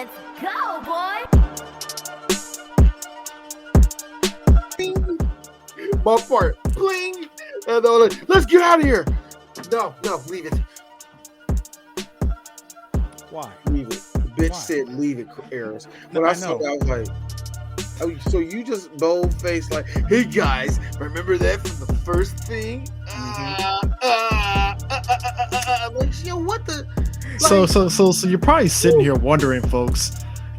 Let's go, boy. My part, bling, and they're like, let's get out of here. No, leave it. Why? Leave it. The bitch Why? said leave it, Eris. No, When I I saw know. that, I was like, oh, so you just bold-faced like, hey guys, remember that from the first thing? Like, yo, what the? So you're probably sitting here wondering, folks.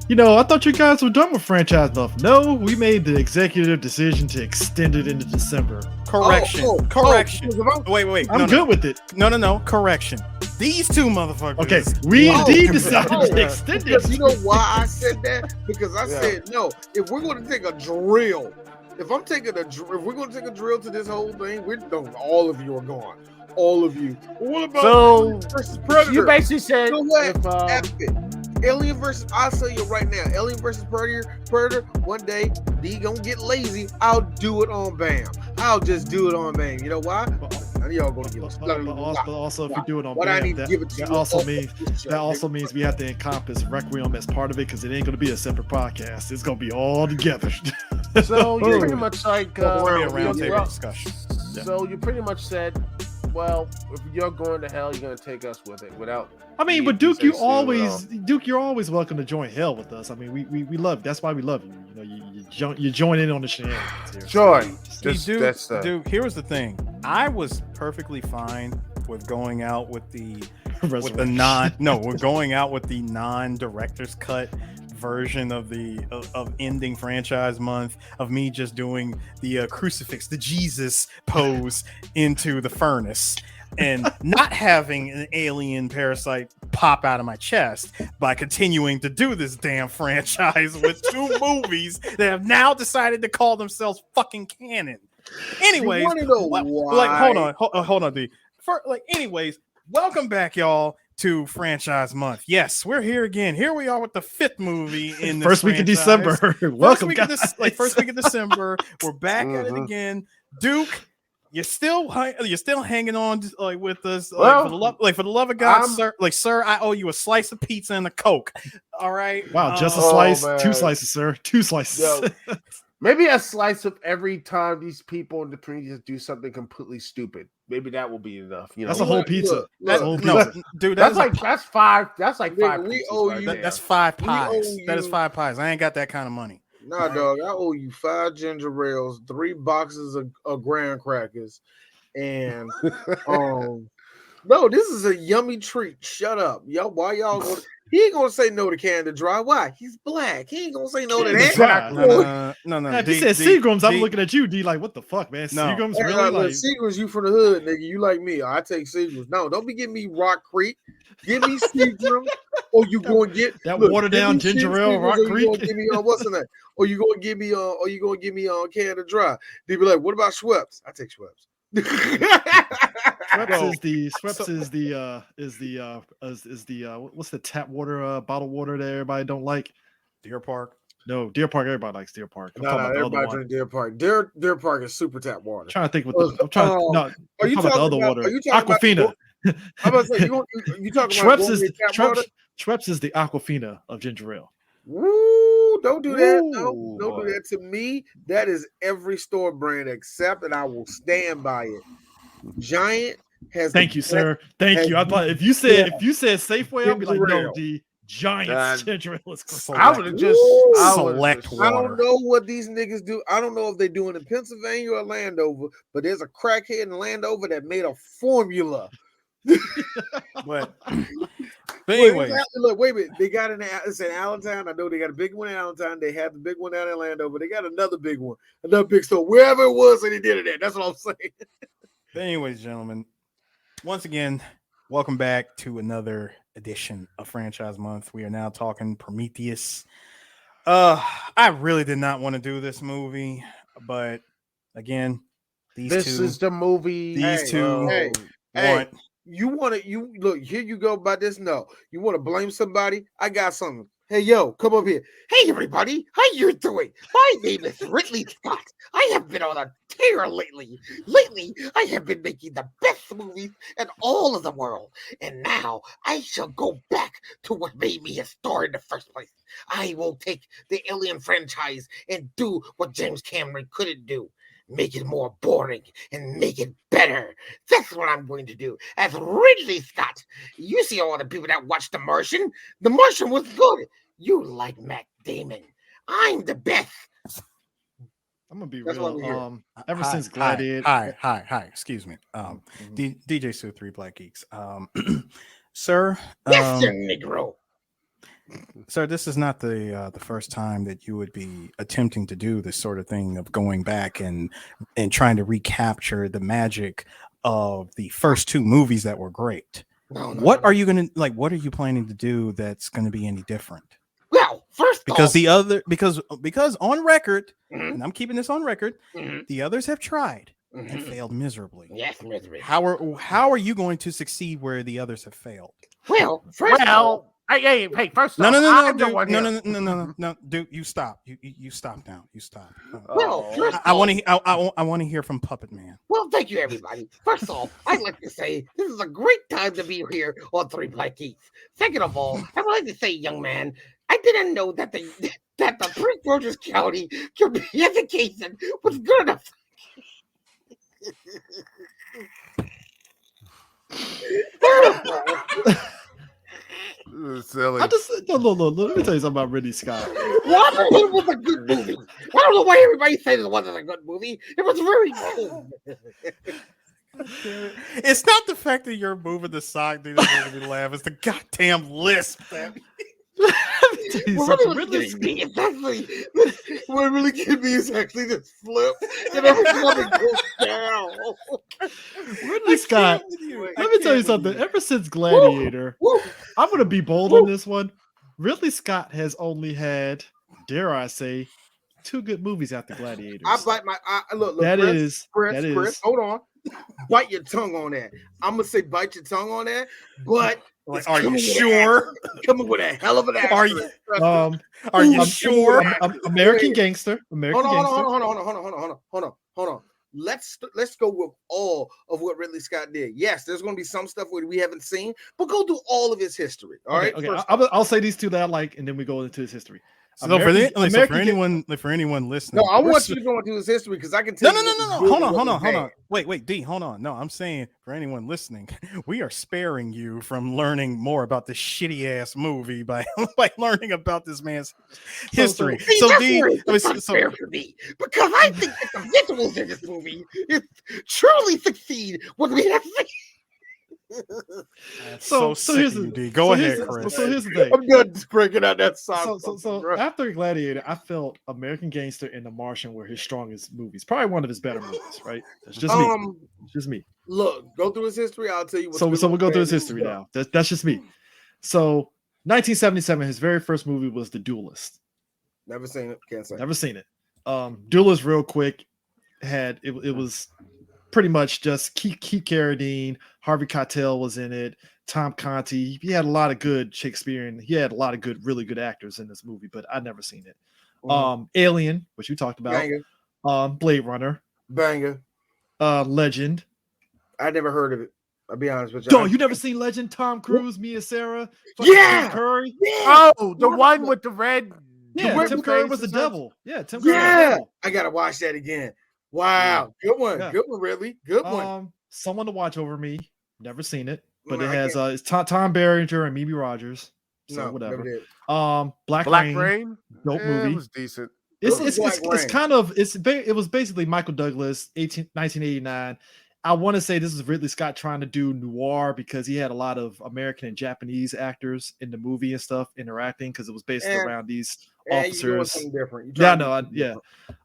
You know, I thought you guys were done with franchise month. No, we made the executive decision to extend it into December. Correction. Correction. Wait. I'm good with it. No. Correction. These two motherfuckers. Okay, we indeed to decided to Oh, extend because it. you know why I said that? Because I said no. If we're going to take a drill, if we're going to take a drill to this whole thing, all of you are gone. All of you. What about Alien versus Predator? You basically said, you know what? if, F it. Alien versus, I'll tell you right now, Alien versus Predator, one day, D gonna get lazy. I'll do it on BAM. I'll just do it on BAM. You know why? None of y'all gonna give us. But also, if you do it on What I BAM, need to give it to that you also means we have to encompass Requiem as part of it, because it ain't gonna be a separate podcast. It's gonna be all together. so you're pretty much like Be a roundtable discussion. So you pretty much said, well, if you're going to hell, you're going to take us with it without. I mean, but Duke, you're always welcome to join hell with us. I mean, we love. That's why we love you. You know, you join in on the shenanigans here. Sure. Dude, here was the thing. I was perfectly fine with going out with the non-director's cut version of ending franchise month, of me just doing the crucifix, the Jesus pose into the furnace, and not having an alien parasite pop out of my chest by continuing to do this damn franchise with two movies that have now decided to call themselves fucking canon. Anyways, hold on, D. Anyways, welcome back, y'all, to franchise month. Yes, we're here again. Here we are with the fifth movie in the first week of December. Welcome, guys. First week of December. We're back at it again. Duke, you're still hanging on with us. For the love of God, sir, I owe you a slice of pizza and a Coke. All right. Wow, just a slice, two slices, sir. Two slices. Yo, maybe a slice of every time these people in the Prometheus do something completely stupid. Maybe that will be enough. You know, that's a whole pizza. Dude, that's five. That's like five. We owe you. That's 5 pies. That is 5 pies. I ain't got that kind of money. Nah, dog. I owe you 5 ginger ales, 3 boxes of graham crackers, and no, this is a yummy treat. Shut up, yo. Why y'all go? He ain't gonna say no to Canada Dry. Why? He's black. He ain't gonna say no to that. No. If he said Seagrams, I'm looking at you, D, like, what the fuck, man? Seagrams, Hey, really? Like Seagrams, you from the hood, nigga. You like me. I take Seagrams. No, don't be giving me Rock Creek. Give me Seagrams, or you go and get that watered down ginger ale, Rock Creek. Give me what's in that? Or you gonna give me Canada Dry. They be like, what about Schweppes? I take Schweppes. Schweppes is the what's the tap water, bottled water that everybody don't like? Deer Park. No, Deer Park. Everybody likes Deer Park. No, everybody drink Deer Park. Deer Park is super tap water. I'm trying to think what the. I'm trying. Are you talking about the other water? Aquafina. I'm about to say you talking about Schweppes is the Aquafina of ginger ale. Woo! Don't do that. No, don't do that to me. That is every store brand except, and I will stand by it. Giant has. Thank you, sir. Thank you. I thought if you said Safeway, I'd be like, no, D. Giant ginger ale is cool. I would have just select water. I don't know what these niggas do. I don't know if they do it in Pennsylvania or Landover, but there's a crackhead in Landover that made a formula. But anyway, look, wait a minute. They got it's in Allentown. I know they got a big one in Allentown. They have the big one down in Landover. They got another big one, another big store, wherever it was, and they did it at. That's what I'm saying. But anyways, gentlemen, once again, welcome back to another edition of Franchise Month. We are now talking Prometheus. I really did not want to do this movie, but again, this is the movie. These two want. You want to? You look here. You go by this. No, you want to blame somebody? I got something. Hey, yo, come up here. Hey, everybody. How you doing? My name is Ridley Scott. I have been on a tear lately. Lately, I have been making the best movies in all of the world. And now I shall go back to what made me a star in the first place. I will take the Alien franchise and do what James Cameron couldn't do. Make it more boring and make it better. That's what I'm going to do as Ridley Scott. You see all the people that watched The Martian. The Martian was good. You like Matt Damon. I'm the best. I'm gonna be That's why we're real. here. Ever Hi, since Gladiator, Hi. Excuse me. DJ Sue 3 Black Geeks. Sir, Yes, you Negro. sir, this is not the first time that you would be attempting to do this sort of thing of going back and trying to recapture the magic of the first two movies that were great. What are you gonna like? What are you planning to do that's going to be any different? Well, first Because off, because on record, Mhm. and I'm keeping this on record, Mhm. the others have tried and Mhm. failed miserably. Yes, misery. How are you going to succeed where the others have failed? Well, first off, Hey, first No, off, no, no, I'm no, the dude. one No, here. no, dude. You stop. You stop now. You stop. well, first I want off, to. I want to hear from Puppet Man. well, thank you, everybody. First off, I'd like to say this is a great time to be here on 3 Black Geeks. Second of all, I would like to say, young man, I didn't know that the Prince George's County community education was good enough. This is silly. I just look. Let me tell you something about Ridley Scott. Robin Hood was a good movie. I don't know why everybody says it wasn't a good movie. It was very good. It's not the fact that you're moving the sock, dude, that's making me laugh. It's the goddamn lisp. Man. Let me tell you What something. really Ridley was getting me is actually what really getting me is actually this flip and every time it goes down. Ridley Scott. Let me tell you something. Ever since Gladiator, I'm gonna be bold on this one. Ridley Scott has only had, dare I say, 2 good movies after Gladiators. I bite my look. That Chris, is. hold on. Bite your tongue on that. I'm gonna say bite your tongue on that, but Like, are you sure? Coming with a hell of an Are actress. you? Are you sure? American Gangster. American Gangster. Hold on. Let's go with all of what Ridley Scott did. Yes, there's going to be some stuff we haven't seen, but go through all of his history. All right. Okay. I'll say these 2 that I like, and then we go into his history. So for anyone listening, no, I want you to go into his history because I can tell. No. Hold on. Wait, D, hold on. No, I'm saying for anyone listening, we are sparing you from learning more about this shitty ass movie by learning about this man's history. So D, fair for me because I think that the visuals in this movie truly succeed what we have seen. So here's the D. Go ahead, Chris. So here's the thing. I'm done breaking out that song. So after Gladiator, I felt American Gangster and The Martian were his strongest movies. Probably one of his better movies, right? That's just me. It's just me. Look, go through his history. I'll tell you. So we'll go through his history now. That's just me. So 1977, his very first movie was The Duelist. Never seen it. Can't say. Never seen it. Duelist, real quick, it was pretty much just Keith Carradine, Harvey Keitel was in it, Tom Conti. He had a lot of good Shakespearean. He had a lot of really good actors in this movie, but I'd never seen it. Alien, which you talked about. Banger. Blade Runner. Banger. Legend. I never heard of it. I'll be honest with you. Oh, you never seen Legend? Tom Cruise, Mia Sarah, yeah, Tim Curry. Yeah. Oh, the one with the red. Yeah, Tim Curry was the devil. Yeah, Tim Curry. Yeah, I gotta watch that again. Wow, good one, good one, really good one. Someone to Watch Over Me. Never seen it, but it has it's Tom Berenger and Mimi Rogers. So whatever. Black Rain. Dope movie. It was decent. It was basically Michael Douglas, 1989. I want to say this is Ridley Scott trying to do noir because he had a lot of American and Japanese actors in the movie and stuff interacting because it was based around these officers. Different. It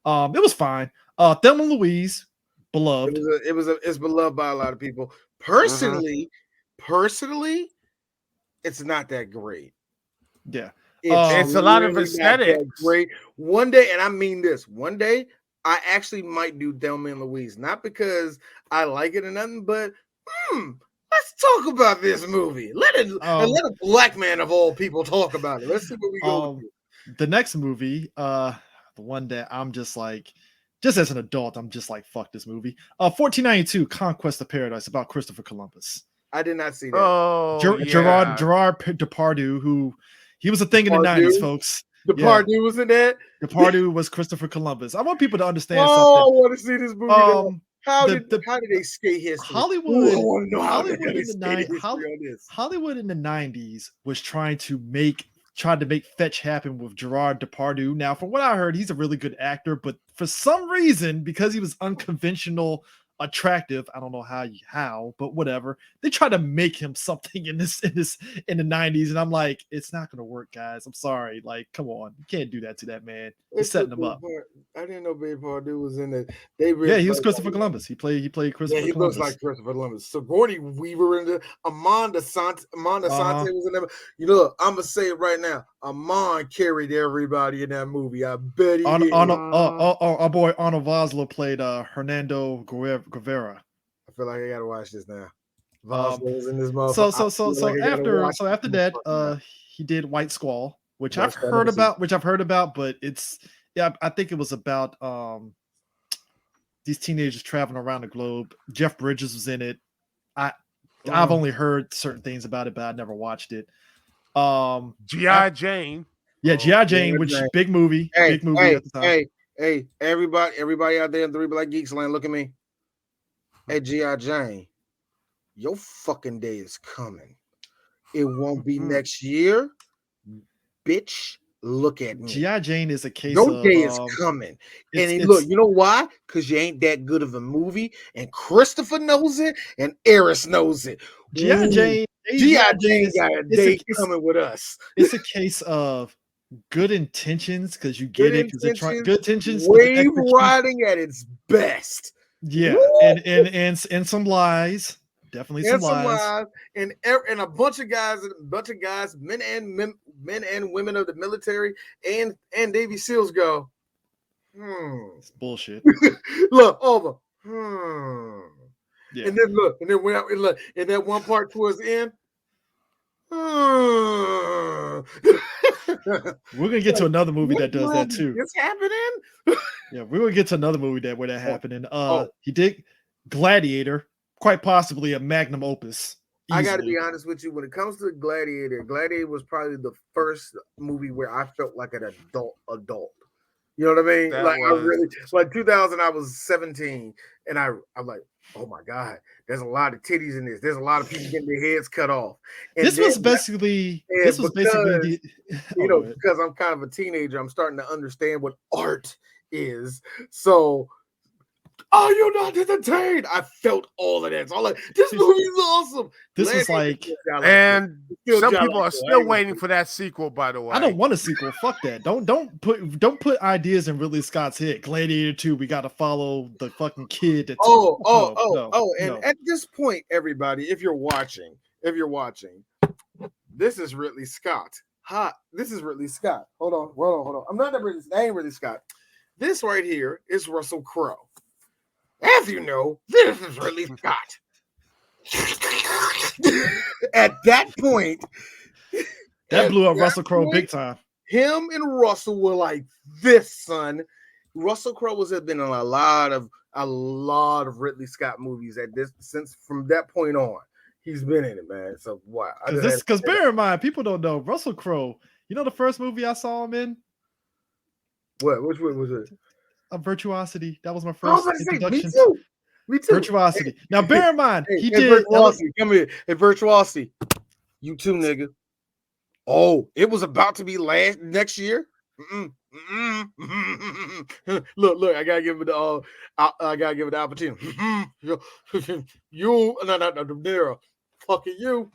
was fine. Thelma and Louise, beloved. It's beloved by a lot of people. Personally, it's not that great. Yeah. It's a lot of aesthetics. Great. One day, and I mean this, one day I actually might do Thelma and Louise, not because I like it or nothing, but Let's talk about this movie. Let a black man of all people talk about it. Let's see what we go with. The next movie, the one that I'm just like, just as an adult, I'm just like, fuck this movie. 1492, Conquest of Paradise, about Christopher Columbus. I did not see that. Oh, Gerard Depardieu, who he was a thing in the 90s, folks. Depardieu was in that. Depardieu was Christopher Columbus. I want people to understand something. I want to see this movie. How did they skate history? Hollywood in the 90s was trying to make fetch happen with Gerard Depardieu. Now, from what I heard, he's a really good actor, but for some reason, because he was unconventional, attractive, I don't know how, but whatever, they try to make him something in the 90s, and I'm like, it's not gonna work, guys. I'm sorry, like, come on, you can't do that to that man. He's setting him up. I didn't know Baby Pardue was in it. He was Christopher Columbus. He played Christopher Columbus. Looks like Christopher Columbus. Sigourney Weaver in the Amanda Sante was in there. You know, I'm gonna say it right now. Amon carried everybody in that movie. I bet he did. Our boy Arnold Vosloo played Hernando Guevara. I feel like I gotta watch this now. Vosloo was in this motherfucker. So after that, he did White Squall, which I've heard about, but it's I think it was about these teenagers traveling around the globe. Jeff Bridges was in it. I've only heard certain things about it, but I never watched it. G.I. Jane. Yeah, G.I. Jane, which big movie. Big movie at the time. Hey, everybody out there in 3 Black Geeks land, look at me. Hey, G.I. Jane, your fucking day is coming. It won't be next year. Bitch, look at me. G.I. Jane is a case your day is coming. And look, you know why? Because you ain't that good of a movie, and Christopher knows it, and Eris knows it. G.I. Jane got a day coming with us. It's a case of good intentions, because you get it, because good intentions, wave riding at its best. Yeah. Woo! and some lies. Definitely some lies. And a bunch of guys, men and women of the military and Navy SEALs go, It's bullshit. Look over. Yeah. And then look, in that one part towards the end. We're gonna get to another movie that does that too. It's happening. Yeah, we're gonna get to another movie where that happening. He did Gladiator, quite possibly a magnum opus. Easily. I got to be honest with you. When it comes to Gladiator was probably the first movie where I felt like an adult. You know what I mean? I really, like 2000, I was 17, and I'm like, oh my God, there's a lot of titties in this. There's a lot of people getting their heads cut off. And this was basically, because I'm kind of a teenager, I'm starting to understand what art is. So, are you not entertained? I felt all of that. So I'm like, this movie is awesome. This is like, and some people are still waiting for that sequel. By the way, I don't want a sequel. Fuck that. Don't put ideas in Ridley Scott's head. Gladiator 2. We got to follow the fucking kid. And at this point, everybody, if you're watching, this is Ridley Scott. This is Ridley Scott. Hold on. I'm not that ain't Ridley Scott. This right here is Russell Crowe. As you know, this is Ridley Scott. At that point, that blew up Russell Crowe big time. Him and Russell were like this, son. Russell Crowe has been in a lot of Ridley Scott movies since from that point on. He's been in it, man. So what? Because bear in mind, people don't know Russell Crowe. You know the first movie I saw him in? What? Which one was it? Virtuosity. That was my first introduction. Me too. Virtuosity. Now, bear in mind, he did. Virtuosity. Come here. Hey, Virtuosity. You too, nigga. Oh, it was about to be next year. Look. I gotta give it the. I gotta give it the opportunity. You, no, Nero. Fucking you.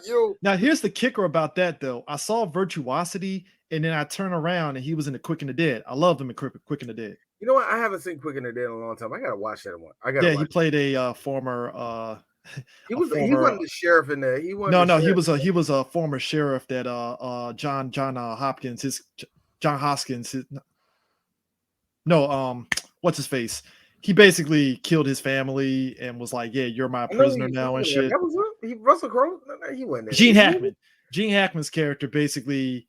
You. Now, here's the kicker about that, though. I saw Virtuosity. And then I turn around and he was in the Quick and the Dead. I loved him in Quick and the Dead. You know what? I haven't seen Quick and the Dead in a long time. I gotta watch that one. He played a former. He wasn't the sheriff in there. He was a former sheriff that John Hoskins. What's his face? he basically killed his family and was like, "Yeah, you're my prisoner now," and shit. That was Russell Crowe. No, he wasn't. Gene Hackman. Gene Hackman's character basically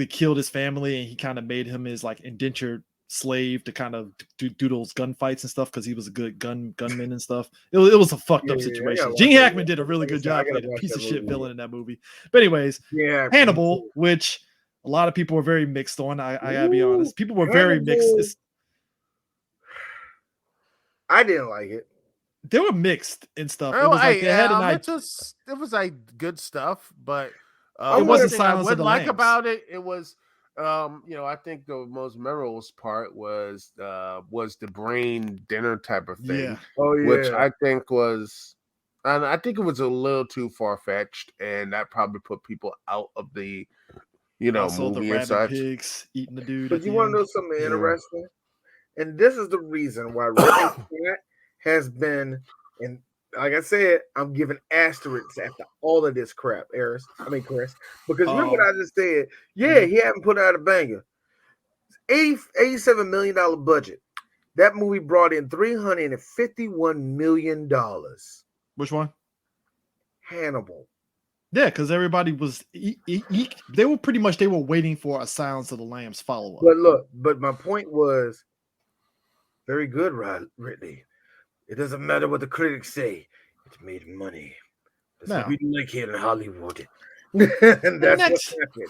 killed his family, and he kind of made him his like indentured slave to kind of do those gunfights and stuff because he was a good gunman and stuff. It was a fucked up situation. Gene Hackman did a really good job playing a piece of shit villain in that movie. But anyways, Hannibal, which a lot of people were very mixed on. I gotta be honest. People were very mixed. I didn't like it. They were mixed and stuff. It was like they had it was like good stuff, but it wasn't Silence of the Lambs. About it was I think the most memorable part was the brain dinner type of thing. Yeah. Oh yeah. Which I think was, and I think it was a little too far fetched, and that probably put people out of the also movie the and such. pigs eating the dude. But you want to know something interesting? And this is the reason why Ridley Scott has been, and like I said, I'm giving asterisks after all of this crap, Chris. Because remember what I just said? Yeah, he hadn't put out a banger. $87 million budget. That movie brought in $351 million. Which one? Hannibal. Yeah, because everybody was they were waiting for a Silence of the Lambs follow-up. But my point was very good, Ridley. It doesn't matter what the critics say. It made money. That's what we like here in Hollywood. And that's what happened.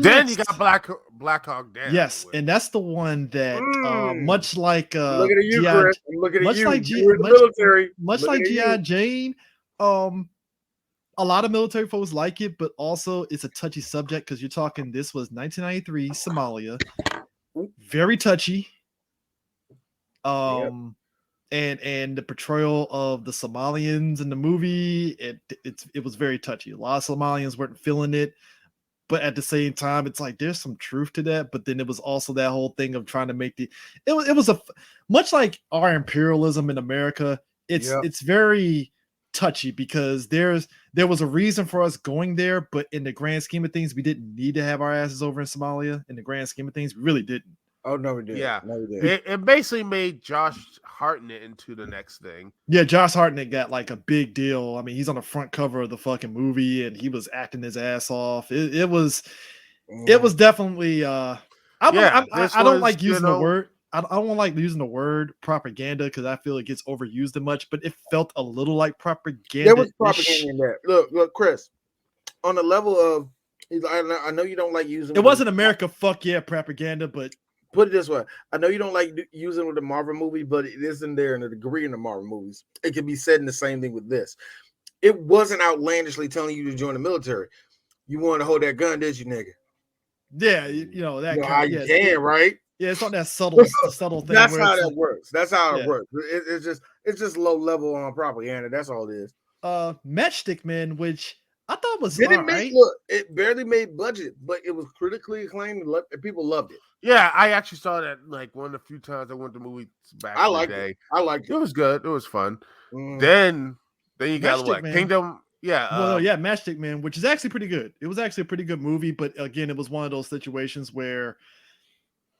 Then you got Black Hawk Down. Yes, and that's the one that much like looking at you, Chris. I'm looking at you. Much like G.I. Jane, a lot of military folks like it, but also it's a touchy subject because you're talking. This was 1993 Somalia, very touchy. And the portrayal of the Somalians in the movie, it was very touchy. A lot of Somalians weren't feeling it, but at the same time, it's like there's some truth to that. But then it was also that whole thing of trying to make it was a much like our imperialism in America. It's very touchy because there was a reason for us going there, but in the grand scheme of things, we didn't need to have our asses over in Somalia. In the grand scheme of things, we really didn't. Oh no, we did. Yeah, no, we did. It basically made Josh Hartnett into the next thing. Yeah, Josh Hartnett got like a big deal. I mean, he's on the front cover of the fucking movie, and he was acting his ass off. It was definitely. I don't like using the word. I don't like using the word propaganda because I feel it gets overused much. But it felt a little like propaganda. There was propaganda in there. Look, Chris. On the level of, I know you don't like using. It wasn't America. Fuck yeah, propaganda, but. Put it this way. I know you don't like using with the Marvel movie, but it is in there in a degree in the Marvel movies. It can be said in the same thing with this. It wasn't outlandishly telling you to join the military. You wanted to hold that gun, did you, nigga? Yeah, you can, right? Yeah, it's not that subtle thing. That's how that works. That's how it works. It's just low level on propaganda. That's all it is. Matchstick Men, which I thought was it barely made budget, but it was critically acclaimed and people loved it. Yeah, I actually saw that like one of the few times I went to movies back in the day. I liked it. It was good. It was fun. Then you got what? Kingdom. Yeah. Matchstick Man, which is actually pretty good. It was actually a pretty good movie, but again, it was one of those situations where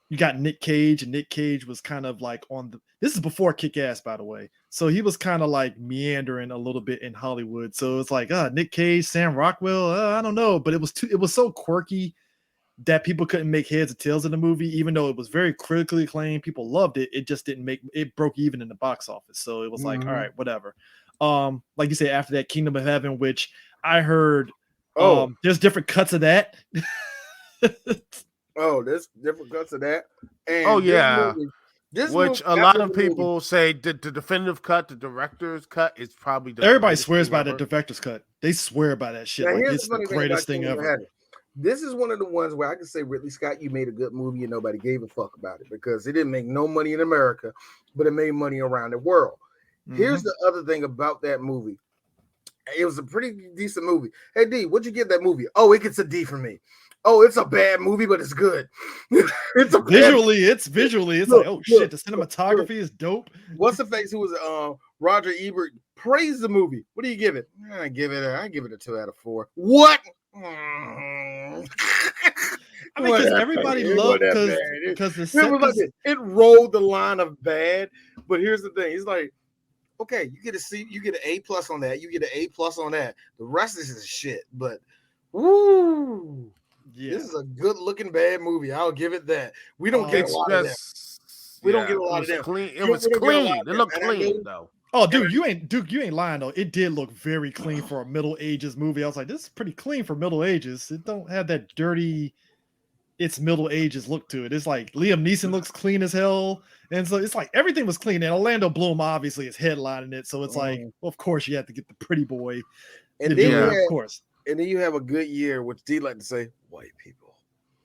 you got Nick Cage, and Nick Cage was kind of like this is before Kick-Ass, by the way. So he was kind of like meandering a little bit in Hollywood. So it's like, Nick Cage, Sam Rockwell, I don't know, but it was so quirky that people couldn't make heads or tails of the movie, even though it was very critically acclaimed. People loved it. It just didn't it broke even in the box office. So it was like, all right, whatever. Like you said, after that, Kingdom of Heaven, which I heard, there's different cuts of that. There's different cuts of that. And which a lot of people say the definitive cut, the director's cut, is probably everybody swears by the director's cut. They swear by that shit. Now, like it's the greatest thing ever. This is one of the ones where I can say, Ridley Scott, you made a good movie and nobody gave a fuck about it because it didn't make no money in America, but it made money around the world. Here's the other thing about that movie. It was a pretty decent movie. Hey, D, what'd you give that movie? Oh, it gets a D for me. Oh, it's a bad movie, but it's good. Visually, it's like, oh shit, the cinematography is dope. What's the face who was Roger Ebert praised the movie. What do you give it? I give it a 2 out of 4. What? I mean, because everybody loved it because the was set. like this. It rolled the line of bad. But here's the thing: it's like, okay, you get a C, you get an A+ on that, you get an A+ on that. The rest is shit. But woo, this is a good looking bad movie. I'll give it that. We don't get a lot of that. We don't get a lot of that. Clean. It was clean. It looked clean though. Oh, Duke, you ain't lying though. It did look very clean for a Middle Ages movie. I was like, this is pretty clean for Middle Ages. It don't have that dirty, it's Middle Ages look to it. It's like Liam Neeson looks clean as hell, and so it's like everything was clean. And Orlando Bloom obviously is headlining it, so it's like, well, of course you have to get the pretty boy. And then of course. And then you have a good year, which D like to say, white people.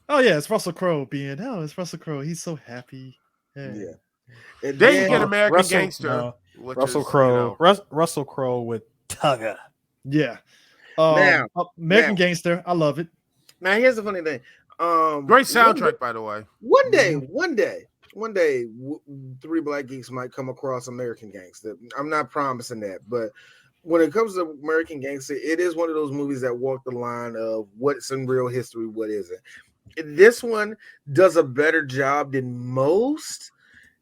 Oh yeah, it's Russell Crowe being. Oh, it's Russell Crowe. He's so happy. Yeah. And then you get American Gangster. Russell Crowe. Russell Crowe with Tugger. Yeah. Now, American Gangster. I love it. Now here's the funny thing. Great soundtrack, by the way. One day, 3 Black Geeks might come across American Gangster. I'm not promising that, but when it comes to American Gangster, it is one of those movies that walk the line of what's in real history, what isn't. This one does a better job than most.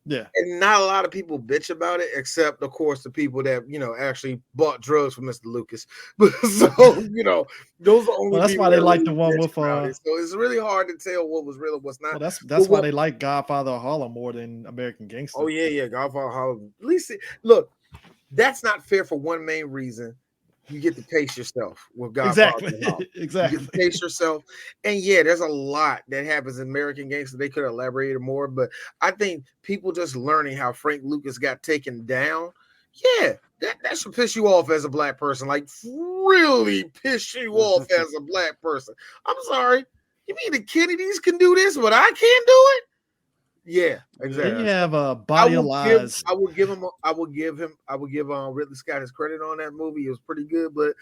Yeah. And not a lot of people bitch about it, except, of course, the people that, actually bought drugs from Mr. Lucas. So, those are only well, that's why they like the one with So it's really hard to tell what was real and what's not. Well, that's why they like Godfather of Harlem more than American Gangster. Oh, yeah, Godfather of Harlem. At least, look, that's not fair for one main reason. You get to pace yourself with Godfather. Exactly. You get to pace yourself. And yeah, there's a lot that happens in American Gangster. They could have elaborated more, but I think people just learning how Frank Lucas got taken down, that should piss you off as a black person. Like, really piss you off as a black person. I'm sorry. You mean the Kennedys can do this, but I can't do it? Yeah, exactly. Then you have a Body of Lies. I would give Ridley Scott his credit on that movie. It was pretty good, but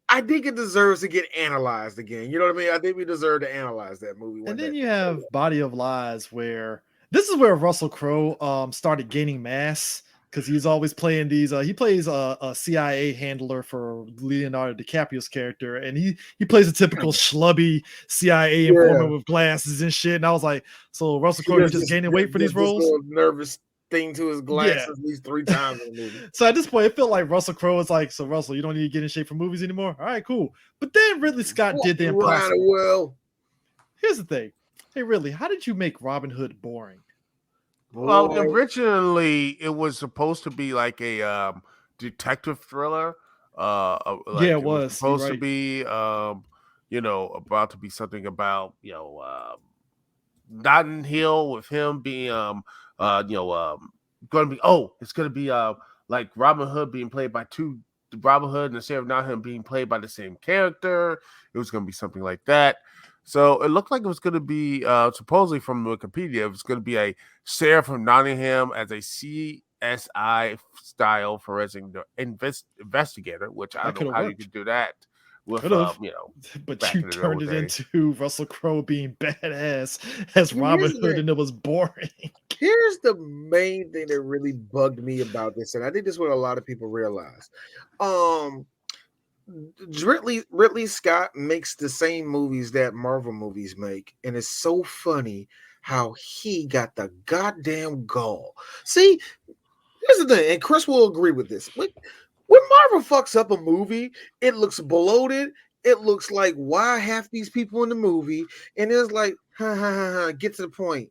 I think it deserves to get analyzed again. You know what I mean? I think we deserve to analyze that movie. And then you have Body of Lies, where this is where Russell Crowe started gaining mass, because he's always playing these. He plays a CIA handler for Leonardo DiCaprio's character, and he plays a typical schlubby CIA informant with glasses and shit. And I was like, so Russell Crowe is just gaining weight for these roles? Nervous thing to his glasses at least 3 times in the movie. So at this point, it felt like Russell Crowe was like, so Russell, you don't need to get in shape for movies anymore? All right, cool. But then Ridley Scott did the impossible. Well, here's the thing. Hey, Ridley, how did you make Robin Hood boring? Well, originally it was supposed to be like a detective thriller. It was supposed to be, about to be something about Notting Hill with him being going to be. Oh, it's going to be like Robin Hood being played by Robin Hood and the Sheriff of Nottingham being played by the same character. It was going to be something like that. So it looked like it was going to be, supposedly from Wikipedia, it was going to be a Sheriff from Nottingham as a CSI style forensic investigator, which I don't know how you could do that with, But you turned it into Russell Crowe being badass as Robin Hood, and it was boring. Here's the main thing that really bugged me about this, and I think this is what a lot of people realize. Ridley Scott makes the same movies that Marvel movies make, and it's so funny how he got the goddamn gall. See, here's the thing, and Chris will agree with this. When Marvel fucks up a movie, it looks bloated. It looks like, why half these people in the movie? And it's like, get to the point.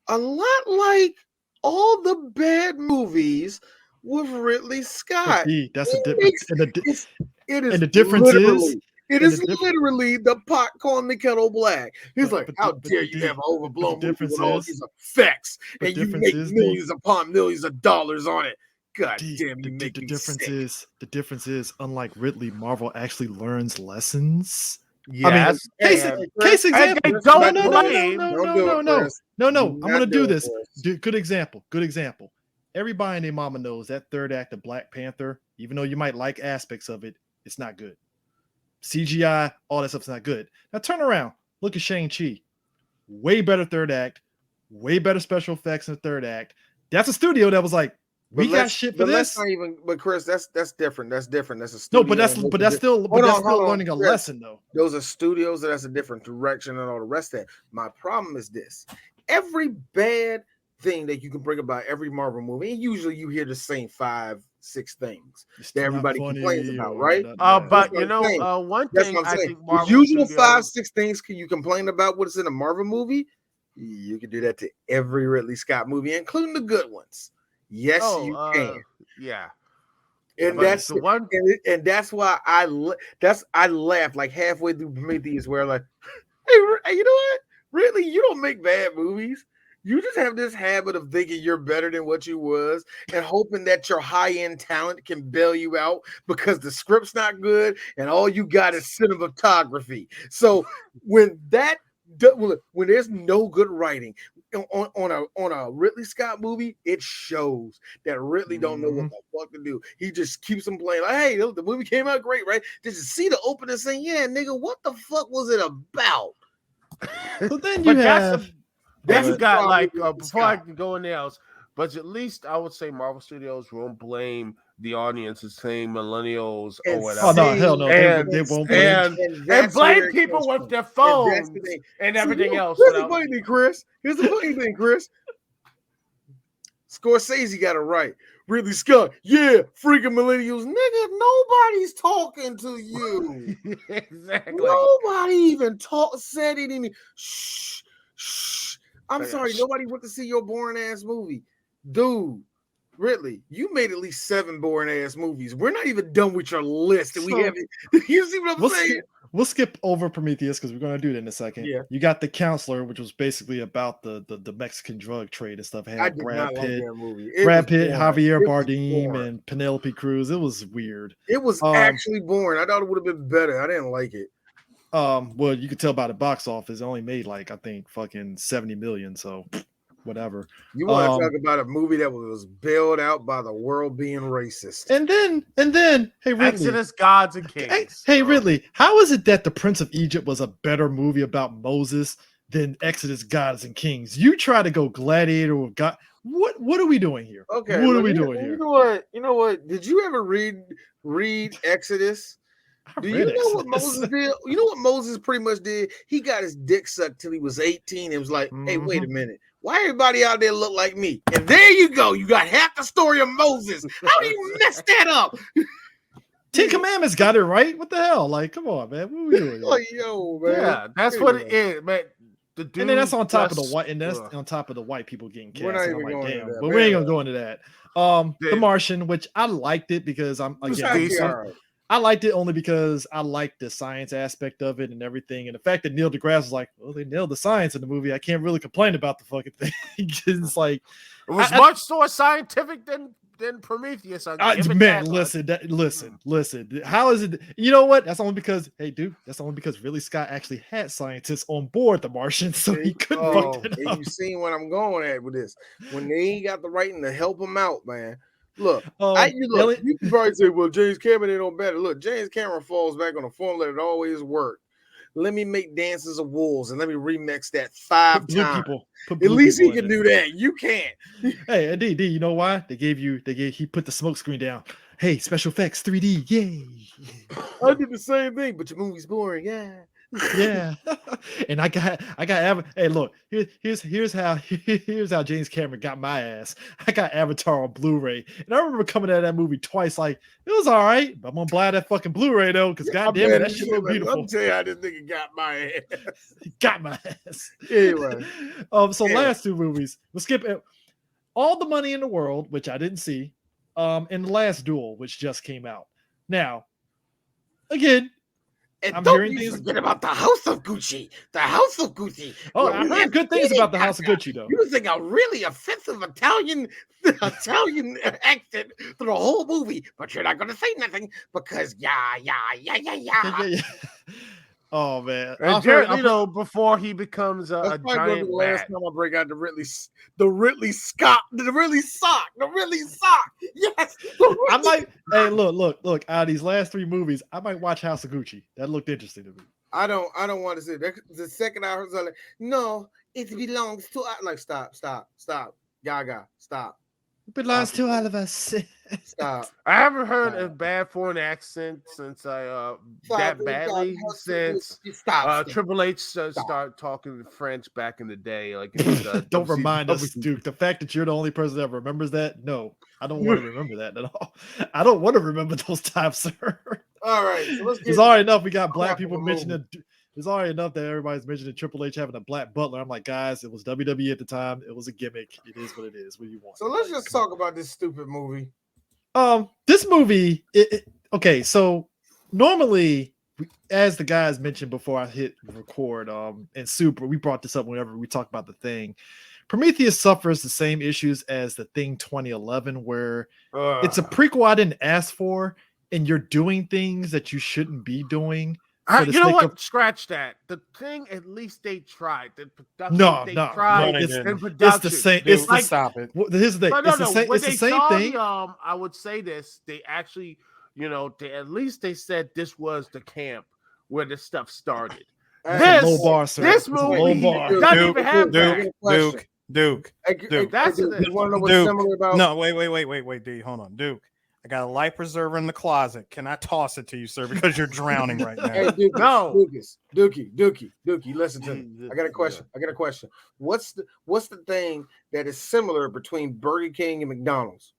A lot like all the bad movies with Ridley Scott. That's a difference. It is the difference literally the pot calling the kettle black. He's like, how dare you have an overblown movie with all these effects and you make millions upon millions of dollars on it. God damn, you make me sick. The difference is, unlike Ridley, Marvel actually learns lessons. Yes. I mean, case example. No. I'm gonna do this. Good example. Everybody and their mama knows that third act of Black Panther, even though you might like aspects of it, it's not good. CGI, all that stuff's not good. Now turn around. Look at Shang-Chi. Way better third act. Way better special effects in the third act. That's a studio that was like, But We got shit for let's this. not even. But Chris, that's different. That's different. That's a No, studio. but that's still learning a Chris. lesson though. Those are studios. That's a different direction and all the rest of that. My problem is this: every bad thing that you can bring about every Marvel movie, and usually you hear the same 5-6 things that everybody complains about, right? But That's what I'm saying. one That's thing what I'm I saying. think The Marvel usual Studios, 5-6 things can you complain about what's in a Marvel movie? You can do that to every Ridley Scott movie, including the good ones. Yes, you can. yeah. And But that's the one. and that's why I laughed like halfway through Prometheus, where like, hey, you know what? Really, you don't make bad movies. You just have this habit of thinking you're better than what you was, and hoping that your high-end talent can bail you out because the script's not good and all you got is cinematography. So when there's no good writing on a Ridley Scott movie, it shows that Ridley don't know what the fuck to do. He just keeps them playing like, hey, the movie came out great, right? Did you see the opening saying, yeah, nigga, what the fuck was it about? So then you have that's got like Ridley before I Scott. can go in else, but at least I would say Marvel Studios won't blame the audience as saying millennials or And whatever. Oh no, hell no, they won't blame. And that's blame where it people comes with from. their phones And that's the thing. and See, everything else. Here's the funny thing, Chris. Here's the funny thing, Chris. Scorsese got it right. Ridley Scott, yeah, freaking millennials. Nigga, nobody's talking to you. Exactly. Nobody even said it in shh, shh. I'm sorry, nobody went to see your boring ass movie. Dude, Ridley, you made at least 7 boring ass movies. We're not even done with your list. And we haven't. You see what I'm saying? We'll skip over Prometheus because we're going to do it in a second. Yeah. You got The Counselor, which was basically about the Mexican drug trade and stuff. It had I did Brad not Pitt, like that movie. Brad Pitt, boring. Javier Bardem, and Penelope Cruz. It was weird. It was actually boring. I thought it would have been better. I didn't like it. Well, you could tell by the box office. It only made like I think fucking 70 million. So whatever. You want to talk about a movie that was bailed out by the world being racist? And then, hey Ridley, Exodus, Gods and Kings. Hey Ridley, how is it that The Prince of Egypt was a better movie about Moses than Exodus, Gods and Kings? You try to go Gladiator with God. What are we doing here? Okay, what are we doing here? You know what? Did you ever read Exodus? Do you know what Moses did? You know what Moses pretty much did? He got his dick sucked till he was 18 and was like, hey, wait a minute. Why everybody out there look like me? And there you go. You got half the story of Moses. How do you mess that up? 10 Commandments got it right. What the hell? Like, come on, man. What are we doing? Like, yo, man. Yeah, that's what it is, man. And then that's on top of the white, and that's on top of the white people getting cast. We're not even like, going damn, into that. but we ain't gonna go into that. The Martian, which I liked it because I liked it only because I liked the science aspect of it and everything. And the fact that Neil deGrasse was like, well, they nailed the science in the movie. I can't really complain about the fucking thing. It's like it was much more scientific than Prometheus. Man, listen. How is it? You know what? That's only because, hey, dude, that's only because Ridley Scott actually had scientists on board the Martian, so he couldn't fuck it up. You seen what I'm going at with this? When they ain't got the writing to help him out, man. Look, you can probably say, well, James Cameron ain't no better. Look, James Cameron falls back on the formula that always worked. Let me make Dances of Wolves and let me remix that 5 times. At least he can do that. You can't. Hey, D, you know why? He put the smoke screen down. Hey, special effects, 3D, yay. I did the same thing, but your movie's boring, yeah. Yeah. And I got hey, look, here's how James Cameron got my ass. I got Avatar on Blu-ray, and I remember coming out of that movie twice. Like, it was all right, but I'm gonna buy that fucking Blu-ray though, because goddamn it, that shit look beautiful. I'll tell you how this nigga got my ass. He got my ass. Anyway, last 2 movies. We'll skip it. All the Money in the World, which I didn't see, and The Last Duel, which just came out. Now, again. And I'm don't you forget about the House of Gucci. The House of Gucci. Oh, I heard good things about the House of Gucci, though. You think a really offensive Italian accent through the whole movie, but you're not going to say nothing because yeah. Oh man! And Jared Leto before he becomes a giant the last time I break out the Ridley Scott. Yes, I might. Hey, look! Out of these last 3 movies, I might watch House of Gucci. That looked interesting to me. I don't want to say that. The second I heard, no, it belongs to. Like, stop, Gaga, stop. It belongs to all of us. Stop. I haven't heard a bad foreign accent since that badly since Stop. Triple H started talking French back in the day. Like in his, Don't remind us, WCW. Duke. The fact that you're the only person that remembers that, no, I don't want to remember that at all. I don't want to remember those times, sir. All right, so let's get. It's already enough. We got black crap people of a movie. mentioning. It's already enough that everybody's mentioning Triple H having a black butler. I'm like, guys, it was WWE at the time. It was a gimmick. It is what it is. What do you want? So let's just talk about this stupid movie. This movie. Okay, so normally, as the guys mentioned before I hit record, and Super, we brought this up whenever we talk about The Thing. Prometheus suffers the same issues as The Thing 2011, where it's a prequel I didn't ask for, and you're doing things that you shouldn't be doing. You know what? Scratch that. The Thing, at least they tried. The production, they tried. It's the same. Dude, it's like, stop it. Here's the thing. It's the same. It's the same thing. I would say this. They actually, at least they said this was the camp where this stuff started. This movie doesn't even have that. Duke. That's it. You want to know what's similar about? No, wait, D. Hold on, Duke. I got a life preserver in the closet. Can I toss it to you, sir? Because you're drowning right now. Hey, Dookie, no, Dookie, listen to me. I got a question. What's the thing that is similar between Burger King and McDonald's?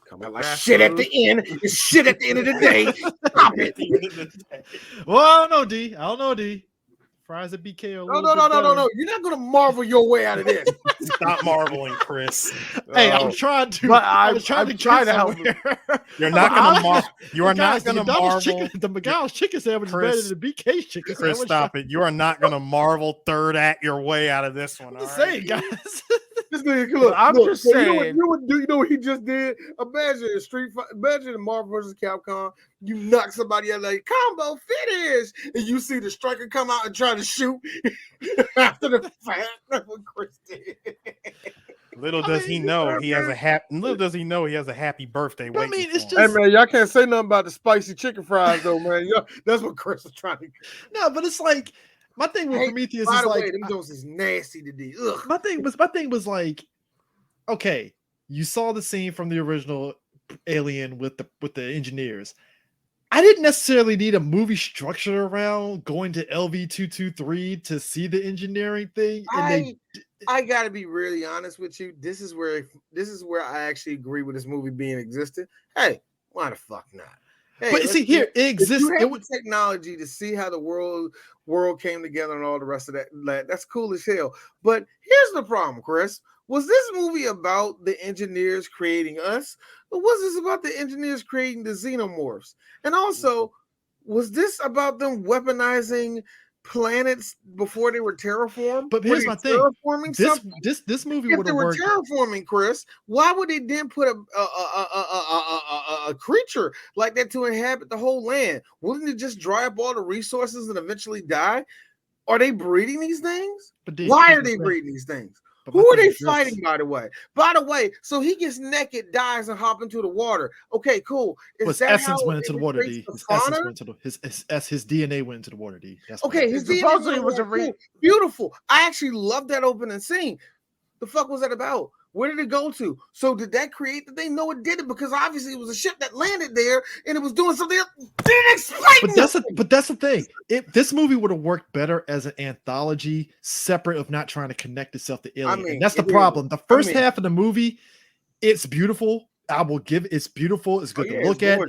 Come out like shit at the end. It's shit at the end of the day. Stop it. Well, I don't know, D. Fries at BK. No. You're not gonna marvel your way out of this. Stop marveling, Chris. Hey, I'm trying to. But I'm trying to help you. You're not gonna marvel. You are not gonna marvel. The McDonald's chicken sandwich is better than the BK's chicken sandwich. Chris, stop it. You are not gonna Marvel third act your way out of this one. I'm just saying, guys. This nigga, look, I'm just saying. You know what he just did? Imagine Marvel vs. Capcom. You knock somebody out like combo finish, and you see the striker come out and try to shoot after the fact. That's what Chris did. Little does he know he has a happy birthday. I mean, it's just. Hey man, y'all can't say nothing about the spicy chicken fries though, man. That's what Chris is trying to. No, but it's like. My thing with Prometheus by is the like way, them jokes is nasty to do. Ugh. My thing was like, okay, you saw the scene from the original Alien with the engineers. I didn't necessarily need a movie structured around going to LV-223 to see the engineering thing. I gotta be really honest with you. This is where I actually agree with this movie being existed. Hey, why the fuck not? Hey, but see here, it exists. It was technology to see how the world came together and all the rest of that. That's cool as hell. But here's the problem, Chris. Was this movie about the engineers creating us, or was this about the engineers creating the xenomorphs? And also, was this about them weaponizing planets before they were terraformed? But here's my thing. This movie would have worked. If they were terraforming, Chris, why would they then put a creature like that to inhabit the whole land? Wouldn't it just dry up all the resources and eventually die? Are they breeding these things? Why are they breeding these things? Who are they fighting, by the way? So he gets naked, dies, and hop into the water. Okay, cool. His essence went into the water, D. His DNA went into the water, D. Okay, his DNA was beautiful. I actually love that opening scene. The fuck was that about? Where did it go to? So did that create the thing? No, it didn't, because obviously it was a ship that landed there and it was doing something else. Didn't explain. But that's the thing. This movie would have worked better as an anthology, separate of not trying to connect itself to Alien. And that's the problem. The first half of the movie, it's beautiful. I will give it. It's beautiful. It's good to look at.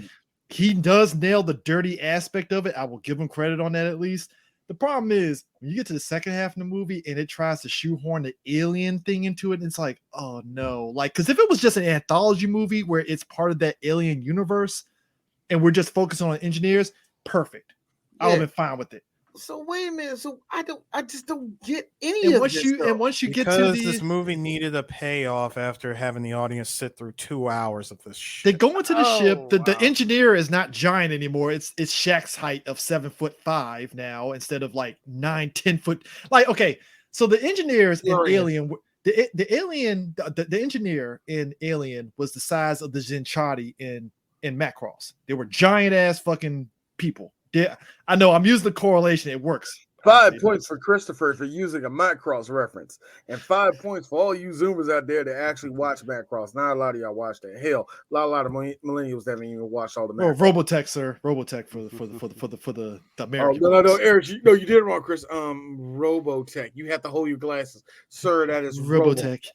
He does nail the dirty aspect of it. I will give him credit on that at least. The problem is when you get to the second half of the movie and it tries to shoehorn the alien thing into it, it's like, oh no. Like, because if it was just an anthology movie where it's part of that alien universe and we're just focusing on engineers, perfect. I would have been fine with it. So wait a minute. So I just don't get any of this. Once you get to this movie needed a payoff after having the audience sit through 2 hours of this shit. They go into the ship. The engineer is not giant anymore. It's Shaq's height of 7'5" now instead of like 9-10 foot. Like, okay, so the engineers in Alien, the engineer in Alien was the size of the Zinchati in Macross. They were giant ass fucking people. Yeah, I know I'm using the correlation. It works. 5 points for Christopher for using a Macross reference, and 5 points for all you Zoomers out there that actually watch Macross. Not a lot of y'all watch that. Hell, a lot of millennials haven't even watched all the Oh, Macross. Robotech, sir. Robotech for the Oh, American. no, Eric, you did it wrong, Chris. Robotech. You have to hold your glasses, sir. That is Robotech.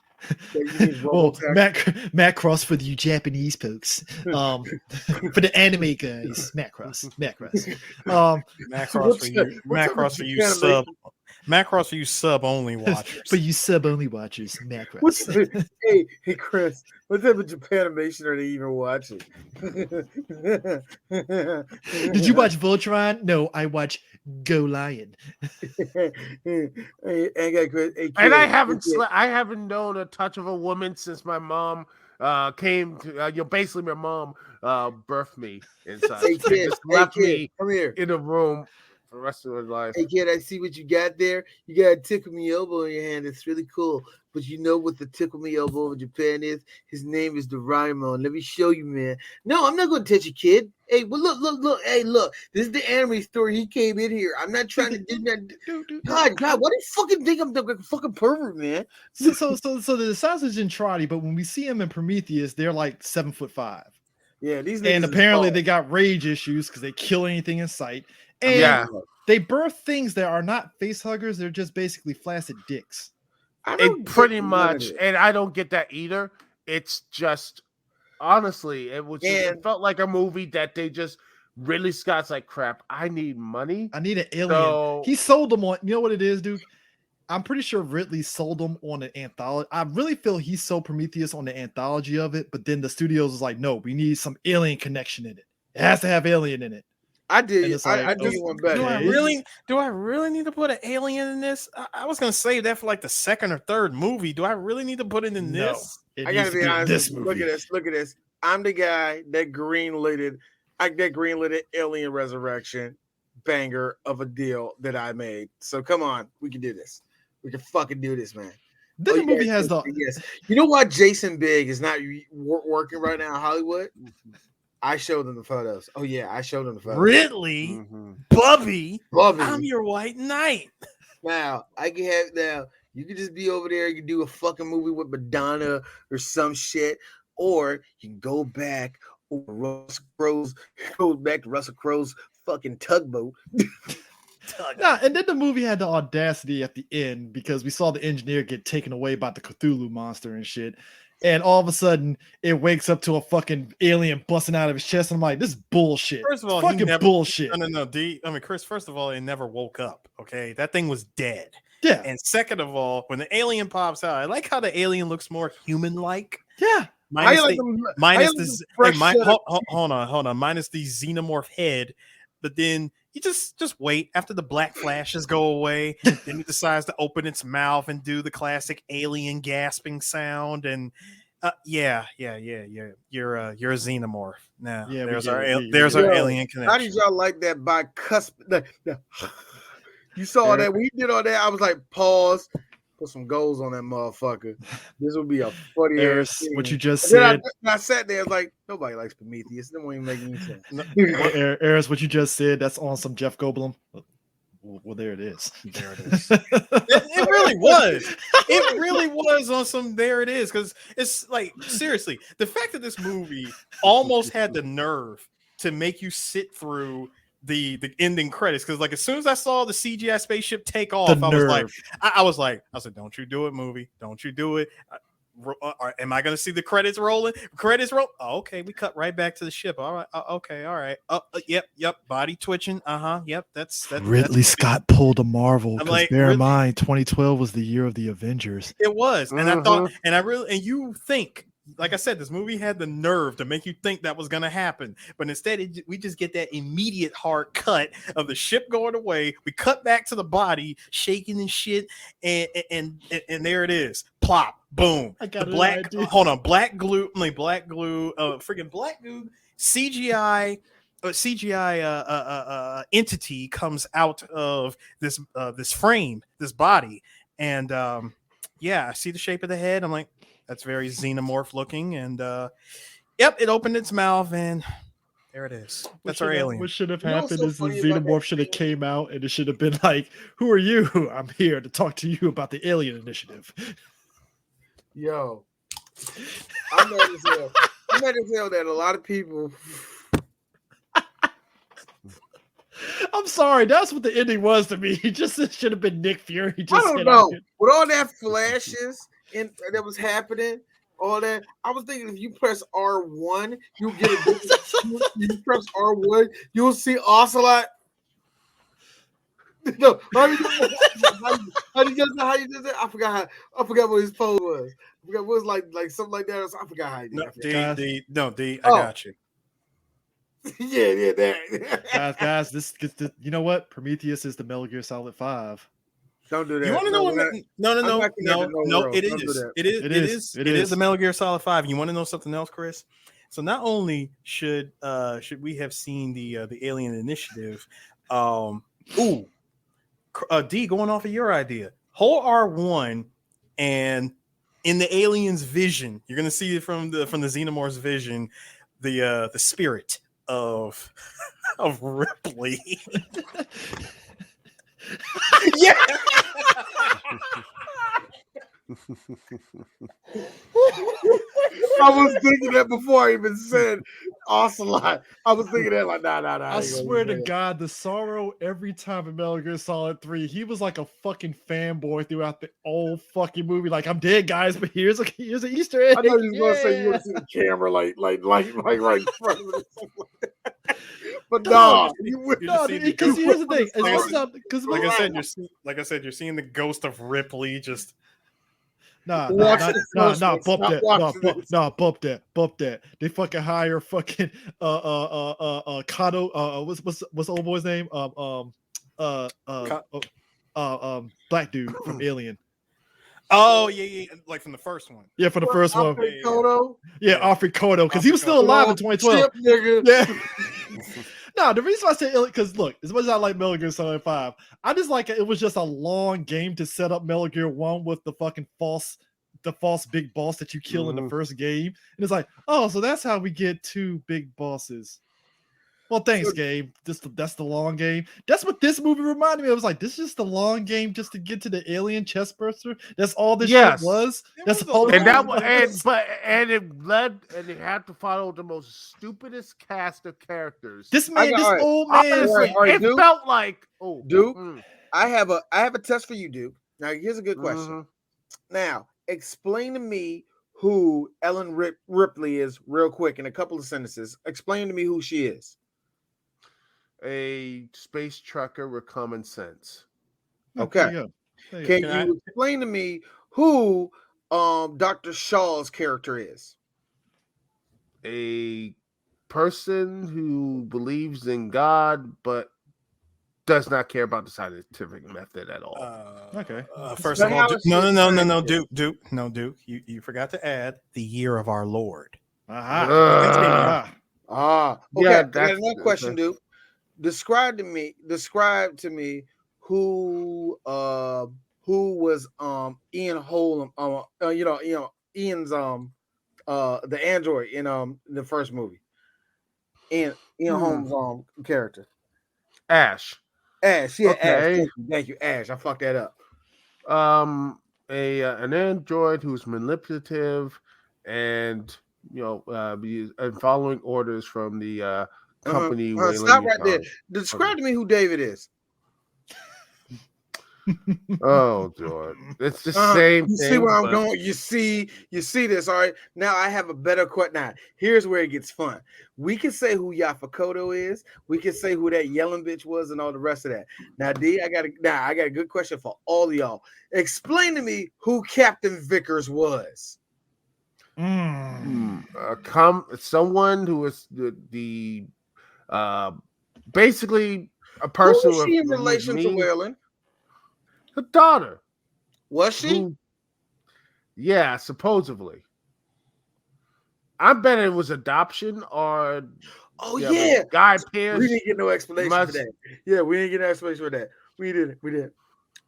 You mean Well, Robotech? Macross for you Japanese folks. For the anime guys, Macross. Macross for you. Macross for you sub. Macross for you sub only watchers. For you sub only watchers, Macross. Hey, Chris. What type of Japanimation are they even watching? Did you watch Voltron? No, I watch Go Lion. Hey, And I haven't known a touch of a woman since my mom came to basically my mom birthed me and such. Hey, kid, just left me come here in a room for the rest of her life. Hey kid, I see what you got there. You got a tickle me elbow in your hand. It's really cool. But you know what the tickle me elbow of Japan is? His name is Doraemon. Let me show you, man. No, I'm not going to touch a kid. Hey, well, look. Hey, look. This is the anime story. He came in here. I'm not trying to do that. God, why do you fucking think I'm the fucking pervert, man? So the sausage and Trotty, but when we see him in Prometheus, they're like 7'5". Yeah, these niggas and apparently they got rage issues because they kill anything in sight. And they birth things that are not face huggers. They're just basically flaccid dicks. Pretty much, and I don't get that either. It's just, honestly, it felt like a movie that they just, Ridley Scott's like, crap, I need money. I need an alien. He sold them on, you know what it is, dude? I'm pretty sure Ridley sold them on an anthology. I really feel he sold Prometheus on the anthology of it, but then the studios was like, no, we need some alien connection in it. It has to have alien in it. I did. Like, I do one better. Do I really need to put an alien in this? I was gonna save that for like the second or third movie. Do I really need to put it in this? I gotta be honest. Look at this. I'm the guy that greenlit Alien Resurrection banger of a deal that I made. So come on, we can do this. We can fucking do this, man. Then the movie has yes. You know why Jason Bigg is not working right now in Hollywood? I showed them the photos. Oh yeah, I showed them the photos. Ridley, Bubby, I'm your white knight. Now I can have you can just be over there. You can do a fucking movie with Madonna or some shit, or you can go back goes back to Russell Crowe's fucking tugboat. And then the movie had the audacity at the end because we saw the engineer get taken away by the Cthulhu monster and shit. And all of a sudden, it wakes up to a fucking alien busting out of his chest. And I'm like, this is bullshit. First of all, bullshit. No. Chris, first of all, it never woke up. Okay. That thing was dead. Yeah. And second of all, when the alien pops out, I like how the alien looks more human-like. Yeah. Minus the xenomorph head. But then you just wait after the black flashes go away. Then it decides to open its mouth and do the classic alien gasping sound. And you're a xenomorph. Now there's our alien connection. How did y'all like that bicuspid? You saw that we did all that. I was like, pause. Put some goals on that motherfucker. This will be a funny ass thing. What you just said. I sat there like nobody likes Prometheus. It won't even make any sense. Eris, what you just said, that's on some Jeff Goldblum. Well, there it is. There it is. It really was. It really was on some. There it is. Because it's like, seriously, the fact that this movie almost had the nerve to make you sit through the ending credits, because like as soon as I saw the CGI spaceship take off, I was like, don't you do it, movie, don't you do it. Am I gonna see the credits rolling? Oh, okay, we cut right back to the ship. All right, okay, all right. Yep, body twitching. Yep, that's Ridley Scott pulled a Marvel. Because bear in mind, 2012 was the year of the Avengers. It was, and I thought, and you think. Like I said, this movie had the nerve to make you think that was going to happen. But instead, we just get that immediate hard cut of the ship going away. We cut back to the body, shaking and shit. And there it is. Plop. Boom. I got black glue. Freaking black glue. CGI entity comes out of this frame, this body. And I see the shape of the head. I'm like, that's very xenomorph looking, and it opened its mouth, and There it is. What That's should our have- alien. What should have You know what's happened so is the funny about that xenomorph should have scene? came out, and it should have been like, "Who are you? I'm here to talk to you about the alien initiative." Yo, I'm mad as hell. I'm mad as hell that a lot of people. I'm sorry, that's what the ending was to me. Just it should have been Nick Fury. I Just don't said, know. With all that flashes and that was happening, all that, I was thinking if you press R1, you'll get a different. You press R1, you'll see Ocelot. No, how you do that? I forgot what his pose was. I forgot what was like something like that. Or something. I forgot how he did. I Oh. got you. Yeah, that. guys, this you know what? Prometheus is the Metal Gear Solid 5. Don't do that. You want to know what? No. It Don't do is. that. It is the Metal Gear Solid 5. You want to know something else, Chris? So not only should we have seen the Alien Initiative, D, going off of your idea, hold R1, and in the alien's vision, you're gonna see it from the xenomorph's vision, the spirit of Ripley. Yeah. I was thinking that before I even said Ocelot. I was thinking that like, nah. I swear to God, the sorrow every time in Metal Gear Solid 3, he was like a fucking fanboy throughout the whole fucking movie. Like, I'm dead, guys, but here's an Easter egg. I know you was gonna say you would see the camera like right in front of it. But no, because here's the thing. Like I said, you're seeing the ghost of Ripley just. Bump that. They fucking hire fucking Kato. What's old boy's name? Black dude from Alien. Oh yeah, like from the first one. Yeah, for the first one. Yeah, Alfred Koto, because he was still alive in 2012. Yeah. No, the reason I say because look, as much as I like Metal Gear Solid 5, I just like it was just a long game to set up Metal Gear 1 with the fucking false big boss that you kill in the first game. And it's like, oh, so that's how we get 2 big bosses. Well, thanks, Gabe. That's the long game. That's what this movie reminded me of. It was like, this is just the long game just to get to the alien chest burster. That's all this shit was. That's all. And that was, and it had to follow the most stupidest cast of characters. This old man. It felt like, Duke. I have a test for you, Duke. Now, here's a good question. Now, explain to me who Ellen Ripley is real quick in a couple of sentences. Explain to me who she is. A space trucker with common sense. Okay. Can you explain to me who Dr. Shaw's character is? A person who believes in God, but does not care about the scientific method at all. First of all, Duke. You forgot to add the year of our Lord. Okay. I got another question, Duke. Describe to me who was Ian Holm, Ian's the android in the first movie. Ian Holmes' character. Ash. Ash. Thank you, Ash. I fucked that up. An android who's manipulative and and following orders from the company. Stop right there. Describe to me who David is. Oh, Jordan, it's the same. You see where I'm going? You see this? All right. Now I have a better question. Now here's where it gets fun. We can say who Yafakoto is. We can say who that yelling bitch was, and all the rest of that. Now, D, I got a good question for all of y'all. Explain to me who Captain Vickers was. Someone who was the basically a person. Who was she in relation to Whalen? Her daughter. Was she? Yeah, supposedly. I bet it was adoption or. Oh yeah, Guy Pearce. We didn't get no explanation for that. Yeah, we didn't get no explanation for that. We didn't.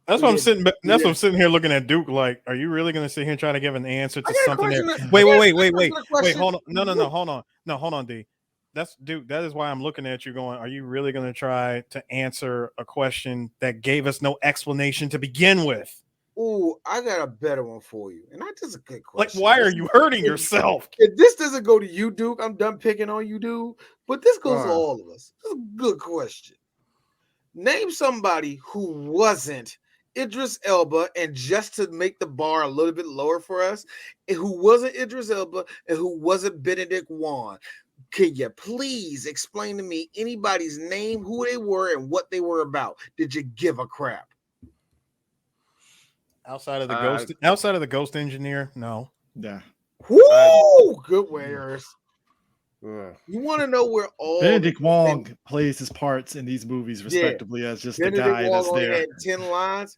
That's why I'm sitting. That's why I'm sitting here looking at Duke. Like, are you really going to sit here and try to give an answer to something? Wait. Hold on. No. Hold on, D. dude. That is why I'm looking at you, going, "Are you really going to try to answer a question that gave us no explanation to begin with?" Ooh, I got a better one for you, and that's just a good Like, question. why are you hurting yourself? If this doesn't go to you, Duke, I'm done picking on you, dude. But this goes to all of us. This is a good question. Name somebody who wasn't Idris Elba, and just to make the bar a little bit lower for us, and who wasn't Idris Elba and who wasn't Benedict Wong. Can you please explain to me anybody's name, who they were, and what they were about? Did you give a crap? Outside of the ghost engineer, no. Yeah. Woo! Good wares. You want to know where all Benedict Wong plays his parts in these movies respectively as just the guy that's there. Had 10 lines,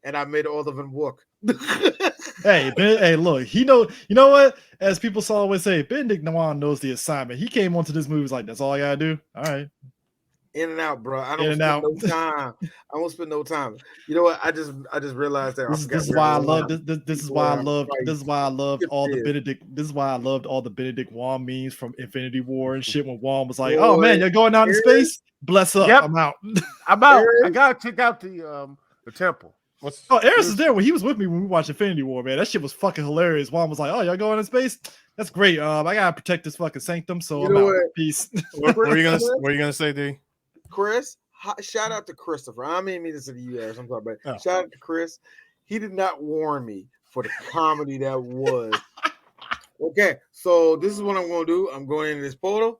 and I made all of them work. Hey, look, you know what? As people always say, Benedict Wong knows the assignment. He came onto this movie, like, that's all I gotta do. All right. In and out, bro. I don't spend no time. I won't spend no time. You know what? I just realized that this is why I love this is why I loved all the Benedict. This is why I loved all the Benedict Wong memes from Infinity War and shit. When Wong was like, "Oh man, you're going out in space? Bless up, Yep. I'm out." I'm out. I gotta check out the temple. Eris is there when he was with me when we watched Infinity War, man. That shit was fucking hilarious. Wong was like, "Oh, y'all going in space? That's great. I gotta protect this fucking sanctum, so I'm out. Peace." What are you gonna say, D? Chris, shout out to Christopher. I mean to say the U.S. I'm talking about. Shout out to Chris. He did not warn me for the comedy that was. Okay, so this is what I'm going to do. I'm going into this portal.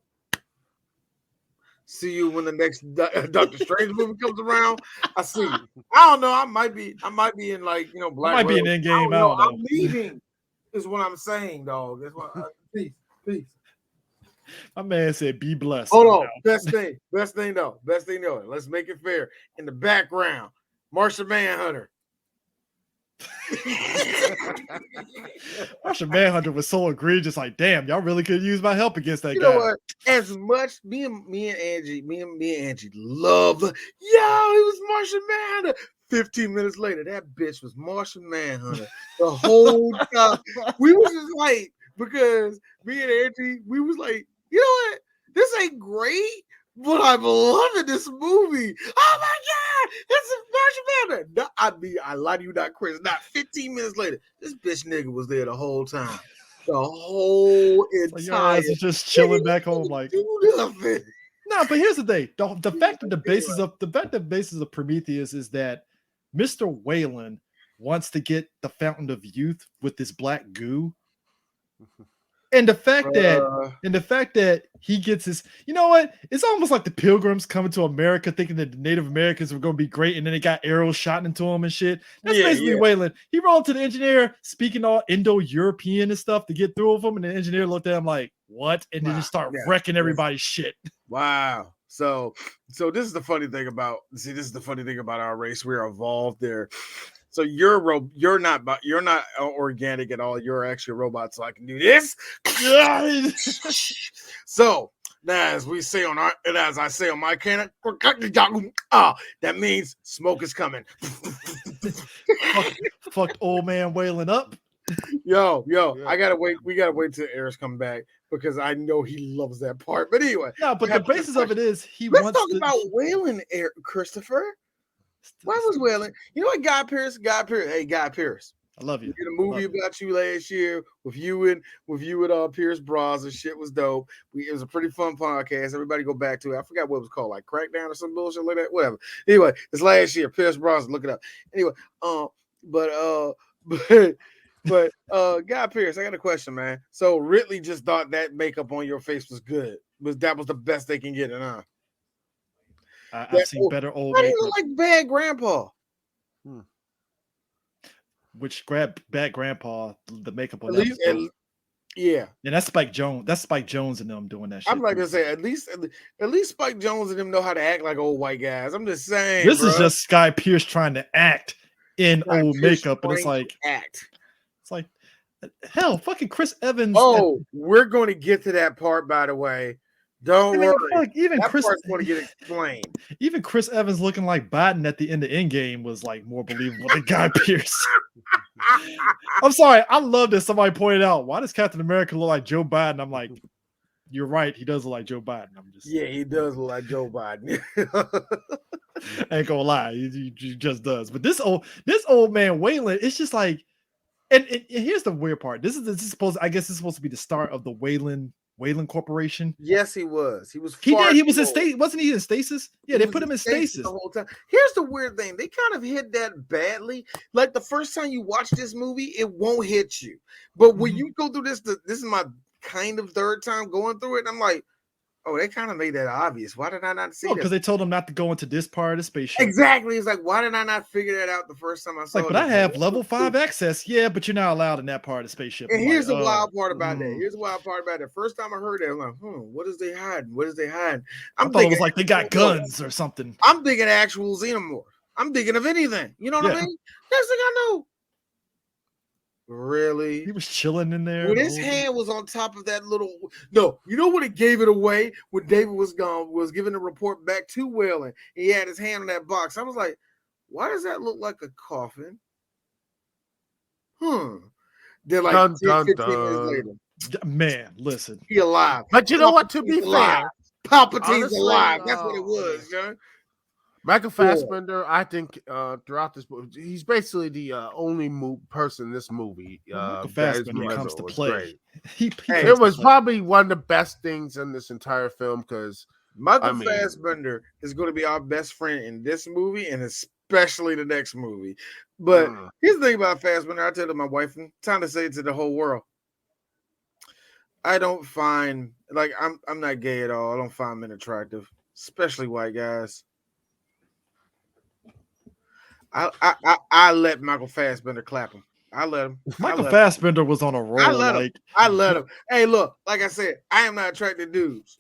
See you when the next Doctor Strange movie comes around. I see you. I don't know. I might be in, like, Black. Might be an end game. I'm leaving. Is what I'm saying, dog. That's what. Peace. My man said, "Be blessed." Hold on. Best thing though. Let's make it fair. In the background, Martian Manhunter. Martian Manhunter was so egregious. Like, damn, y'all really could use my help against that guy. You know what? As much me and Angie love. Yo, he was Martian Manhunter. 15 minutes later, that bitch was Martian Manhunter the whole time. We was just like, because me and Angie, we was like, you know what? This ain't great, but I'm loving this movie. Oh my God, it's Martian Manhunter. I lie to you not, Chris. Not 15 minutes later, this bitch nigga was there the whole time. The whole entire. Your ass is just chilling back home, like. Do nothing. No, but here's the thing: the fact that the basis of Prometheus is that Mr. Whalen wants to get the Fountain of Youth with this black goo. And the fact that he gets his, you know what? It's almost like the Pilgrims coming to America thinking that the Native Americans were going to be great, and then they got arrows shot into them and shit. That's basically Wayland. He rolled to the engineer speaking all Indo-European and stuff to get through with him, and the engineer looked at him like, "What?" And then just start wrecking everybody's shit. Wow. So this is the funny thing about our race. We're evolved there. So you're not organic at all. You're actually a robot, so I can do this. So now, as I say on my cannon, that means smoke is coming. Fucked old man Wailing up. Yo, I gotta wait. We gotta wait till Eris come back because I know he loves that part. But anyway, no, but the basis of it is let's talk about Wailing, Christopher. Why was Wailing? You know what, Guy Pearce? Hey, Guy Pearce. I love you. We did a movie about you last year with you and Pierce Bras and shit was dope. It was a pretty fun podcast. Everybody go back to it. I forgot what it was called, like Crackdown or some bullshit like that. Whatever. Anyway, it's last year. Pierce Bras, look it up. Anyway, but Guy Pearce, I got a question, man. So Ridley just thought that makeup on your face was good. That was the best they can get it on. I've seen better old. How do you look like Bad Grandpa? Which Bad Grandpa, the makeup on yeah, and that's Spike Jones. That's Spike Jones and them doing that shit. I'm not gonna say at least Spike Jones and them know how to act like old white guys. I'm just saying this is just Guy Pearce trying to act in old makeup, and it's like hell, fucking Chris Evans. Oh, we're going to get to that part, by the way. Don't worry. Even that Chris part's going to get explained. Even Chris Evans looking like Biden at the end of Endgame was like more believable than Guy Pearce. I'm sorry. I love that somebody pointed out, why does Captain America look like Joe Biden? I'm like, you're right. He does look like Joe Biden. I'm just Yeah, he does look like Joe Biden. ain't gonna lie, he just does. But this old man Waylon, it's just like, and here's the weird part. This is supposed. I guess this is supposed to be the start of the Wayland Corporation. Yes, he was. He was. He did. He was in state. state. Wasn't he in stasis? Yeah, they put him in stasis the whole time. Here's the weird thing: they kind of hit that badly. Like the first time you watch this movie, it won't hit you. But when you go through this is my kind of third time going through it. And I'm like, oh, they kind of made that obvious. Why did I not see that? Because they told him not to go into this part of the spaceship. Exactly. It's like, why did I not figure that out the first time I saw it? But I have level 5 access. Yeah, but you're not allowed in that part of the spaceship. And here's the wild part about that. Here's the wild part about it. First time I heard that, I'm like, what is they hiding? What is they hiding? I thought it was like they got guns or something. I'm thinking actual xenomorph. I'm thinking of anything. You know what I mean? Next thing I know, really? He was chilling in there. When his hand was on top of that little. No, you know what? It gave it away when David was gone, was giving the report back to Whalen. He had his hand on that box. I was like, why does that look like a coffin? Then like 15 minutes later. Man, listen. He alive. But you know what? To be fair, Palpatine's honestly, alive. That's what it was, John. Michael Fassbender, I think throughout this movie, he's basically the only person in this movie. Michael Fassbender comes to play. It was probably one of the best things in this entire film because Michael Fassbender is going to be our best friend in this movie and especially the next movie. But here's the thing about Fassbender. I tell to my wife, and time to say it to the whole world. I don't find I'm not gay at all. I don't find men attractive, especially white guys. I let Michael Fassbender clap him. I let him. Michael Fassbender was on a roll. I let him. Hey, look, like I said, I am not attracted to dudes.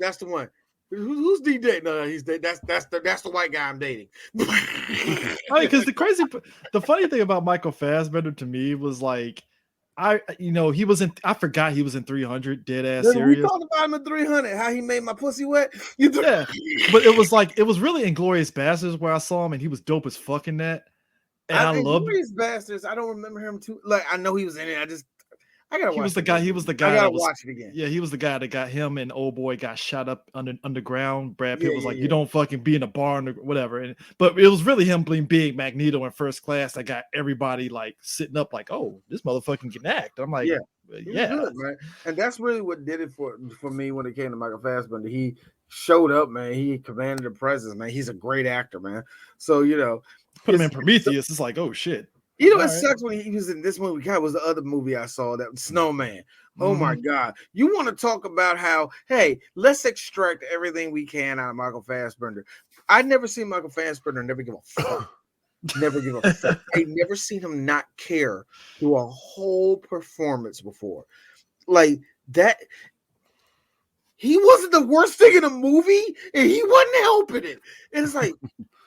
That's the one. Who's DJ? No, that's the white guy I'm dating. Because the funny thing about Michael Fassbender to me was like, he was in. I forgot he was in 300. Dead ass serious. We talked about him in 300. How he made my pussy wet. Yeah, but it was really Inglourious Basterds where I saw him, and he was dope as fuck in that. And I love Inglourious Basterds. I don't remember him too. Like I know he was in it. I gotta watch. He was the guy. He was the guy. I gotta watch it again. Yeah, he was the guy that got him and old boy got shot up underground. Brad Pitt was like, "You don't fucking be in a bar or whatever." But it was really him being big Magneto in First Class that got everybody like sitting up, like, "Oh, this motherfucking can act." I'm like, "Yeah." Good, man. And that's really what did it for me when it came to Michael Fassbender. He showed up, man. He commanded the presence, man. He's a great actor, man. So put him in Prometheus. It's like, oh shit. It sucks when he was in this movie. God, was the other movie I saw, that Snowman. Oh my God. You want to talk about how, hey, let's extract everything we can out of Michael Fassbender. I never seen Michael Fassbender never give a fuck. Never give a fuck. I never seen him not care through a whole performance before. Like that. He wasn't the worst thing in the movie, and he wasn't helping it. And it's like,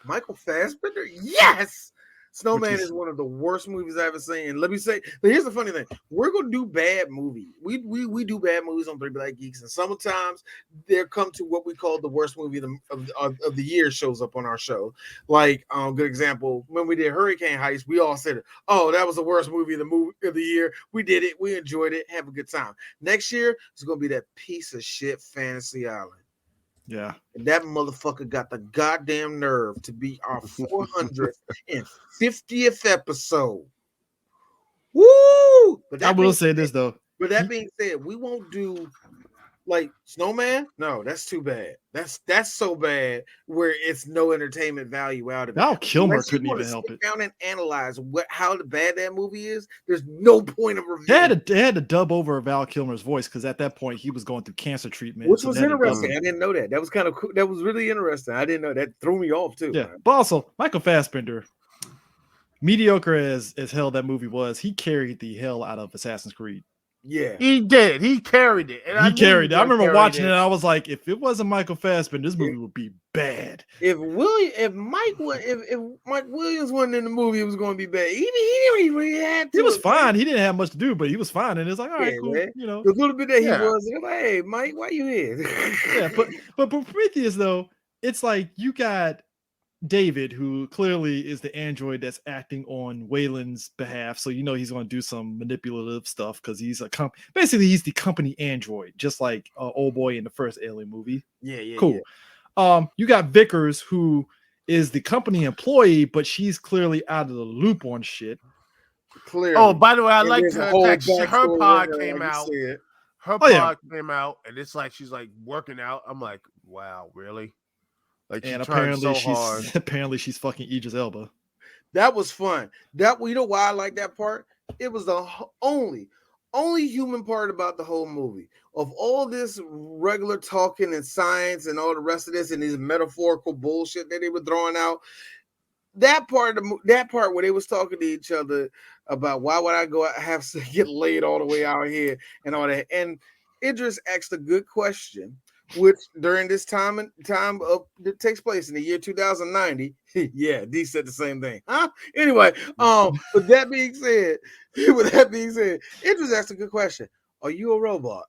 Michael Fassbender? Yes! Snowman is one of the worst movies I've ever seen. And let me say, but here's the funny thing: we're gonna do bad movies. We do bad movies on 3 Black Geeks, and sometimes there come to what we call the worst movie of the year shows up on our show. Like, good example, when we did Hurricane Heist, we all said, "Oh, that was the worst movie of the year." We did it, we enjoyed it, have a good time. Next year, it's gonna be that piece of shit Fantasy Island. Yeah. And that motherfucker got the goddamn nerve to be our 450th episode. Woo! But I will say this though. But that being said, we won't do like Snowman. No, that's too bad. That's so bad where it's no entertainment value out of it. Val Kilmer couldn't even help it. Down and analyze how bad that movie is. There's no point of review. They had to dub over Val Kilmer's voice because at that point he was going through cancer treatment, which was interesting. I didn't know that. That was kind of cool. That was really interesting. I didn't know that. Threw me off too. Yeah, man. But also Michael Fassbender, mediocre as hell that movie was, he carried the hell out of Assassin's Creed. Yeah, he did. He carried it. And he carried it. I remember watching it. And I was like, if it wasn't Michael Fassbender, this movie would be bad. If Mike Williams wasn't in the movie, it was going to be bad. He didn't really have to. He was fine. He didn't have much to do, but he was fine. And it's like, all right, cool. Man. You know, the little bit that he was, like, hey, Mike, why you here? Yeah, but Prometheus though, it's like you got David, who clearly is the android that's acting on Wayland's behalf. So you know he's going to do some manipulative stuff because he's basically he's the company android, just like old boy in the first Alien movie. Yeah. Cool. You got Vickers, who is the company employee, but she's clearly out of the loop on shit. Clearly. Oh, by the way, I And liked there's a her whole that her backstory pod with her, came like you out. said. Her Oh, yeah. pod came out, and it's like she's like working out. I'm like, wow, really? Like she's And trying so hard. apparently she's fucking Idris Elba. That was fun. You know why I like that part? It was the only human part about the whole movie. Of all this regular talking and science and all the rest of this and these metaphorical bullshit that they were throwing out, that part where they was talking to each other about why would I go out, have to get laid all the way out here and all that. And Idris asked a good question, which during this time of that takes place in the year 2090. Yeah, D said the same thing. Huh? Anyway, with that being said, Idris asked a good question. Are you a robot?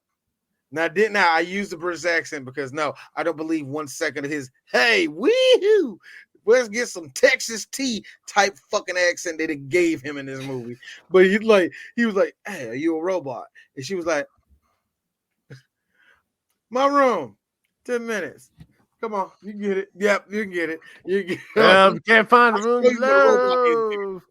Now, I use the British accent because no, I don't believe 1 second of his hey, wee-hoo. Let's get some Texas tea type fucking accent that it gave him in this movie. But he was like, hey, are you a robot? And she was like, my room, 10 minutes. Come on, you get it. Yep, you get it. You get it. Can't find a room to love.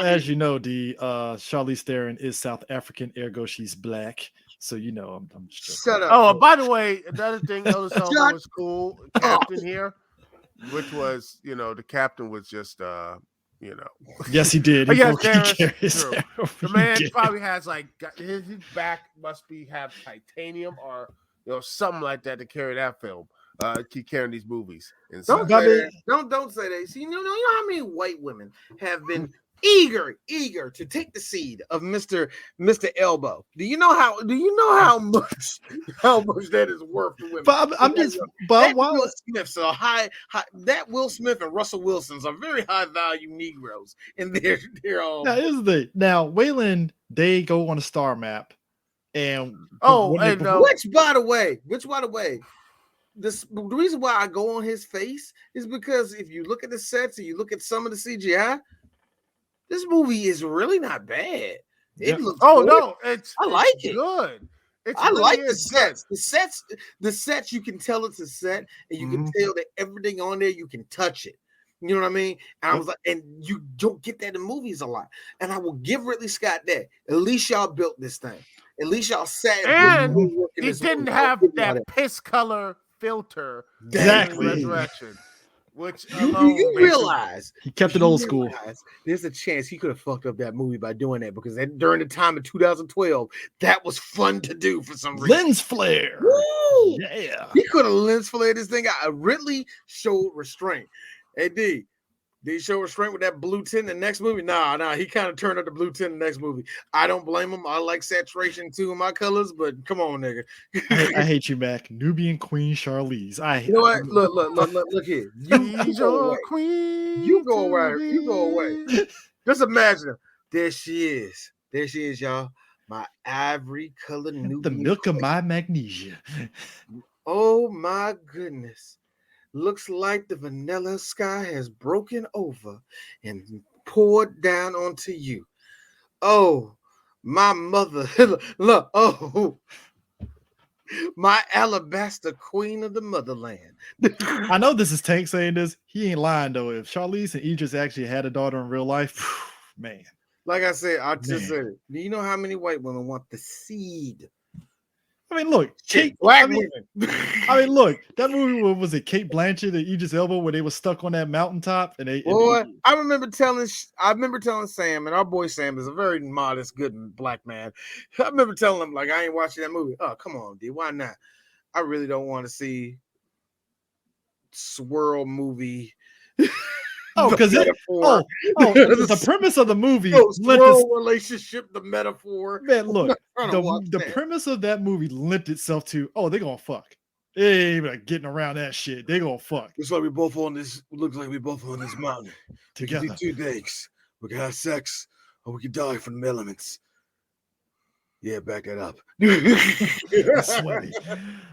As you know, the Charlize Theron is South African, ergo she's black. So you know, I'm just shut up. Oh, by the way, another thing Ellis Elba was cool, Captain here, which was the captain was just Yes, he did. Yes, the man probably has like his back must have titanium or something like that to carry that film. Keep carrying these movies. Don't say that. See, you know how many white women have been eager to take the seed of Mr. Elbow. Do you know how much that is worth to women? But Will Smith's are high. That Will Smith and Russell Wilson's are very high value Negroes, and they're all. Now Wayland, they go on a star map, and which by the way, the reason why I go on his face is because if you look at the sets and you look at some of the CGI, this movie is really not bad. It looks good. I like it. Good. I like the sets. The sets, you can tell it's a set, and you can tell that everything on there, you can touch it. You know what I mean? And I was like, and you don't get that in movies a lot. And I will give Ridley Scott that. At least y'all built this thing. At least y'all sat. And he didn't have that piss color filter. Exactly. Resurrection. Which you realize he kept it old school. There's a chance he could have fucked up that movie by doing that because during the time of 2012, that was fun to do for some reason. Lens flare. Woo! Yeah. He could have lens flared this thing out. Ridley showed restraint. Hey, D, did he show restraint with that blue tint in the next movie? Nah. He kind of turned up the blue tint in the next movie. I don't blame him. I like saturation too in my colors, but come on, nigga. I hate you, Mac. Nubian Queen Charlize. You know what? Look here. You go away. Queen. You go away. Just imagine her. There she is, y'all. My ivory colored Nubian. The milk of my magnesia. Oh my goodness. Looks like the vanilla sky has broken over and poured down onto you. Oh, my mother. Look, my alabaster queen of the motherland. I know this is Tank saying this. He ain't lying, though. If Charlize and Idris actually had a daughter in real life, man. Like I said, said it. Do you know how many white women want the seed? I mean, look, women. Look, that movie was it Kate Blanchett and Idris Elba where they were stuck on that mountaintop and they. I remember telling Sam, and our boy Sam is a very modest, good black man. I remember telling him like I ain't watching that movie. Oh, come on, D, why not? I really don't want to see swirl movie. Because the premise of the movie, relationship, the metaphor. Man, look, the premise of that movie lent itself to they're gonna fuck. They ain't like getting around that shit. They gonna fuck. Looks like we both on this mountain together. We can do 2 things. We can have sex, or we can die from the elements. Yeah, back that up. It's sweaty.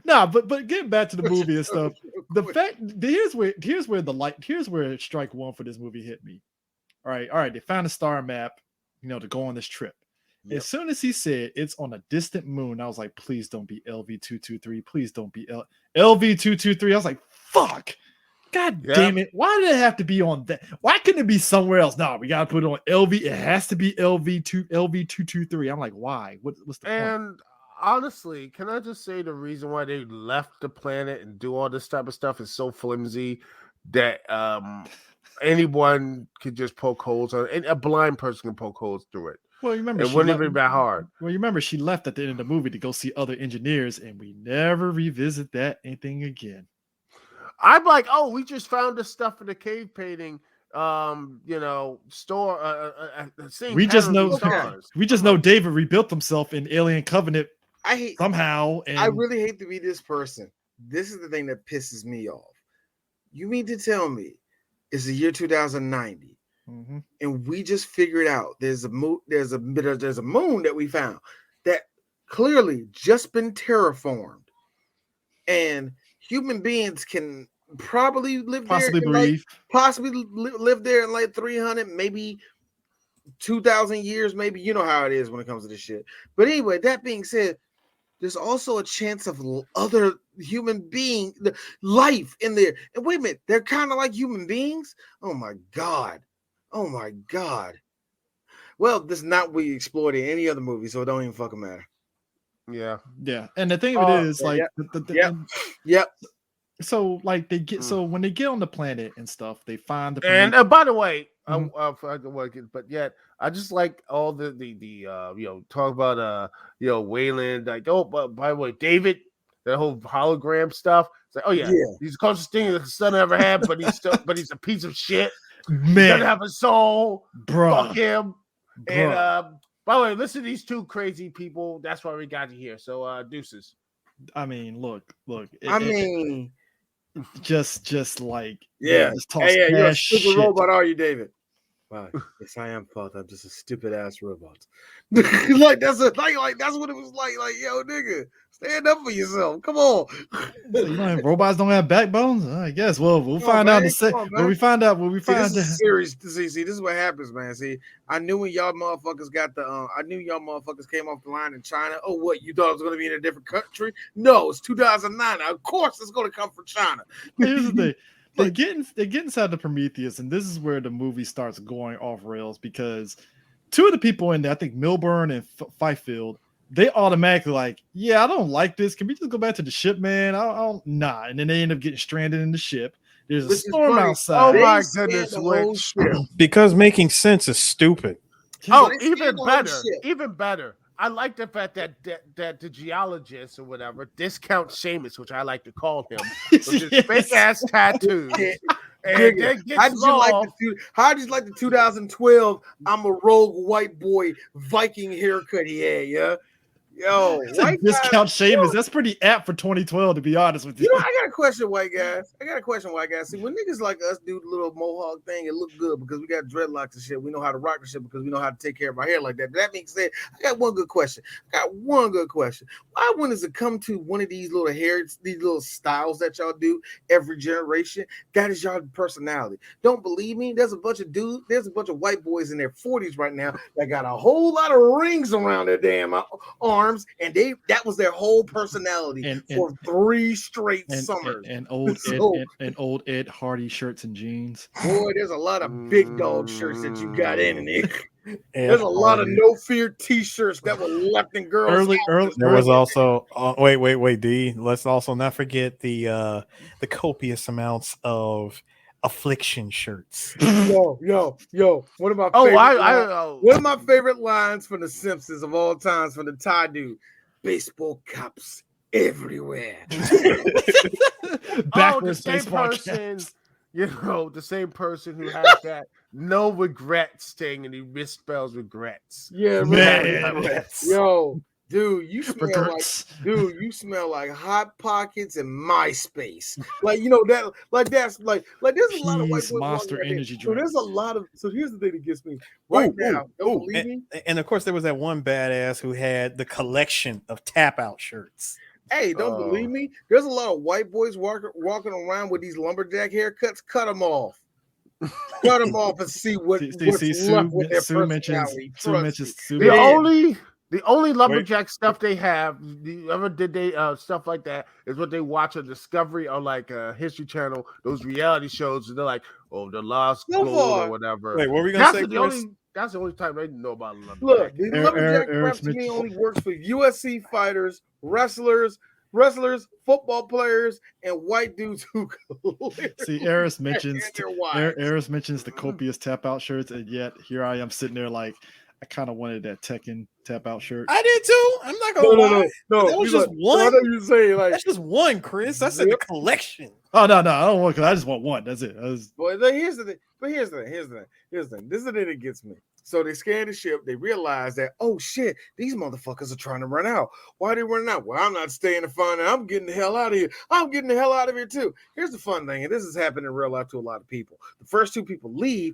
Nah, but getting back to the movie and stuff. The fact here's where strike one for this movie hit me. All right. They found a star map, to go on this trip. Yep. As soon as he said it's on a distant moon, I was like, please don't be LV-223. Please don't be LV-223. I was like, fuck. God damn it. Why did it have to be on that? Why couldn't it be somewhere else? No, we gotta put it on LV. It has to be LV-223. I'm like, why? What's the point? And honestly, can I just say the reason why they left the planet and do all this type of stuff is so flimsy that anyone could just poke holes on it. A blind person can poke holes through it. Well, you remember it wouldn't even be that hard. Well, you remember she left at the end of the movie to go see other engineers, and we never revisit that anything again. I'm like, oh, we just found this stuff in the cave painting. Store. We just know David rebuilt himself in Alien Covenant. Somehow. And I really hate to be this person. This is the thing that pisses me off. You mean to tell me it's the year 2090, and we just figured out there's a moon that we found that clearly just been terraformed, and human beings can probably live possibly there, breathe, possibly live there in like 300, maybe 2,000 years, maybe. You know how it is when it comes to this shit. But anyway, that being said, there's also a chance of other human being life in there. And wait a minute, they're kind of like human beings. Oh my god. Well, this is not what we explored in any other movie, so it don't even fucking matter. Yeah. And the thing of it is, like, yep. So, like, they get when they get on the planet and stuff, they find the and by the way, but yet I just like all the talk about Wayland, like, oh, but by the way, David, that whole hologram stuff. It's like, oh yeah. He's the closest thing the son ever had, but he's a piece of shit. Man, he doesn't have a soul, bro. Fuck him. Bruh. And by the way, listen to these two crazy people. That's why we got you here. So deuces. I mean, look. Just like just toss you're a stupid robot, are you, David? Wow, yes, I am, Father. I'm just a stupid ass robot. like that's what it was like. Like, yo, nigga, stand up for yourself. Come on. So, robots don't have backbones. I guess. Well, we'll find out. When we find out. This is serious. See, this is what happens, man. See, I knew when y'all motherfuckers I knew y'all motherfuckers came off the line in China. Oh, what? You thought it was going to be in a different country? No, it's 2009. Of course, it's going to come from China. Here's the thing. They get inside the Prometheus, and this is where the movie starts going off rails, because two of the people in there, I think Milburn and Fifield, they automatically like, yeah, I don't like this. Can we just go back to the ship, man? I don't nah. And then they end up getting stranded in the ship. There's a storm outside. Oh my goodness, because making sense is stupid. Oh, even better. I like the fact that the geologist or whatever discount Seamus, which I like to call him, with his fake ass tattoos. How did you like the 2012 I'm a rogue white boy Viking haircut he had, yeah? Yo, discount Seamus. That's pretty apt for 2012, to be honest with you. I got a question, white guys. See, when niggas like us do the little mohawk thing, it look good because we got dreadlocks and shit. We know how to rock the shit because we know how to take care of our hair like that. That being said, I got one good question. Why, when does it come to one of these little these little styles that y'all do every generation, that is y'all personality? Don't believe me? There's a bunch of white boys in their 40s right now that got a whole lot of rings around their damn arms. And that was their whole personality for 3 straight summers. And old Ed Hardy shirts and jeans. Boy, there's a lot of big dog shirts that you got in it. There's a lot of no fear t-shirts that were left in girls. There was also wait, D. Let's also not forget the copious amounts of affliction shirts. Yo. One of my favorite lines from The Simpsons of all times from the Thai dude. Baseball caps everywhere. The same person who has that no regrets thing, and he misspells regrets. Yeah, man. Yo, Dude, you smell like Hot Pockets and MySpace. Like, you know, that there's a lot of white Peace, boys Monster walking around energy here. So drink. there's a lot of, so here's the thing that gets me right now. Don't believe me? And of course, there was that one badass who had the collection of tap out shirts. Hey, don't believe me? There's a lot of white boys walking around with these lumberjack haircuts. Cut them off. Cut them off and see what's left with their personality. The only lumberjack stuff they have, stuff like that, is what they watch on Discovery or like History Channel, those reality shows, and they're like, oh, the lost gold or whatever. Wait, what were we gonna say? That's the only time they know about lumberjack. Look, the lumberjack crap to me only works for UFC fighters, wrestlers, football players, and white dudes who see. Eris mentions the copious tap out shirts, and yet here I am sitting there like, I kind of wanted that Tekken tap out shirt. I did too. I'm not gonna lie. No, that was just one. I know you say like that's just one, Chris. I said the collection. Oh no, I don't want. I just want one. That's it. Boy, here's the thing. Here's the thing. This is the thing that gets me. So they scan the ship. They realize that, oh shit, these motherfuckers are trying to run out. Why are they running out? Well, I'm not staying to find out. I'm getting the hell out of here. I'm getting the hell out of here too. Here's the fun thing, and this has happened in real life to a lot of people. The first two people leave,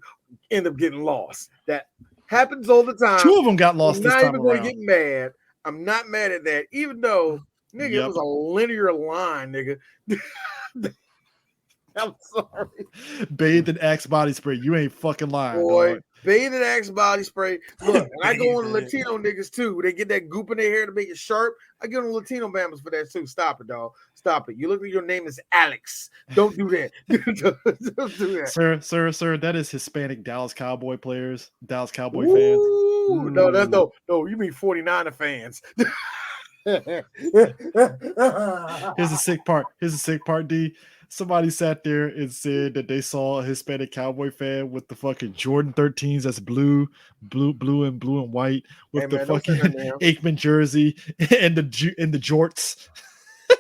end up getting lost. That happens all the time. Two of them got lost. I'm not even going to get mad. I'm not mad at that, even though, nigga, it was a linear line, nigga. I'm sorry. Bathed in Axe body spray. You ain't fucking lying, boy. Dog. Bathed in Axe body spray. Look, and I go on Latino niggas too. They get that goop in their hair to make it sharp. I get on Latino bammers for that too. Stop it, dog. Stop it. You look at your name is Alex. Don't do that. Don't do that. Sir. That is Hispanic Dallas Cowboy players. Dallas Cowboy fans. No, that's no. You mean 49er fans. Here's the sick part, D. Somebody sat there and said that they saw a Hispanic Cowboy fan with the fucking Jordan 13s that's blue and white with the fucking Aikman jersey and the jorts.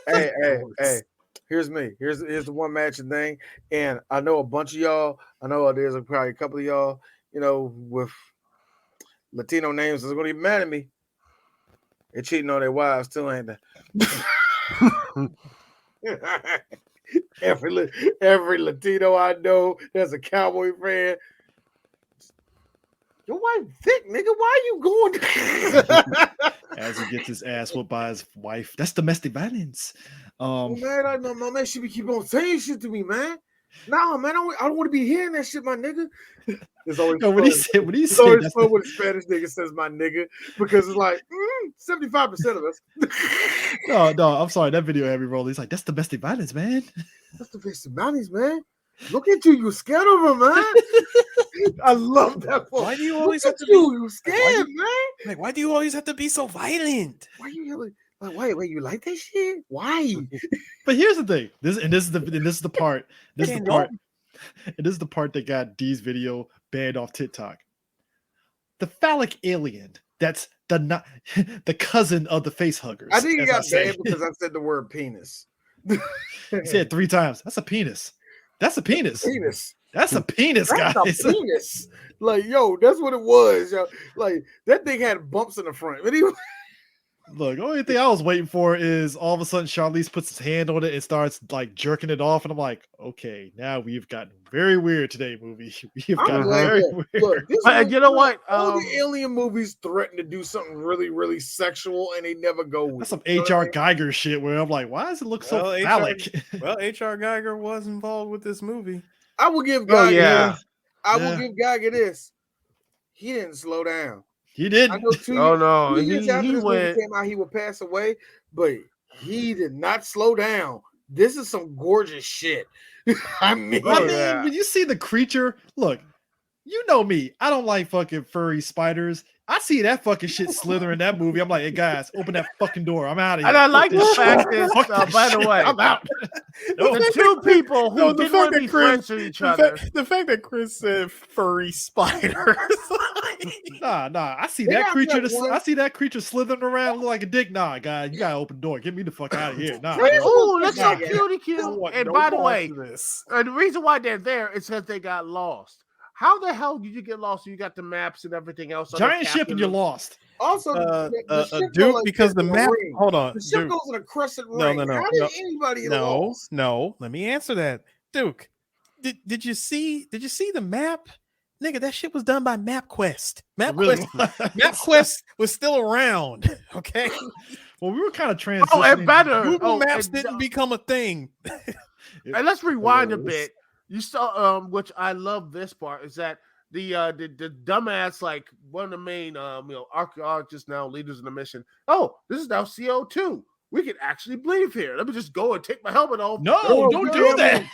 Hey. Here's me. Here's the one matching thing. And I know a bunch of y'all. I know there's probably a couple of y'all, you know, with Latino names that's gonna get mad at me. They're cheating on their wives too, ain't they? Every Latino I know that's a Cowboy fan. Your wife thick, nigga. Why are you going? As he gets his ass whooped by his wife. That's domestic violence. Man, I know my man should be keep on saying shit to me, man. No, man, I don't want to be hearing that shit, my nigga. It's always when he said it's always fun when a Spanish nigga says my nigga, because it's like 75% of us. No, I'm sorry. That video had me rolling. He's like, that's domestic violence, man. That's domestic violence, man. Look at you scared of her, man. I love that. Why do you always have to be you scared, man? Like, why do you always have to be so violent? Why you yelling? Like, wait, you like that shit? Why? But here's the thing. This is the part. This is the part that got D's video banned off TikTok. The phallic alien. That's the cousin of the face huggers. I think it got banned because I said the word penis. He said 3 times. That's a penis. That's a penis. That's a penis, guys. That's a penis. Like, yo, that's what it was. Yo. Like, that thing had bumps in the front. But look, the only thing I was waiting for is all of a sudden Charlize puts his hand on it and starts like jerking it off, and I'm like, okay, now we've gotten very weird today, movie. We've gotten very weird. Look, you know what? All the alien movies threaten to do something really, really sexual, and they never go with that's some H.R. Geiger shit where I'm like, why does it look so phallic? H.R. Geiger was involved with this movie. I will give Geiger I will give Geiger this. He didn't slow down. He didn't. I know 2 years, no, 2 years after this movie came out, he would pass away, but he did not slow down. This is some gorgeous shit. I mean, when you see the creature, look, you know me. I don't like fucking furry spiders. I see that fucking shit slither in that movie. I'm like, hey guys, open that fucking door. I'm out of here. And I like the fact that, by the way, I'm out. The two people who didn't want to be friends with each other. The fact that Chris said furry spiders. Nah. I see that creature. I see that creature slithering around, look like a dick. Nah, guy, you gotta open the door. Get me the fuck out of here. Nah. Oh, that's so cute. And by the way, the reason why they're there is because they got lost. how the hell did you get lost? You got the maps and everything else. Giant ship and you're lost. Also, the ship Duke, go like because this the in a map. ring. Hold on, The ship Duke. goes in a crescent No, ring. no, no, How no. did anybody get No, lost? no. Let me answer that, Duke. Did you see the map? Nigga, that shit was done by MapQuest. MapQuest was still around. Okay. Well, we were kind of transitioning. Oh, and better. Google Maps didn't become a thing. And let's rewind a bit. You saw, which I love this part, is that the dumbass, like one of the main archaeologists now, leaders in the mission. Oh, this is now CO2. We can actually breathe here. Let me just go and take my helmet off. No, don't do that.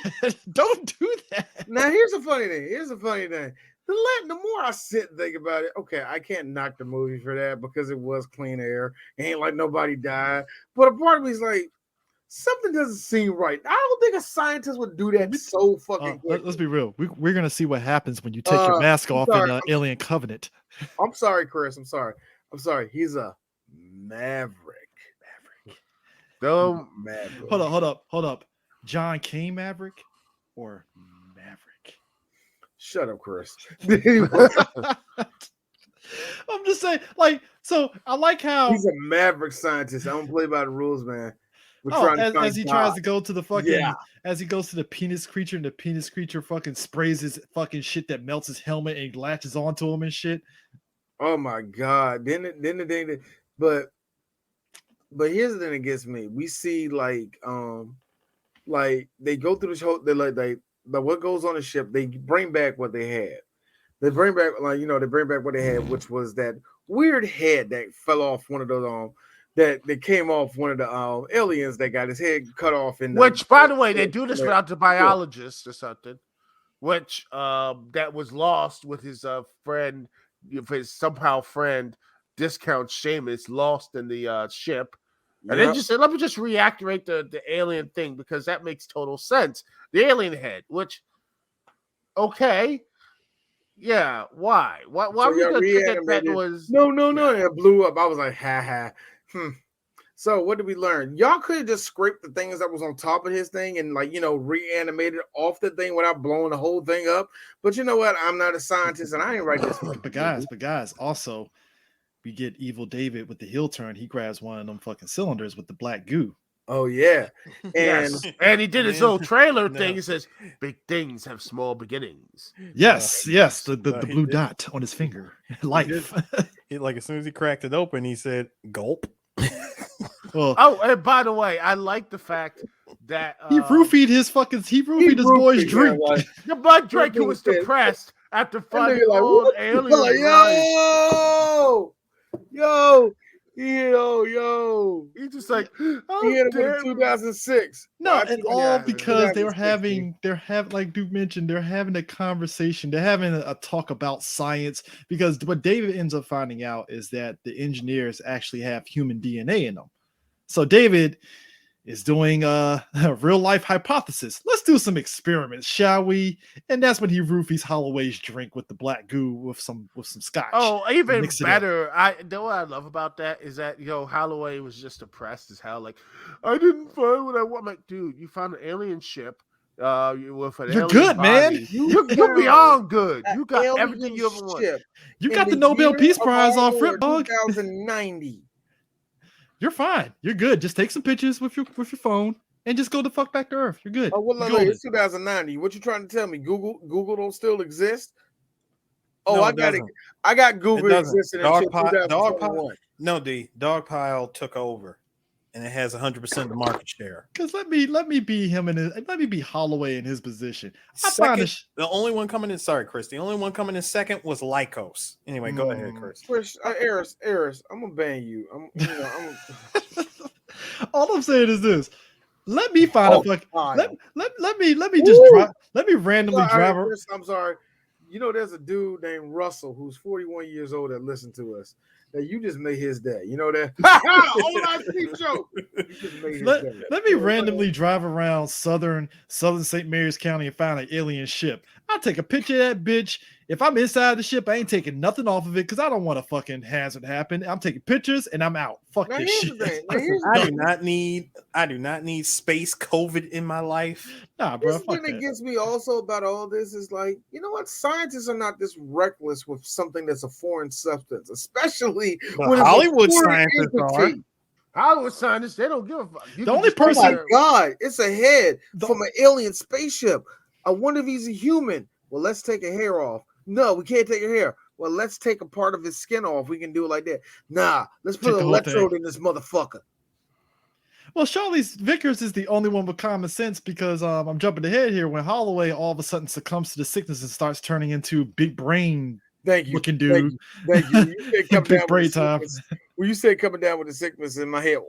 Don't do that. Now here's a funny thing. The more I sit and think about it, okay, I can't knock the movie for that because it was clean air. It ain't like nobody died. But a part of me is like, something doesn't seem right. I don't think a scientist would do that so fucking quick. Let's be real. We're gonna see what happens when you take your mask off in Alien Covenant. I'm sorry, Chris. I'm sorry. He's a maverick. Maverick. Hold up. John King Maverick or Maverick? Shut up, Chris. I'm just saying, like, so I like how he's a maverick scientist. I don't play by the rules, man. As he tries to go to the fucking, as he goes to the penis creature, and the penis creature fucking sprays his fucking shit that melts his helmet and latches onto him and shit. Oh my god! Then the thing, but here's the thing that gets me. We see like they go through this whole. They what goes on the ship. They bring back what they had. They bring back they bring back what they had, which was that weird head that fell off one of those that came off one of the aliens that got his head cut off. Which, by the way, they do this without the biologist or something. Which that was lost with his friend, his somehow friend, Discount Seamus, lost in the ship. And they just said, let me just reactivate the alien thing because that makes total sense. The alien head, which, okay. Yeah, why? Why were you gonna think that was no, it blew up. I was like, ha. So what did we learn? Y'all could have just scraped the things that was on top of his thing and reanimated off the thing without blowing the whole thing up. But you know what? I'm not a scientist and I ain't write this. But guys, also we get Evil David with the heel turn. He grabs one of them fucking cylinders with the black goo. Oh yeah, and he did his little trailer thing. He says, "Big things have small beginnings." Yes, the blue dot on his finger. Life. He, like as soon as he cracked it open, he said, "Gulp." Oh, and by the way, I like the fact that he roofied his boy's drink. The blood drink. He was depressed after finding alien. Yo. He's just like, he hit him in 2006. No, it's all because they're having like Duke mentioned, they're having a conversation. They're having a talk about science because what David ends up finding out is that the engineers actually have human DNA in them. So David is doing a real life hypothesis. Let's do some experiments, shall we? And that's when he roofies Holloway's drink with the black goo with some scotch. Oh, even better. What I love about that is that Holloway was just depressed as hell. Like, I didn't find what I want. I'm like, dude, you found an alien ship. With an You're good, body. man. You're beyond good. You got everything you ever want. You got the Nobel Peace Prize off Ripbug. 2090. You're fine. You're good. Just take some pictures with your phone and just go the fuck back to Earth. You're good. Oh, well, it's 2090. What you trying to tell me? Google don't still exist? Oh, no, I got it. I got Google existing until 2021. No, Dogpile took over, and it has 100% of the market share. Because let me be him and let me be Holloway in his position. The only one coming in. Sorry, Chris. The only one coming in second was Lycos. Anyway, go ahead, Chris. Eris, I'm gonna ban you. All I'm saying is this. Let me find a fucking. Let me just drop. Let me randomly drive. Chris, I'm sorry. There's a dude named Russell who's 41 years old that listens to us. That you just made his day. You know that? Joke. Let me randomly drive around southern St. Mary's County and find an alien ship. I'll take a picture of that bitch if I'm inside the ship, I ain't taking nothing off of it because I don't want a fucking hazard happen. I'm taking pictures and I'm out. Fuck Now this here's shit. the thing. Now, here's the I thing. do not need space COVID in my life. Nah, bro. This Fuck thing that that. gets me also about all this is like, you know what? Scientists are not this reckless with something that's a foreign substance, especially But when it's a Hollywood foreign scientists are. entity. Hollywood scientists, they don't give a fuck. You The can only just go Oh my person- God, it's a head The- from an alien spaceship. I wonder if he's a human. Well, let's take a hair off. No, we can't take a hair. Well, let's take a part of his skin off. We can do it like that. Nah, let's put Take an the whole electrode thing. in this motherfucker. Well, Charlize Vickers is the only one with common sense because I'm jumping ahead here. When Holloway all of a sudden succumbs to the sickness and starts turning into big brain Thank you. looking Thank dude. you. Thank you. When you said come Big down with brain the time. sickness, when you said coming down with the sickness in my head,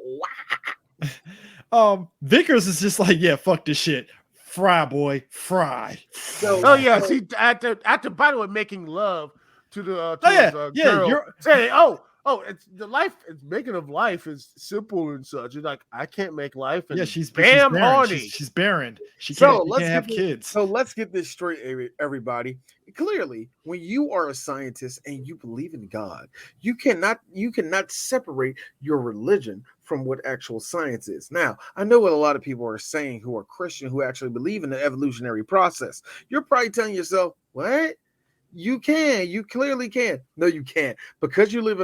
wow. Vickers is just like, yeah, fuck this shit. Fry, boy, fry. So, Oh yeah, see after by the way, making love to the to his, girl, you're saying, it's the life. It's making of life is simple and such. It's like I can't make life. And she's bam, barren. horny. She's barren. She So can't have kids. So let's get this straight, everybody. Clearly, when you are a scientist and you believe in God, you cannot separate your religion from what actual science is. Now, I know what a lot of people are saying who are Christian who actually believe in the evolutionary process. You're probably telling yourself, "What? You clearly can." No, you can't, because you believe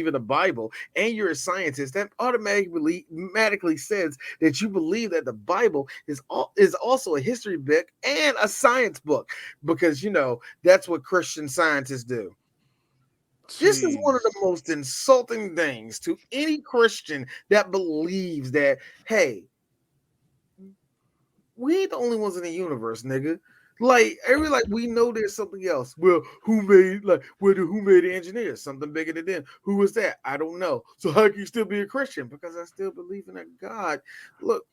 in the Bible and you're a scientist. That automatically says that you believe that the Bible is also a history book and a science book, because that's what Christian scientists do. This is one of the most insulting things to any Christian that believes that, hey, we ain't the only ones in the universe, nigga. Like we know there's something else. Well, who made the engineers? Something bigger than them. Who was that? I don't know. So how can you still be a Christian? Because I still believe in a God. Look,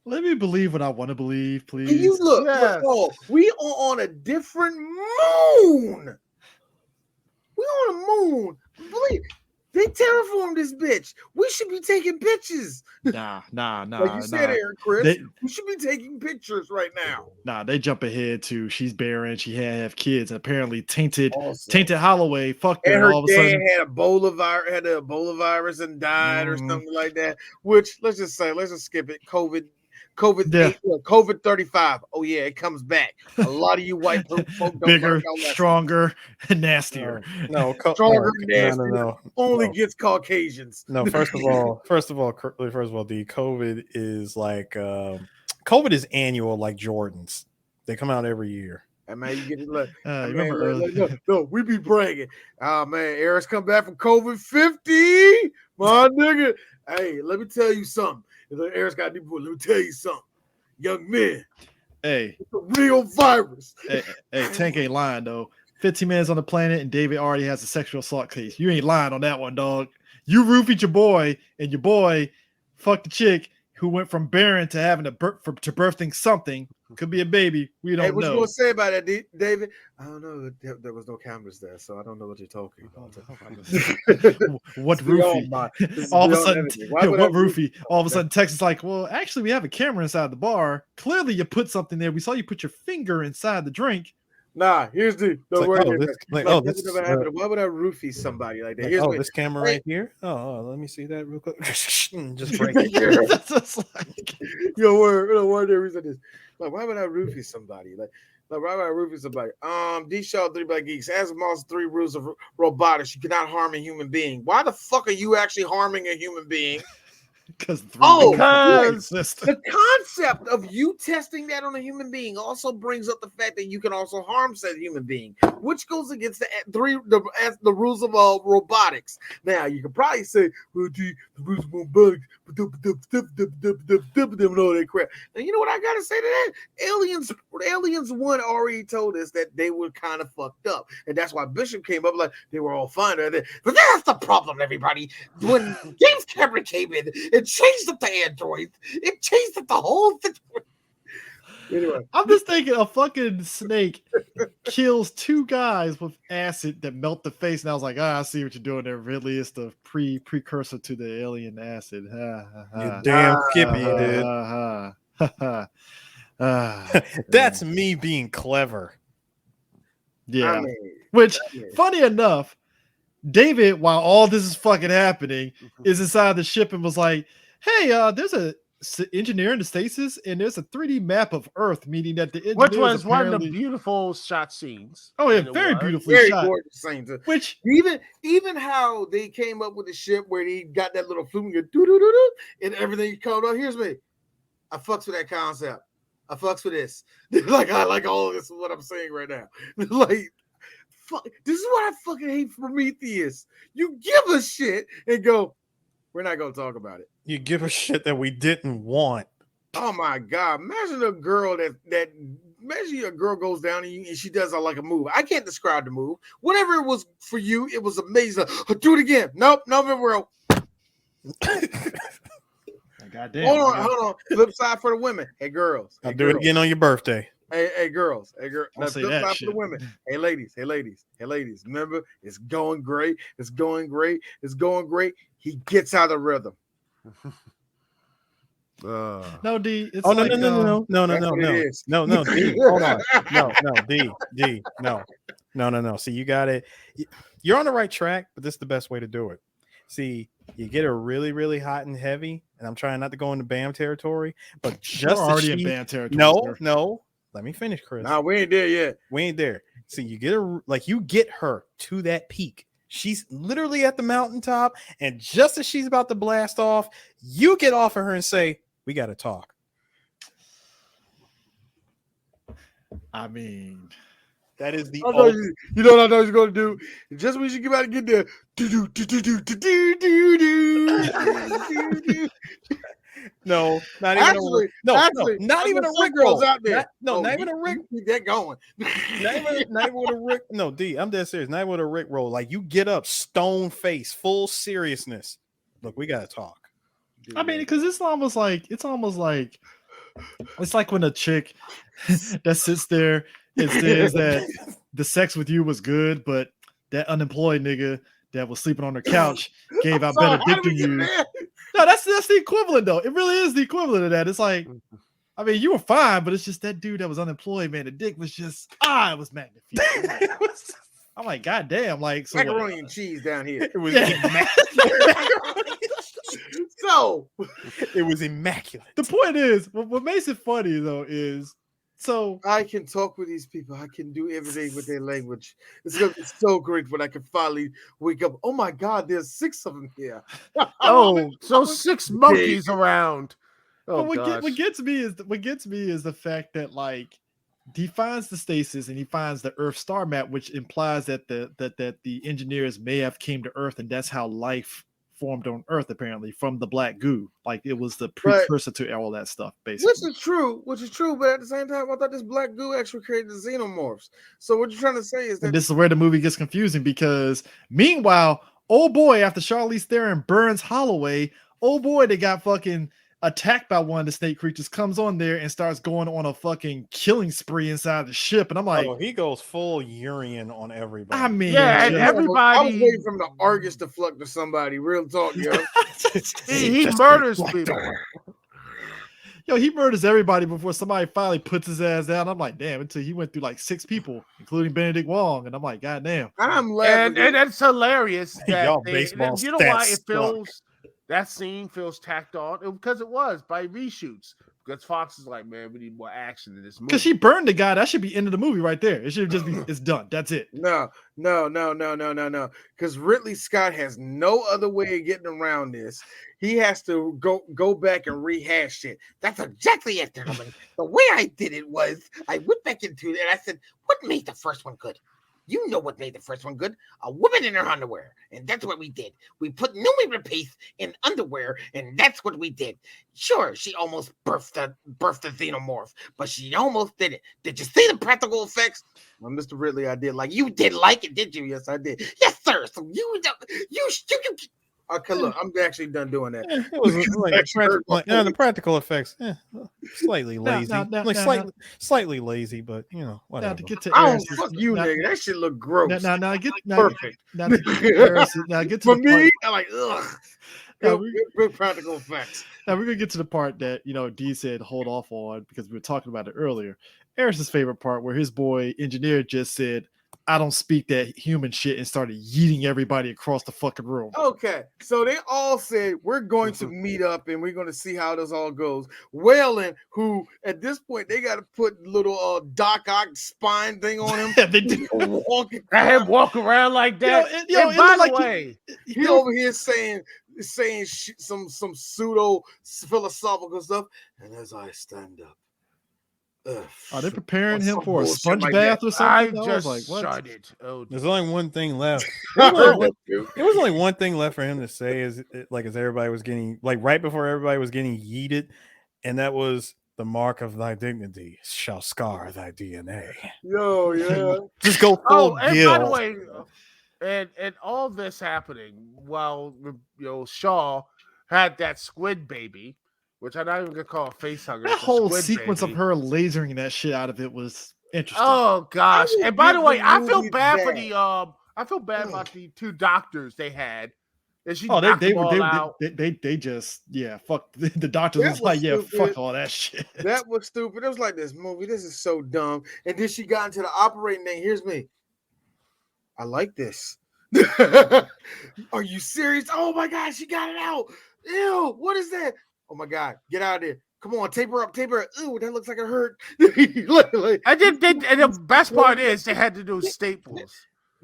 let me believe what I want to believe, please. and you look, Yes. we are on a different moon. We on a moon. Believe they terraformed this bitch. We should be taking pictures. Nah. Like you said, Aaron, Chris, we should be taking pictures right now. Nah, they jump ahead to she's barren. She had to have kids, and apparently tainted Holloway fucked her. And her all of a sudden had the Ebola virus and died or something like that. Which let's just skip it. COVID 35. Oh yeah, it comes back. A lot of you white folk don't bigger, stronger, and nastier. No, stronger and nastier. No. Only gets Caucasians. No, first of all, the COVID is like COVID is annual, like Jordans. They come out every year. And man, you get it. Look, remember no, we be bragging. Oh man, Eric's come back from COVID 50. My nigga. Hey, let me tell you something. Eric's got let me tell you something. Young men. Hey, it's a real virus. Hey, Tank ain't lying though. 15 minutes on the planet, and David already has a sexual assault case. You ain't lying on that one, dog. You roofied your boy, and your boy fucked the chick who went from barren to having to birthing something. Could be a baby. We don't know. What you gonna say about that, David? I don't know. There was no cameras there, so I don't know what you're talking about. What roofie? All of a sudden, what roofie? All of a sudden, Texas is like, well, actually, we have a camera inside the bar. Clearly, you put something there. We saw you put your finger inside the drink. Nah, here's the Why would I roofie somebody like that? Here's this camera right here. Let me see that real quick. Just break it. That's just like, word there reason this. Like, why would I roofie somebody? Like why would I roofie somebody? D Shaw 3 by Geeks. Asimov's 3 rules of robotics. You cannot harm a human being. Why the fuck are you actually harming a human being? Because the concept of you testing that on a human being also brings up the fact that you can also harm said human being, which goes against the rules of robotics. Now you can probably say, well, the rules of robotics, and all that crap. And you know what I gotta say to that? Aliens 1 already told us that they were kind of fucked up, and that's why Bishop came up like they were all fine. But that's the problem, everybody. When James Cameron came in, it changed up the androids. It changed up the whole thing. Anyway, I'm just thinking a fucking snake kills 2 guys with acid that melt the face, and I was like, I see what you're doing there, Ridley. It's the precursor to the alien acid. You damn Skippy, dude. That's me being clever. Yeah. I mean, Which, I mean, funny enough, David, while all this is fucking happening, is inside the ship and was like, "Hey, there's a engineer in the stasis, and there's a 3D map of Earth, meaning that the engineers Which was apparently." one of the beautiful shot scenes. Oh, yeah, And it very was. beautifully very shot. gorgeous scene. Too. Which Even how they came up with the ship where he got that little flute and do do do do and everything called out. Here's me. I fucks with that concept. I fucks with this. Like I like all of this. Is what I'm saying right now. Like, fuck. This is what I fucking hate Prometheus. You give a shit and go. We're not gonna talk about it. You give a shit that we didn't want. Oh my god! Imagine a girl imagine a girl goes down and she does like a move. I can't describe the move. Whatever it was for you, it was amazing. Do it again. Nope, no, bro. goddamn. Hold on. Flip side for the women. Hey girls. I'll Hey, do it girls. again on your birthday. Hey girls. Hey girl. Don't Now, say flip that side shit. for the women. Hey ladies. Remember, it's going great. It's going great. He gets out of rhythm. No, D. It's Oh no, like, no, no, no, no, That's no, what no, it is. no, no, D. Hold on. No, D, no. See, you got it. You're on the right track, but this is the best way to do it. See, you get her really, really hot and heavy, and I'm trying not to go into BAM territory, but just We're already in BAM territory. No, sir. no. Let me finish, Chris. Nah, we ain't there yet. We ain't there. See, you get her to that peak. She's literally at the mountaintop, and just as she's about to blast off, you get off of her and say, "We got to talk." I mean, that is the You know what I know he's gonna do? Just when you get about to get there, No, not even actually, not even a Rick roll. out there. Not even a Rick. Keep that going. not even with a Rick. No, D, I'm dead serious. Not even with a Rick roll. Like, you get up, stone face, full seriousness. Look, we gotta talk. I mean, because it's almost like when a chick that sits there and says that the sex with you was good, but that unemployed nigga that was sleeping on her couch gave out better dick than you. No, that's the equivalent though. It really is the equivalent of that. It's like, I mean, you were fine, but it's just that dude that was unemployed, man. The dick was just it was magnificent. I'm like, God damn, like so macaroni and cheese down here. It was So it was immaculate. The point is, what makes it funny though is, so I can talk with these people. I can do everything with their language. It's gonna be so great when I can finally wake up. Oh my God, there's 6 of them here. So 6 monkeys around. Oh, but what gets me is the fact that, like, he finds the stasis and he finds the Earth star map, which implies that the engineers may have came to Earth, and that's how life formed on Earth, apparently, from the black goo. Like, it was the precursor to all that stuff, basically. Which is true, but at the same time, I thought this black goo actually created the xenomorphs. So what you're trying to say is that, and this is where the movie gets confusing, because meanwhile, old boy, after Charlize Theron burns Holloway, old boy that got fucking attacked by one of the snake creatures comes on there and starts going on a fucking killing spree inside the ship, and I'm like, he goes full Urian on everybody. I mean, yeah, and everybody. I was waiting for the Argus to fluck to somebody. Real talk, yo. he murders people. Yo, he murders everybody before somebody finally puts his ass down. I'm like, damn, until he went through like 6 people, including Benedict Wong, and I'm like, God damn. I'm laughing. And that's hilarious. That Y'all baseball you know why stats it feels that scene feels tacked on? Because it was by reshoots. Because Fox is like, man, we need more action in this movie. Because she burned the guy. That should be end of the movie right there. It should just be, it's done. That's it. No. Because Ridley Scott has no other way of getting around this. He has to go back and rehash it. That's exactly it, gentlemen. The way I did it was I went back into it and I said, what made the first one good? You know what made the first one good? A woman in her underwear. And that's what we did. We put Noomi Rapace in underwear, and that's what we did. Sure, she almost birthed the xenomorph, but she almost did it. Did you see the practical effects? Well, Mr. Ridley, I did. Like, you did like it, did you? Yes, I did. Yes, sir. So you okay, look, I'm actually done doing that. It was like the practical effects, slightly lazy, slightly lazy, but you know, whatever. Now to get to I Eris, don't fuck you, nigga. That shit look gross. Perfect. Now to get to Eris, now get to For the me, part, I'm like, ugh. Now Good practical effects. now we're gonna get to the part that, you know, D said hold off on because we were talking about it earlier. Eris's favorite part, where his boy engineer just said, I don't speak that human shit and started yeeting everybody across the fucking room. Okay, so they all said we're going to meet up and we're going to see how this all goes. Whalen, who at this point they got to put little Doc Ock spine thing on him. Yeah, they did. Walking I had him walk around like that. Yo, And by the like way, he over here saying some pseudo philosophical stuff. And as I stand up, are they preparing him some for a bullshit sponge like bath that. or I something? just was like, what? shuddered. Oh, There's only one thing left. I There would too. was only one thing left for him to say, as everybody was getting, like, right before everybody was getting yeeted, and that was, the mark of thy dignity shall scar thy DNA. Yo, yeah. Just go full and Gil. by the way, and all this happening while Shaw had that squid baby, which I'm not even gonna call a face hugger. That it's a whole squid sequence baby. of her lasering that shit out of it was interesting. Oh gosh! I And by will the way, give I the feel movie bad for that. I feel bad about the two doctors they had. And she Oh, knocked they them all out. they just fuck the doctors That was was like stupid. fuck all that shit. That was stupid. It was like, this movie, this is so dumb. And then she got into the operating thing. Here's me. I like this. Are you serious? Oh my God, she got it out. Ew, what is that? Oh my God, get out of there. Come on, tape her up. Ew, that looks like it hurt. And the best part is they had to do staples.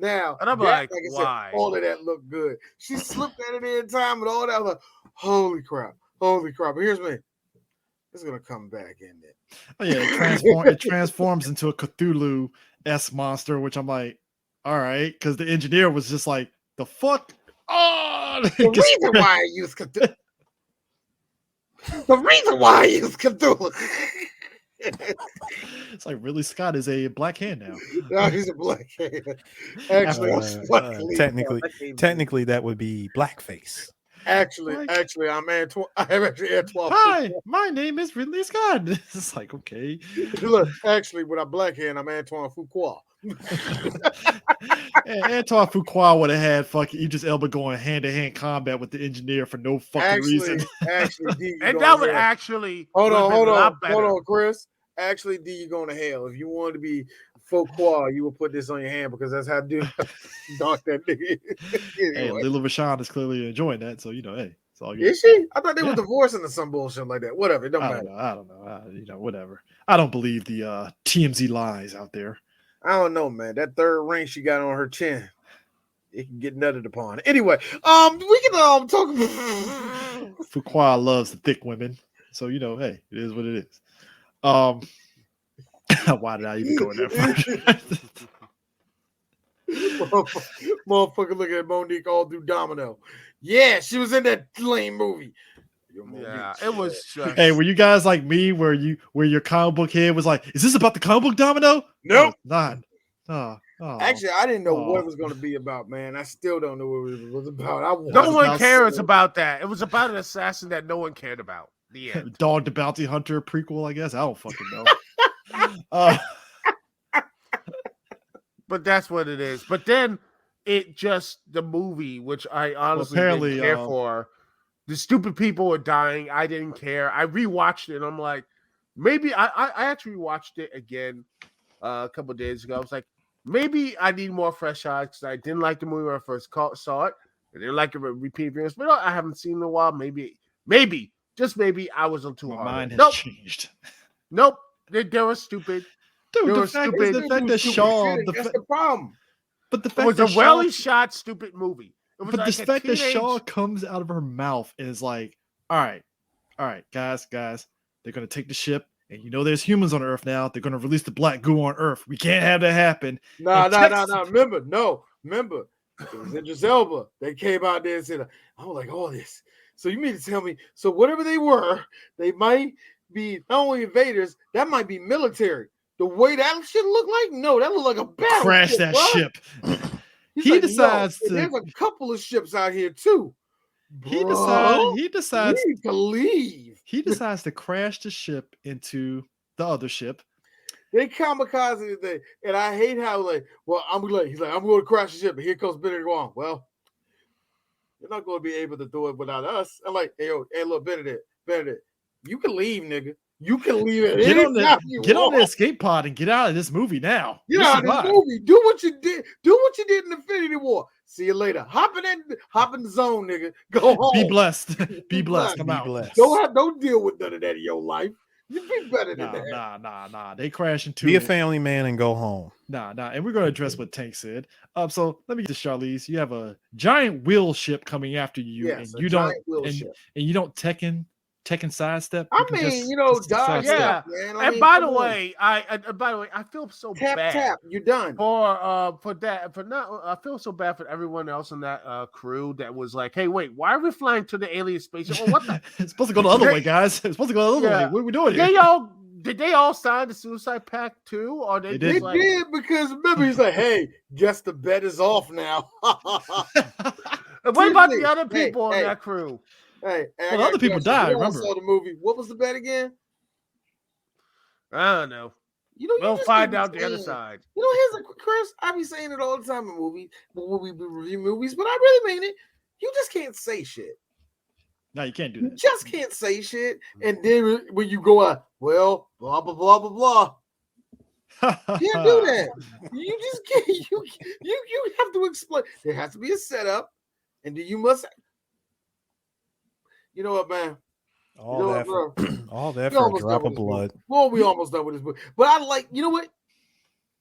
Now, And I'm like like, I why? said, all of that looked good. She slipped at it in time and all that. I was like, holy crap. But here's me. It's gonna come back in there. Oh, yeah, it transforms into a Cthulhu S monster, which I'm like, all right, because the engineer was just like, the fuck. Oh, The reason why I use Cthulhu. The reason why I use Cthulhu. It's like Ridley Scott is a black hand now. No, he's a black hand. Actually, technically, that would be blackface. Actually, I'm Antoine. I am actually Antoine. Hi, my name is Ridley Scott. It's like, okay. Look, actually, with a black hand, I'm Antoine Fuqua. Antoine Fuqua would have had fucking Idris Elba going hand-to-hand combat with the engineer for no fucking reason. Actually, and that would actually hold on, Chris. Actually, D, you going to hell. If you wanted to be Fuqua, you would put this on your hand because that's how dude dog that nigga. Anyway. Hey, Lila Rashawn is clearly enjoying that, so hey, it's all good. Is she? I thought they were divorcing or some bullshit like that. Whatever, it don't matter. I don't know. Whatever. I don't believe the TMZ lies out there. I don't know, man. That third ring she got on her chin, it can get nutted upon. Anyway, we can talk. Fuqua loves the thick women, so hey, it is what it is. Why did I even go in there first? Motherfucker, look at Monique all through Domino. Yeah, she was in that lame movie. Yeah, it was. Hey, were you guys like me, where your comic book head was like, "Is this about the comic book Domino?" Nope, not. Oh. Actually, I didn't know what it was going to be about, man. I still don't know what it was about. No one cares about that. It was about an assassin that no one cared about. The end. Dog the Bounty Hunter prequel, I guess. I don't fucking know. But that's what it is. But then the movie, which I honestly didn't care for. The stupid people were dying. I didn't care. I rewatched it and I'm like, maybe I actually watched it again a couple of days ago. I was like, maybe I need more fresh eyes because I didn't like the movie when I first saw it. I didn't like it repeat appearance, but I haven't seen it in a while. Maybe, just maybe I was too hard. My mind has changed. Nope. They were stupid. Dude, the fact that Shaw, that's the problem. But the fact it was a well shot, stupid movie. But like the fact that Shaw comes out of her mouth and is like, all right, guys, they're gonna take the ship, and there's humans on Earth now. They're gonna release the black goo on Earth. We can't have that happen. No. Remember, it was Idris Elba. They came out there and said, I was like, all this. So you mean to tell me, so whatever they were, they might be not only invaders, that might be military. The way that shit look like, no, that look like a battle. Crash that ship. He decides to. There's a couple of ships out here too. He decides to leave. He decides to crash the ship into the other ship. They kamikaze the thing, and I hate how he's like, I'm going to crash the ship, and here comes Benedict Wong. Well, you're not going to be able to do it without us. I'm like, hey, look, Benedict, you can leave, nigga. You can leave it Get on anytime you the want. escape pod and get out of this movie now. Get out of this movie. Do what you did. Do what you did in Infinity War. See you later. Hop in the zone, nigga. Go home. Be blessed. Be blessed. Come Be out. blessed. Don't deal with none of that in your life. You be better than that. Nah. They crash into Be a it. family man and go home. Nah. And we're going to address what Tank said. So let me get to Charlize. You have a giant wheel ship coming after you, Yes, and you don't ship. and you don't Tekken sidestep. I mean, dodge sidestep. stuff, man. And by the way, I feel so bad. Tap, you're done. For that. I feel so bad for everyone else in that crew that was like, hey, wait, why are we flying to the alien spaceship? Well, what the? It's supposed to go the other way, guys. It's supposed to go the other way. What are we doing here? Did they all sign the suicide pact too, or they did because remember he's like, hey, guess the bet is off now. What about the other people in that crew? Hey, well, other people died. Remember? Saw the movie. What was the bet again? I don't know. We'll find out the other side. Here's Chris. I be saying it all the time in movies when we review movies, but I really mean it. You just can't say shit. No, you can't do that. You just can't say shit, and then when you go out, well, blah blah blah blah blah. You can't do that. You just can't. You have to explain. There has to be a setup, and then you must. You know what, man? All that for a drop of blood. Well, we almost done with this book. But I like, you know what?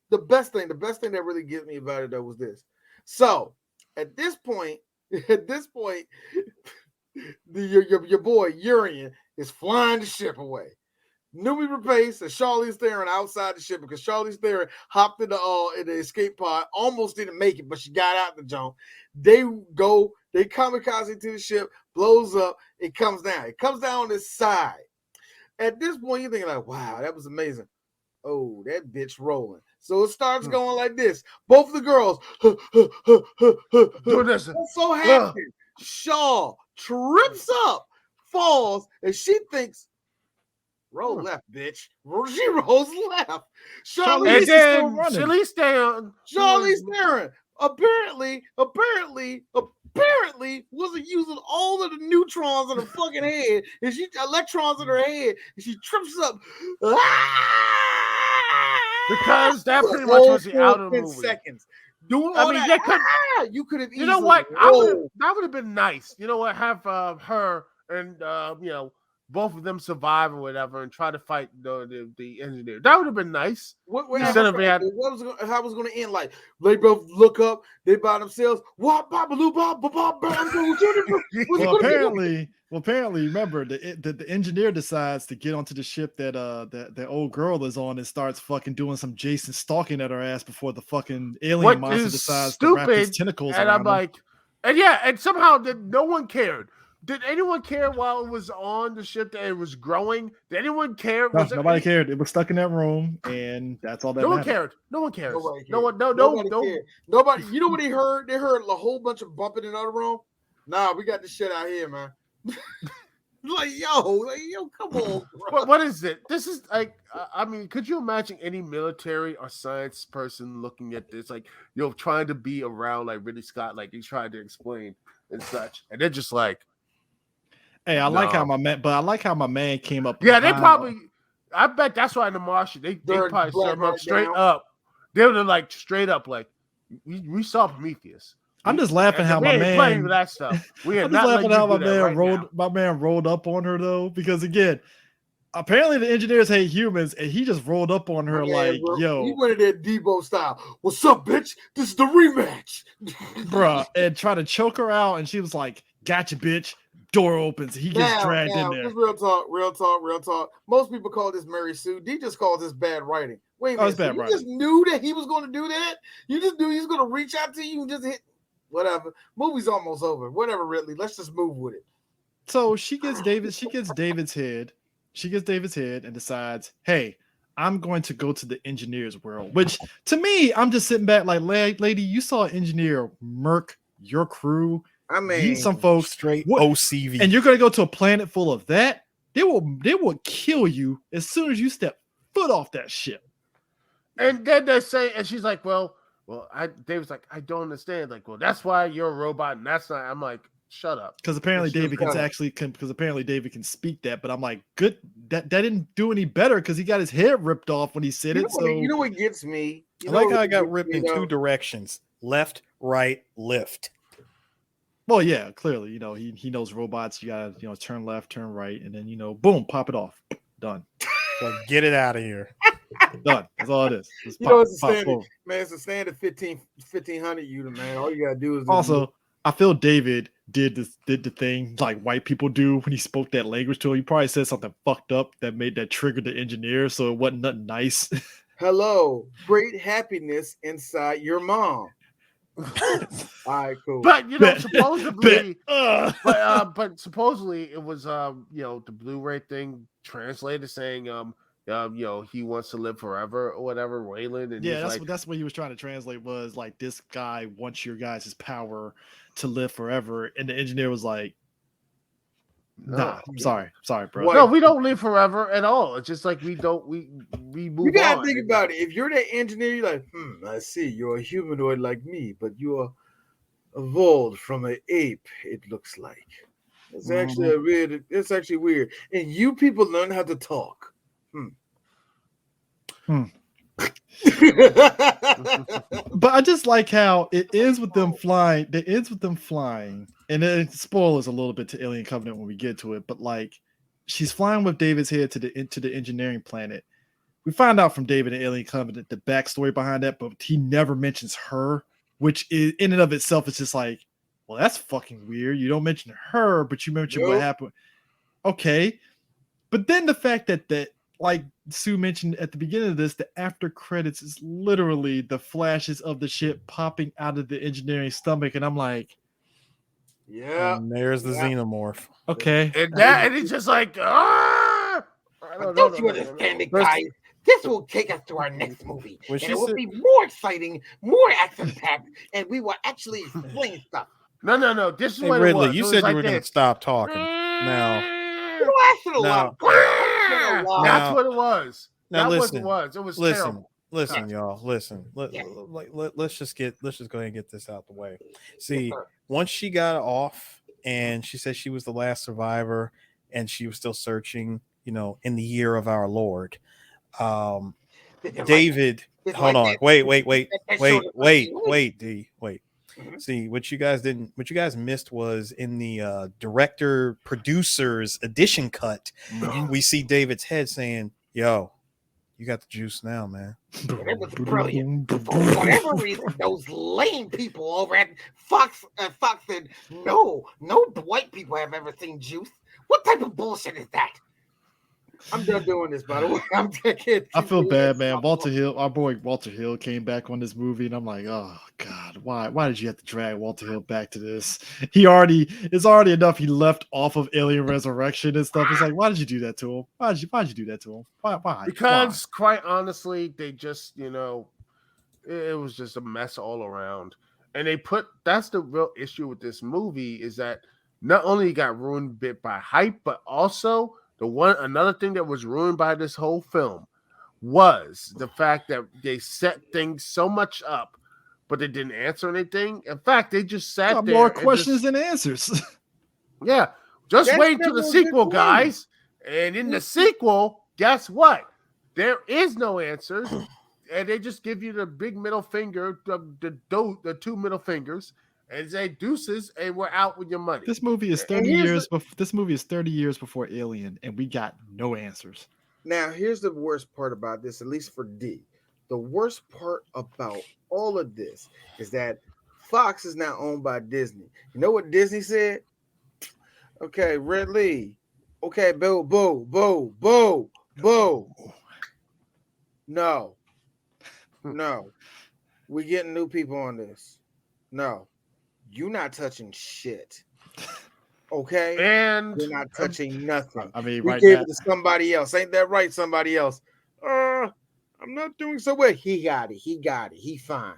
The best thing that really gets me about it though was this. So at this point, your boy Urian is flying the ship away. Newbie Rapace and Charlize Theron outside the ship because Charlize Theron hopped in the escape pod, almost didn't make it, but she got out the jump. They kamikaze to the ship, blows up, it comes down. It comes down on this side. At this point, you're thinking like, wow, that was amazing. Oh, that bitch rolling. So it starts going like this. Both of the girls do this. So happy. Shaw trips up, falls, and she thinks, roll left, bitch. She rolls left. Charlize Theron apparently wasn't using all of the neutrons in her fucking head, and electrons in her head, and she trips up. Because that pretty much was the out of the movie. Seconds. Doing all that. You could have. You know what? That would have been nice. You know what? Have her and both of them survive or whatever, and try to fight the engineer. That would have been nice. How it was going to end? Like they both look up, they by themselves. What? Well, apparently, remember the engineer decides to get onto the ship that old girl is on and starts fucking doing some Jason stalking at her ass before the fucking alien monster decides to wrap his tentacles around. And I'm like, and somehow no one cared. Did anyone care while it was on the ship that it was growing? Did anyone care? Nobody cared. It was stuck in that room, and that's all that mattered. No one cared. No one cares. Nobody cared. Nobody. You know what they heard? They heard a whole bunch of bumping in the other room. Nah, we got this shit out here, man. yo, come on, bro. What is it? This is like, I mean, could you imagine any military or science person looking at this, like, trying to be around like Ridley Scott, like he's trying to explain and such, and they're just like, hey, I like how my man came up. Yeah, they probably. I bet that's why in the Martian they probably set him up straight up. They were like straight up, like we saw Prometheus. I'm just laughing how my man playing with that stuff. I'm just laughing how my man rolled up on her though, because again, apparently the engineers hate humans, and he just rolled up on her yo. He went in there Debo style. What's up, bitch? This is the rematch, bruh, and try to choke her out, and she was like, "Gotcha, bitch." Door opens, he gets dragged in there. Real talk. Most people call this Mary Sue. D just calls this bad writing. Wait a minute, so you just knew that he was going to do that? You just knew he was going to reach out to you and just hit whatever. Movie's almost over. Whatever, Ridley. Let's just move with it. So she gets David's head. She gets David's head and decides, hey, I'm going to go to the engineer's world. Which to me, I'm just sitting back like, lady, you saw an engineer murk your crew. I mean, some folks straight OCV, and you're gonna go to a planet full of that. They will kill you as soon as you step foot off that ship. And then they say, and she's like, David's like, I don't understand. Like, well, that's why you're a robot, and that's not. I'm like, shut up. Because apparently David can speak that, but I'm like, good that didn't do any better because he got his head ripped off when he said it. So you know what gets me? I like how I got ripped in two directions: left, right, lift. well, yeah, clearly, he knows robots. You gotta, turn left, turn right, and then boom, pop it off. Done. So get it out of here. Done. That's all it is. Just It's a standard, man. It's a standard 1500 unit, man. All you gotta do is also. I feel David did the thing like white people do when he spoke that language to him. He probably said something fucked up that triggered the engineer, so it wasn't nothing nice. Hello, great happiness inside your mom. All right, cool. But supposedly, but supposedly it was the Blu-ray thing translated saying he wants to live forever or whatever, Wayland. And yeah, that's what he was trying to translate was like this guy wants your guys' power to live forever, and the engineer was like, "Nah, I'm sorry, bro. No, we don't live forever at all. It's just like we move on. You gotta think about it. If you're that engineer, you're like, I see you're a humanoid like me, but you're evolved from an ape. It looks like it's actually It's actually weird, and you people learn how to talk. But I just like how it ends with them flying. It ends with them flying, and it spoilers a little bit to Alien Covenant when we get to it. But like, she's flying with David's head into the engineering planet. We find out from David and Alien Covenant the backstory behind that, but he never mentions her, which is in and of itself is just like, well, that's fucking weird. You don't mention her, but you mention what happened. Okay, but then the fact that like Sue mentioned at the beginning of this, the after credits is literally the flashes of the ship popping out of the engineering stomach, and I'm like, yeah. And there's the xenomorph. Okay, and it's just like, Don't you understand it, guys? This will take us to our next movie, and it will be more exciting, more action-packed, and we will actually explain stuff. No. This is what Ridley, it was. you said you were going to stop talking. Now, that's what it was. Now listen, what it was. It was terrible. Listen, y'all. Let's just go ahead and get this out the way. See, once she got off and she said she was the last survivor and she was still searching, in the year of our Lord. David, hold on. Wait, D. Wait. See, what you guys missed was in the director producers edition cut, we see David's head saying, "Yo, you got the juice now, man." It was brilliant. For whatever reason, those lame people over at Fox said, no white people have ever seen juice. What type of bullshit is that? I'm done doing this, by the way. I'm taking. I feel bad, man. Our boy Walter Hill came back on this movie, and I'm like, oh God, why did you have to drag Walter Hill back to this? It's already enough he left off of Alien Resurrection and stuff. It's like, why did you do that to him? Why'd you do that to him? Why? Because quite honestly, they just, it was just a mess all around. And that's the real issue with this movie is that not only got ruined a bit by hype, but also another thing that was ruined by this whole film was the fact that they set things so much up, but they didn't answer anything. In fact, they just sat there. More questions than answers. Yeah. Just wait until the sequel, guys. And in the sequel, guess what? There is no answers. And they just give you the big middle finger, the two middle fingers, and say deuces, and we're out with your money. This movie is 30 years before. This movie is 30 years before Alien, and we got no answers. Now, here's the worst part about this, at least for D. The worst part about all of this is that Fox is now owned by Disney. You know what Disney said? Okay, Ridley. Okay, boo. No. We getting new people on this. No. You're not touching shit. Okay? And you're not touching nothing. I mean, we right gave now, it to somebody else. Ain't that right? Somebody else. I'm not doing so well. He got it. He fine.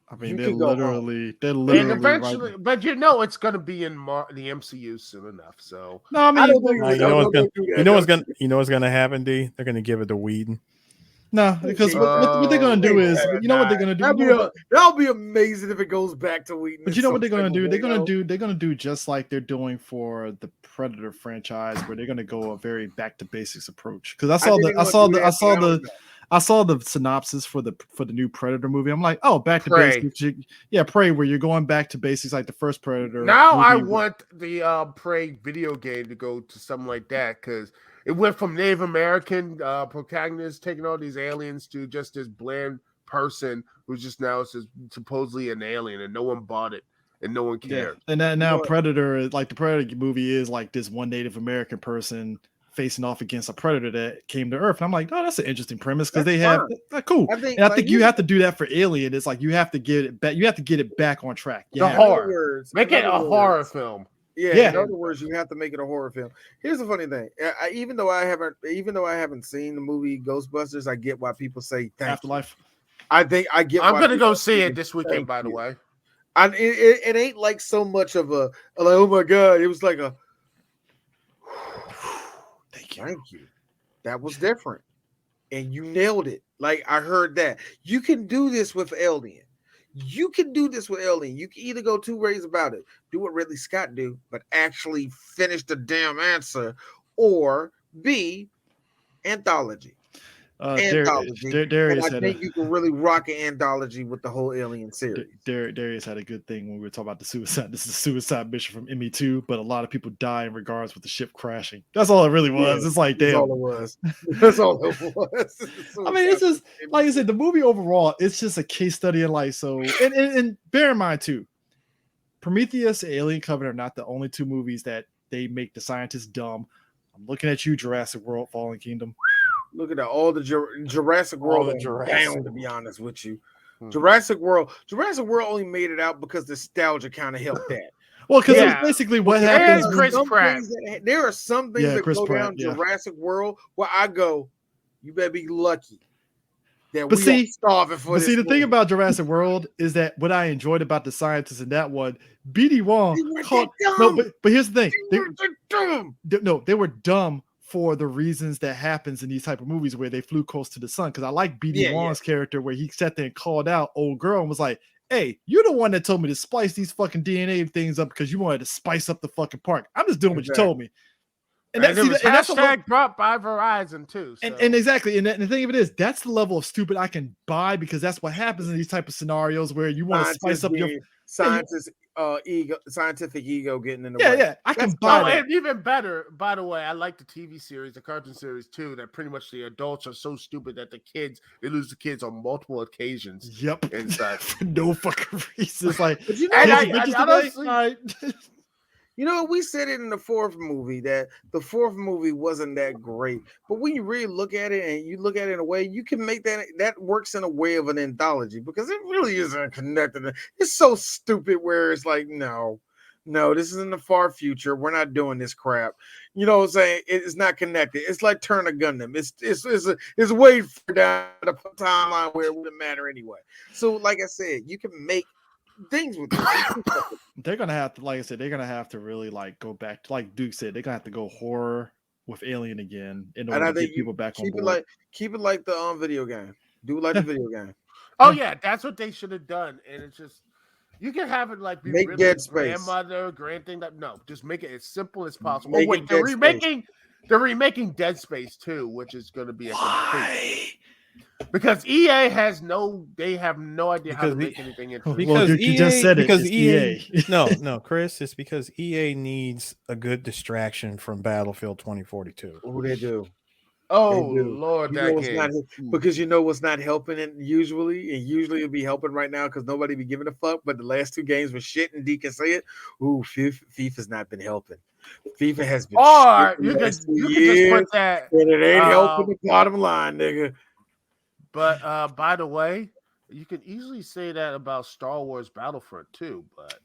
I mean, they're literally and eventually, right, but it's going to be in the MCU soon enough. So no, I mean, you know what's going to happen, D? They're going to give it to Whedon. No, because what they're going to do is, what they're going to do? That'll be amazing if it goes back to Whedon. But you know what they're going to do? They're going to do just like they're doing for the Predator franchise where they're going to go a very back to basics approach. Because I saw the synopsis for the new Predator movie. I'm like, oh, back to Prey. basics. Yeah, Prey, where you're going back to basics like the first Predator. Now movie. I want the Prey video game to go to something like that because it went from Native American protagonists taking all these aliens to just this bland person who's just now supposedly an alien and no one bought it and no one cared. And now Predator, like the Predator movie, is like this one Native American person facing off against a predator that came to Earth. And I'm like, oh, that's an interesting premise because they have cool. I think you have to do that for Alien. It's like you have to get it back. You have to get it back on track. The horror. Make it a horror film. Yeah. In other words, you have to make it a horror film. Here's the funny thing. Even though I haven't seen the movie Ghostbusters, I get why people say Afterlife. I think I get. I'm gonna go see it this weekend. By the way, it ain't like so much of a like, oh my god. It was like a thank you. That was different, and you nailed it. Like I heard that you can do this with Alien. You can do this with Alien. You can either go two ways about it. Do what Ridley Scott do, but actually finish the damn answer, or B, anthology. Darius I think you can really rock an anthology with the whole Alien series. Darius had a good thing when we were talking about the suicide. This is a suicide mission from ME2, but a lot of people die in regards with the ship crashing. That's all it really was. It's like, damn. That's all it was. That's all it was. I mean, it's just like I said, the movie overall, it's just a case study in life. So, and bear in mind too, Prometheus and Alien Covenant are not the only two movies that they make the scientists dumb. I'm looking at you, Jurassic World, Fallen Kingdom. Look at that. All the Jurassic World down, to be honest with you. Jurassic World only made it out because nostalgia kind of helped that. Well, because it's basically what happens. There are some things that go down Jurassic World where I go, you better be lucky that we are starving for this. But see, the thing about Jurassic World is that what I enjoyed about the scientists in that one, BD Wong called. No, but here's the thing. They were dumb for the reasons that happens in these type of movies where they flew close to the sun. Because I like BD Wong's character where he sat there and called out old girl and was like, hey, you're the one that told me to splice these fucking DNA things up because you wanted to spice up the fucking park. I'm just doing what you told me. And that's brought by Verizon too. So. And exactly. And the thing of it is, that's the level of stupid I can buy because that's what happens in these type of scenarios where you want to spice up your scientific ego getting in the way. Yeah, I can buy that. And even better, by the way, I like the TV series, the cartoon series too, that pretty much the adults are so stupid that they lose the kids on multiple occasions. Yep. Inside. For no fucking reason. It's like, you know, we said it in the fourth movie that the fourth movie wasn't that great. But when you really look at it and you look at it in a way, you can make that works in a way of an anthology because it really isn't connected. It's so stupid where it's like, no, this is in the far future. We're not doing this crap. You know what I'm saying? It's not connected. It's like Turn a Gundam. It's way further down the timeline where it wouldn't matter anyway. So, like I said, you can make things with it. They're gonna have to, like I said, they're gonna have to really like go back to, like Duke said, they're gonna have to go horror with Alien again in order to get people back on board. Keep it like the video game. Do it like the video game. Oh yeah, that's what they should have done. And it's just you can have it like be make really Dead Space. Grandmother, grand thing. No, just make it as simple as possible. Oh wait, they're remaking Dead Space too, which is going to be a complete. Because EA have no idea how to make anything interesting. Because you just said it. Because EA. No, Chris, it's because EA needs a good distraction from Battlefield 2042. Oh, they do. Oh Lord, that game. Because you know what's not helping it usually, and usually it'll be helping right now because nobody be giving a fuck. But the last two games were shit, and D can say it. Ooh, FIFA's not been helping. FIFA has been. You can just put that. And it ain't helping the bottom line, nigga. But by the way, you can easily say that about Star Wars Battlefront 2. But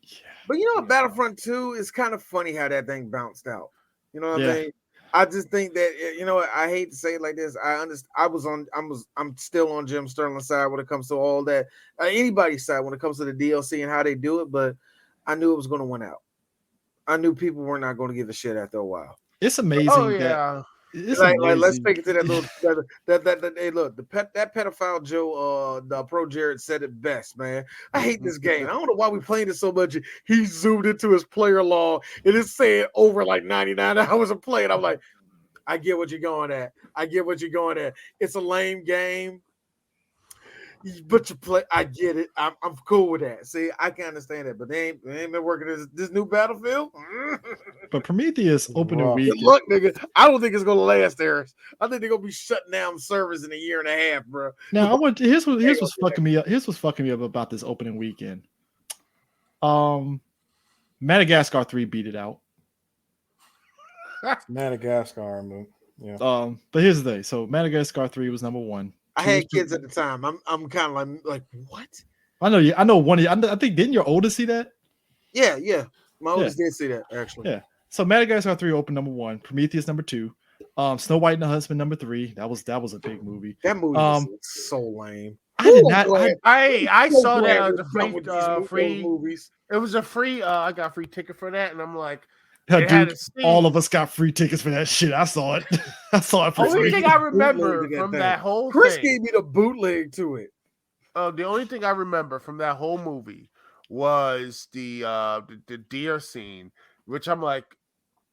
you know what, Battlefront 2 is kind of funny how that thing bounced out. You know what I mean? I just think that, you know what, I hate to say it like this. I'm still on Jim Sterling's side when it comes to all that. Anybody's side when it comes to the DLC and how they do it, but I knew it was going to win out. I knew people were not going to give a shit after a while. It's amazing It's like let's amazing. take it to that little that hey look that pedophile Joe the Pro Jared said it best, man. I hate this game. I don't know why we playing it so much. He zoomed into his player log and it's saying over like 99 hours of play, and I'm like, I get what you're going at. It's a lame game, but you play. I get it. I'm cool with that. See, I can understand that, but they ain't been working this new Battlefield. But Prometheus opening rough. week. Good luck, nigga. I don't think it's gonna last, Harris. I think they're gonna be shutting down servers in a year and a half, bro. Now I want here's what's fucking me up. Here's what's fucking me up about this opening weekend. Madagascar 3 beat it out. Madagascar move. Yeah. But here's the thing. So Madagascar 3 was number 1. I had kids at the time. I'm kind of like what? I know one of you. I think didn't your oldest see that? Yeah. My oldest did see that actually. Yeah. So Madagascar 3 opened number 1, Prometheus number 2, Snow White and the Husband number 3. That was a big movie. That movie was so lame. I did not. I so saw glad that as we're a done with these free. movies. It was a free. I got a free ticket for that, and I'm like, Dude, all of us got free tickets for that shit. I saw it. I saw it for only free. thing I remember from that whole Chris thing. gave me the bootleg to it. The only thing I remember from that whole movie was the deer scene, which I'm like,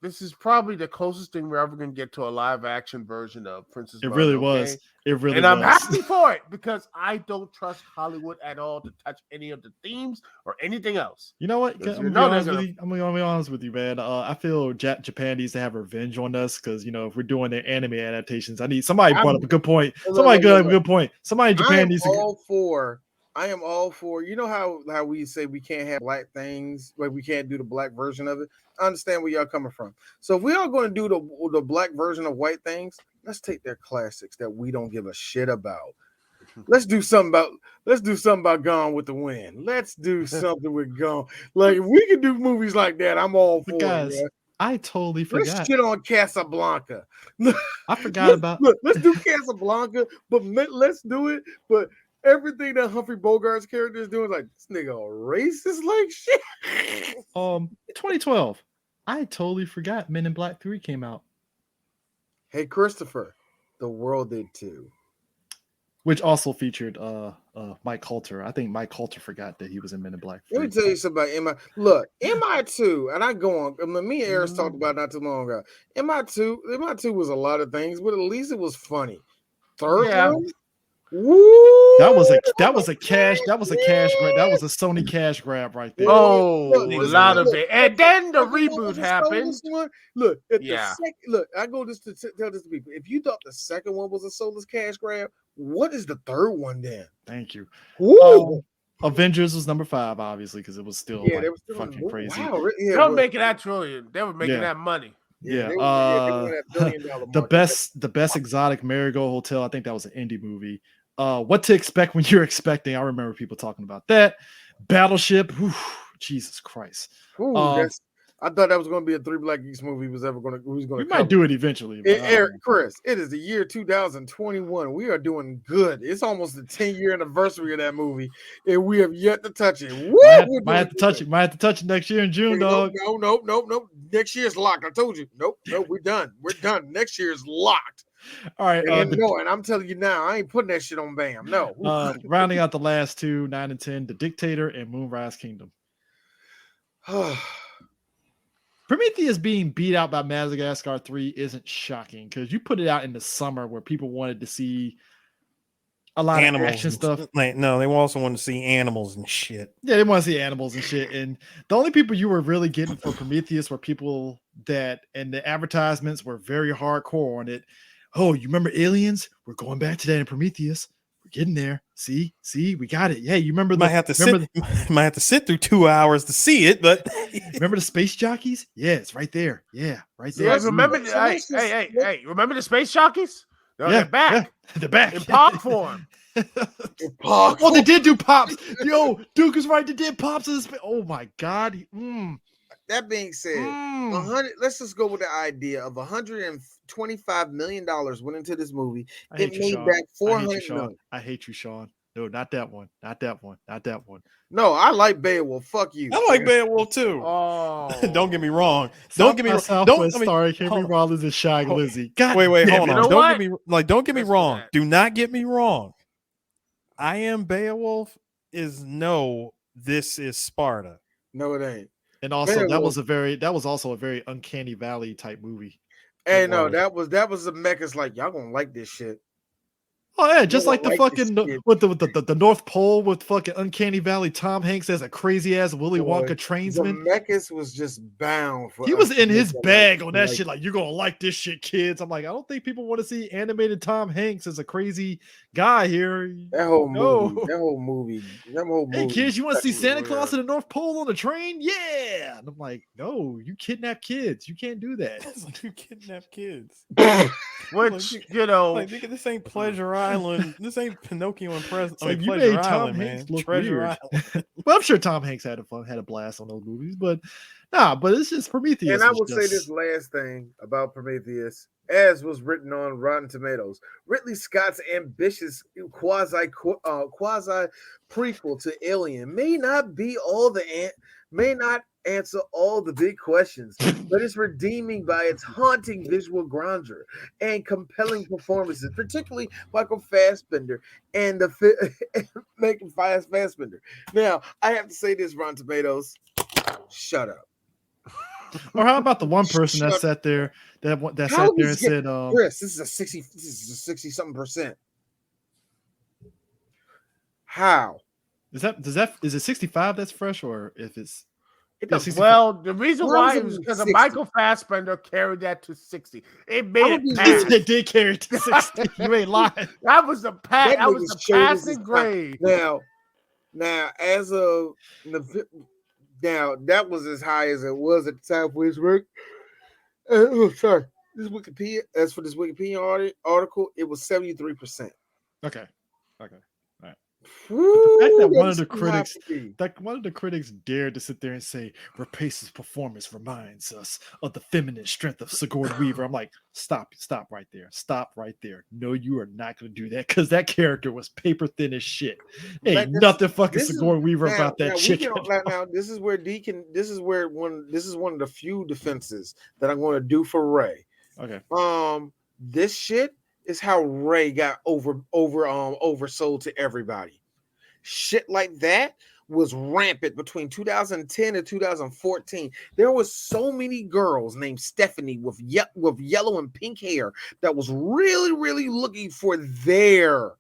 this is probably the closest thing we're ever gonna get to a live action version of Princess. It really was. It really and was. I'm happy for it because I don't trust Hollywood at all to touch any of the themes or anything else. You know what? I'm gonna be honest with you, man. I feel Japan needs to have revenge on us because if we're doing their anime adaptations, I need somebody brought up a good point. Somebody a good point. Somebody in Japan needs to. I am all for. You know how we say we can't have black things, like we can't do the black version of it. I understand where y'all coming from. So if we are going to do the black version of white things, let's take their classics that we don't give a shit about. Let's do something about Gone with the Wind. Let's do something with Gone. Like if we can do movies like that, I'm all for guys, it. I totally forgot. Let's shit on Casablanca. I forgot about. Look, let's do Casablanca, but let's do it. But everything that Humphrey Bogart's character is doing, like this nigga racist like shit. 2012. I totally forgot Men in Black 3 came out. Hey Christopher, the world did too. Which also featured Mike Coulter. I think Mike Coulter forgot that he was in Men in Black 3. Let me tell you something about MI. Look, MI2, and I go on. I mean, me and Eris talked about it not too long ago. MI2 was a lot of things, but at least it was funny. Third one? Woo! That was a cash grab. That was a Sony cash grab right there. Oh, a lot of it. And then the reboot happened. Look, I go to tell this to people. If you thought the second one was a soulless cash grab, what is the third one then? Thank you. Woo! Avengers was number 5, obviously, because it was still they were still fucking crazy. Wow, they were making that trillion. They were making that money. Yeah. They were $1 billion the best exotic Marigold Hotel. I think that was an indie movie. What to expect when you're expecting. I remember people talking about that. Battleship. Whew, Jesus Christ. Ooh, I thought that was going to be a 3 Black Geeks movie. We might do it eventually. Eric, Chris, it is the year 2021. We are doing good. It's almost the 10-year anniversary of that movie, and we have yet to touch it. Might have to touch it next year in June, dog. Nope. Next year's locked. I told you. Nope. We're done. Next year's locked. All right. And I'm telling you now, I ain't putting that shit on BAM. No. Rounding out the last two, 9 and 10, The Dictator and Moonrise Kingdom. Prometheus being beat out by Madagascar 3 isn't shocking because you put it out in the summer where people wanted to see a lot of action stuff. No, they also wanted to see animals and shit. Yeah, they want to see animals and shit. And the only people you were really getting for Prometheus were people that, and the advertisements were very hardcore on it. Oh, you remember Aliens? We're going back to that in Prometheus. We're getting there. See, we got it. Yeah, you remember might have to sit through 2 hours to see it, but remember the space jockeys? Yeah, it's right there. Yeah, right there. Yeah, remember remember the space jockeys? They're back. Yeah, they're back in pop form. Oh, they did do pops. Yo, Duke is right. They did pops in the space. Oh my God. That being said, let's just go with the idea of $125 million went into this movie. It made back $400 million. I hate you, Sean. No, not that one. Not that one. Not that one. No, I like Beowulf. Fuck you. I like Beowulf too. Oh, Don't get me wrong. South Don't get me by wrong. Southwest I mean, starring Henry hold on. Rollins and Shy Hold- Lizzie. God Wait, damn hold it. on. know Don't what? get me don't get me Let's do wrong. that. Do not get me wrong. I Am Beowulf is no, this is Sparta. No, it ain't. And also Beowulf. that was also a very uncanny valley type movie. Hey, It no, was. that was the Mecca's like, y'all gonna like this shit. Oh yeah, just don't like the like this fucking shit. with the North Pole with fucking Uncanny Valley. Tom Hanks as a crazy ass Willy Boy, Wonka tradesman. Zemeckis was just bound for He us was to in make his that bag like- on that like- shit. Like, you're gonna like this shit, kids. I'm like, I don't think people want to see animated Tom Hanks as a crazy guy here. That whole No. movie. That whole movie. Hey kids, you want to see fucking Santa Claus weird. in the North Pole on the train? Yeah. And I'm like, no, you kidnap kids. You can't do that. It's like you kidnap kids. which Like, you know, Like, nigga, this ain't Pleasure Island. This ain't Pinocchio and It's like, you Pleasure made Tom Island, Hanks man. look Treasure weird. Island. Well, I'm sure Tom Hanks had a blast on those movies, but but it's just Prometheus. And I was will say just- this last thing about Prometheus, as was written on Rotten Tomatoes. Ridley Scott's ambitious quasi prequel to Alien may not answer all the big questions, but it's redeeming by its haunting visual grandeur and compelling performances, particularly Michael Fassbender and making Fassbender. Now, I have to say this, Rotten Tomatoes, shut up. Or how about the one person that Shut sat there that How sat there is and it- said, Chris, this is a 60 something percent. How? is it 65 that's fresh, or if it's It Yeah, doesn't- 65. well, the reason Why why was it it was only because 60? Michael Fassbender carried that to 60. It made I'm it gonna be pass. they did carry it to 60. You ain't lying. That was the pass. That That was nigga the showed us his passing top. grade. Now, as of now, that was as high as it was at the time for his work. Sorry, this Wikipedia. As for this Wikipedia article, it was 73%. Okay. Okay. Woo, fact that one that of the is too high critics- for me. Like one of the critics dared to sit there and say Rapace's performance reminds us of the feminine strength of Sigourney Weaver. I'm like, stop right there. Stop right there. No, you are not going to do that because that character was paper thin as shit. Ain't Like, nothing fucking this is- Sigourney Weaver about that now, chicken. Now, this is where Deacon. This is one of the few defenses that I'm going to do for Ray. Okay. This shit is how Ray got oversold to everybody. Shit like that was rampant between 2010 and 2014. There was so many girls named Stephanie with yellow and pink hair that was really, really looking for their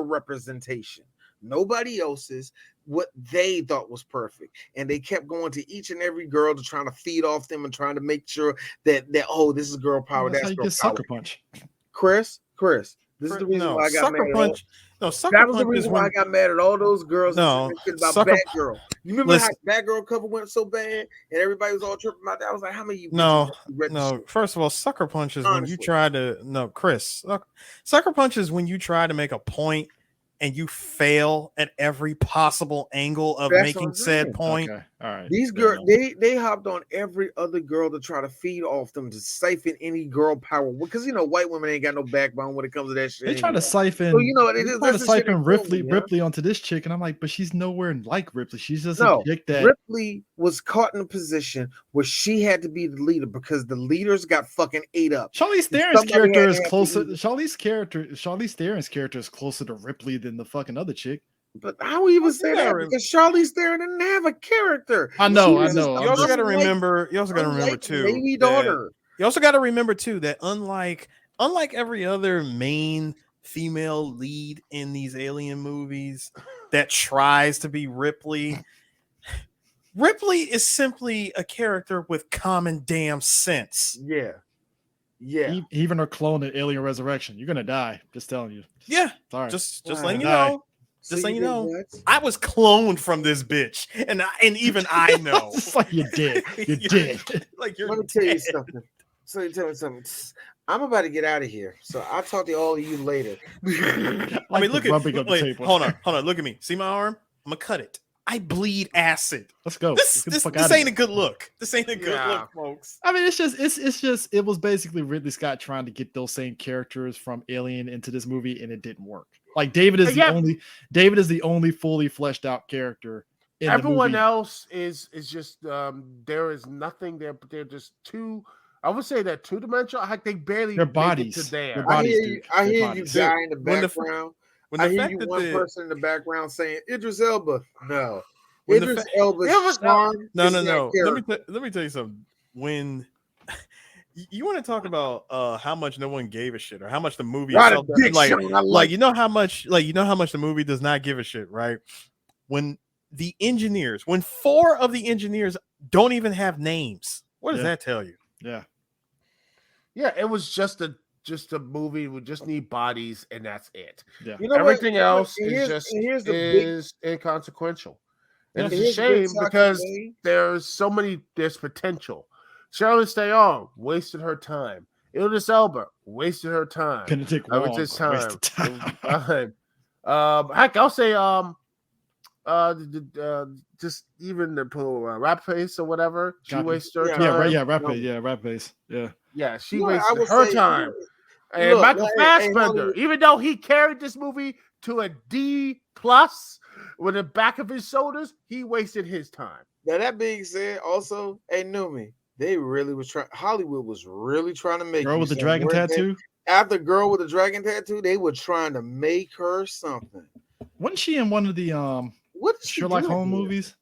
representation. Nobody else's, what they thought was perfect. And they kept going to each and every girl to try to feed off them and trying to make sure that oh, this is girl power. That's That's how you girl get power. Sucker Punch. Chris, this is the reason why I got Sucker mad. Punch. No, Sucker That was the Punch is reason why I when got mad at all those girls No, that said about Sucker- Batgirl. You remember Listen. how Batgirl cover went so bad and everybody was all tripping about that? I was like, how many of you No, bitches read the no. shit? First of all, Sucker Punch is when you Honestly. try to Chris. Sucker Punch is when you try to make a point and you fail at every possible angle of That's what making I'm said saying. point. Okay. All right. These Fair girls, enough. they hopped on every other girl to try to feed off them to siphon any girl power because white women ain't got no backbone when it comes to that shit. They try to anyway. siphon. So, you know, they try to that's the shit they siphon told me, Ripley onto this chick, and I'm like, but she's nowhere like Ripley. She's just No, a chick that Ripley was caught in a position where she had to be the leader because the leaders got fucking ate up. Charlize Theron's Somebody character had is to have closer. to eat. Charlize Theron's character is closer to Ripley than the fucking other chick. But how we even say that? gotta Because Charlize Theron didn't have a character. I know, She was I just know. an You also I'm got to unliked- remember. You also got to remember unliked too. lady that- daughter. You also got to remember too that unlike every other main female lead in these alien movies that tries to be Ripley, Ripley is simply a character with common damn sense. Yeah. Even her clone in Alien Resurrection, you're gonna die. Just telling you. Yeah, Sorry. just Wow. letting you Die. know. Just so you did know. what? I was cloned from this bitch, and even I know. It's like you're dead. You're You're- dead. Like you're. Let me tell you dead. something. So you tell me something. I'm about to get out of here. So I'll talk to all of you later. I mean, look at. rubbing of the Wait, table. hold on. Look at me. See my arm? I'm gonna cut it. I bleed acid. Let's go. This Get the fuck this outta ain't a here. good look. This ain't a good Yeah. look, folks. I mean, it's just it was basically Ridley Scott trying to get those same characters from Alien into this movie, and it didn't work. Like David is the only fully fleshed out character in Everyone the movie. else is just there is nothing there, but they're just too. I would say that two-dimensional. Like they barely Their make it bodies. to there. Their I bodies, hear you. dude. I Their hear you, bodies. guy in the When the- background. When I the hear fact you, that one the person in the background saying Idris Elba. No, When the Idris fa- Elba's Yeah, but charm. no is no that no. character. Let me tell you something. When you want to talk about how much no one gave a shit or how much the movie Not a itself dick shot. I like you know how much the movie does not give a shit, right? When when 4 of the engineers don't even have names, what does that tell you? Yeah. Yeah, it was just a movie. We just need bodies, and that's it. Yeah. You know Everything what? else And here's the is inconsequential, and And it's a here's the big shame talking because thing. there's potential. Charlotte Theron wasted her time. Idris Elba wasted her time. Benedict I Wong was just wasted time. Heck, I'll say just even the Rap Face or whatever. She Copy. wasted her Yeah, time. Yeah, right. Yeah, rap base. Yeah, rap base. Yeah. Yeah, she You know, I wasted would her say, time. And look, Michael hey, Fassbender, Hollywood- even though he carried this movie to a D plus with the back of his shoulders, he wasted his time. Now that being said, also, hey Numi, they really was trying. Hollywood was really trying to make Girl you with the something, dragon weren't they? tattoo. After Girl with the Dragon Tattoo, they were trying to make her something. Wasn't she in one of the What did she Sherlock do Holmes here? movies?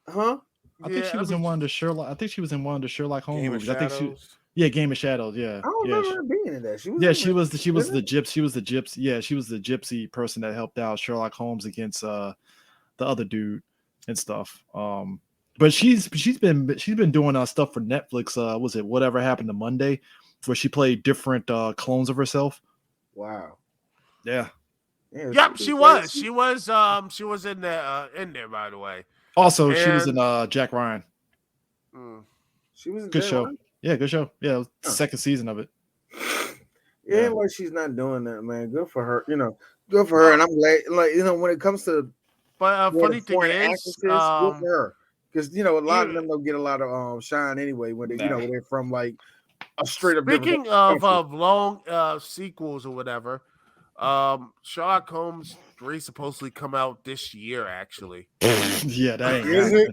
Huh? I think she was in one of the Sherlock. I think she was in one of the Sherlock Holmes Game of movies. I think Shadows. Game of Shadows. Yeah, I don't yeah, remember her being in that. She was. yeah. in She that. was the Really? gypsy. She was the gypsy. Yeah, she was the gypsy person that helped out Sherlock Holmes against the other dude and stuff. But she's been doing stuff for Netflix. Was it Whatever Happened to Monday, where she played different clones of herself? Wow. Yeah. Yeah, Yep, she was. She was in there, by the way. Also, she was in And- Jack Ryan. She was in Good that show. one? Yeah, good show. Yeah, it was the Huh. second season of it. Yeah, Yeah. ain't like she's not doing that, man. Good for her. Good for her. And I'm glad. Like when it comes to But funny thing foreign is, actresses, good for her. Because a lot of you- them don't get a lot of shine anyway when they they're from like a straight up different speaking country. of long sequels or whatever, Sherlock Holmes 3 supposedly come out this year. Actually, Yeah, that ain't Is it?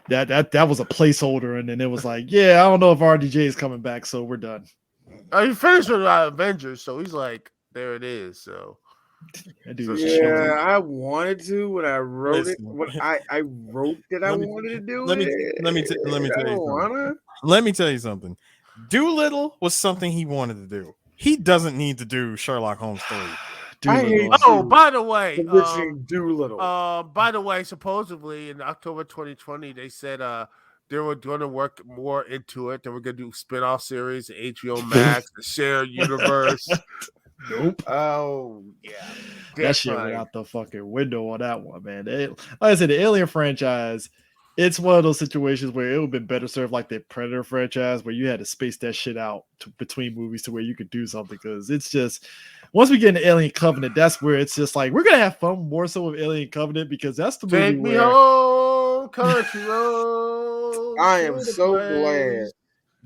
happening. That was a placeholder, and then it was like, yeah, I don't know if RDJ is coming back, so we're done. he finished with Avengers, so he's like, there it is. So That dude So was she- chilling. Yeah, I wanted to when I wrote Listen. it. When I wrote that I Let me- wanted to do let me- it. let me tell you I something. don't wanna. Let me tell you something. Doolittle was something he wanted to do. He doesn't need to do Sherlock Holmes 3. I hate Doolittle. oh, by the way, Convincing Doolittle. by the way, supposedly in October 2020, they said they were going to work more into it. They were going to do spin-off series, HBO Max, the shared universe. Nope. Oh yeah, That shit went out the fucking window on that one, man. Like I said, the Alien franchise, it's one of those situations where it would have been better served like the Predator franchise, where you had to space that shit out between movies to where you could do something. Because it's just, once we get into Alien Covenant, that's where it's just like, we're going to have fun more so with Alien Covenant, because that's the movie Take me where home, country road. I am to the so place glad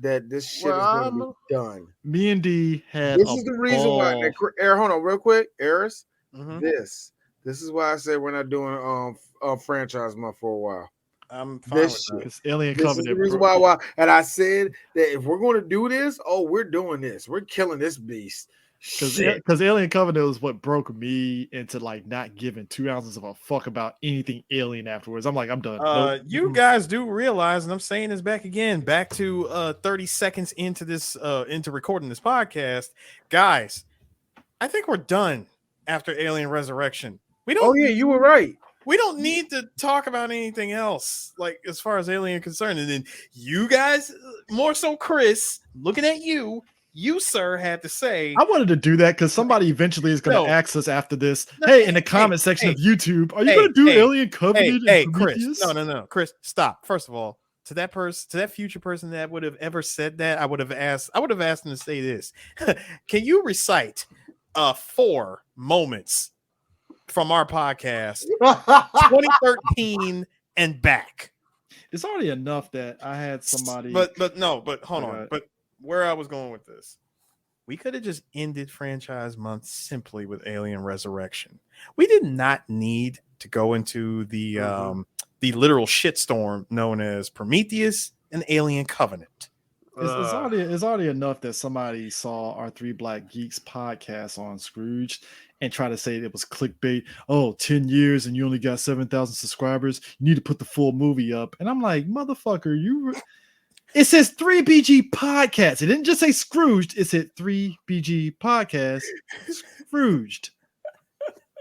that this shit where is going to I'm- be done. me and D had This a is the reason why. ball. Hold on, real quick, Eris. Mhm. This is why I said we're not doing franchise month for a while. I'm fine This with shit. that. It's Alien This is Covenant. the reason bro. why. And I said that if we're going to do this, we're doing this. We're killing this beast. Shit. Because Alien Covenant was what broke me into like not giving 2 ounces of a fuck about anything alien afterwards. I'm like, I'm done. Nope. You guys do realize, and I'm saying this back to 30 seconds into this into recording this podcast, guys. I think we're done after Alien Resurrection. We don't. Oh yeah, you were right. We don't need to talk about anything else, like as far as Alien concerned. And then you guys, more so Chris, looking at you, sir, had to say, I wanted to do that because somebody eventually is going to No. ask us after this. No, Hey, in the hey, comment section of YouTube, are you hey, going to do hey, Alien Covenant? hey, and Chris, Prometheus? no, Chris, stop. First of all, to that future person that would have ever said that, I would have asked them to say this. Can you recite 4 moments from our podcast, 2013 and back. It's already enough that I had somebody. But hold on. But where I was going with this, we could have just ended franchise month simply with Alien Resurrection. We did not need to go into the literal shitstorm known as Prometheus and Alien Covenant. It's already enough that somebody saw our Three Black Geeks podcast on Scrooge and try to say it was clickbait. Oh, 10 years and you only got 7,000 subscribers. You need to put the full movie up. And I'm like, motherfucker, it says 3BG Podcast. It didn't just say Scrooged. It said 3BG Podcast. Scrooged.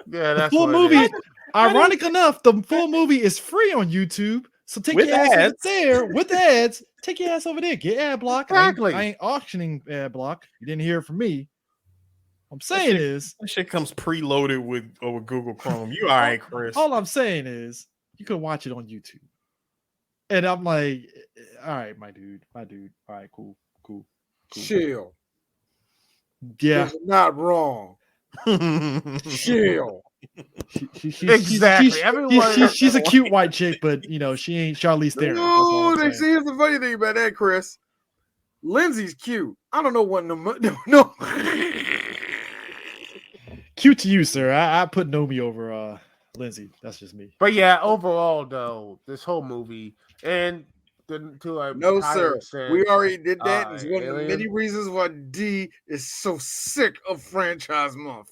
Yeah, that's the full movie. Ironic enough, the full movie is free on YouTube. So take with your ass ads. over there with ads. Take your ass over there. Get ad block. Exactly. I ain't auctioning ad block. You didn't hear it from me. What I'm saying is that shit comes preloaded with Google Chrome. You all right, Chris? All I'm saying is you can watch it on YouTube. And I'm like, all right, my dude. All right, cool. Chill. Yeah. You're not wrong. Chill. Exactly. Everyone. She's a cute white chick, but she ain't Charlize Theron. No, see, here's the funny thing about that, Chris. Lindsay's cute. I don't know what no. Cute to you, sir. I put Nomi over Lindsay. That's just me. But yeah, overall though, this whole movie and no, sir. We already did that. It's one of the Alien. many reasons why D is so sick of franchise month.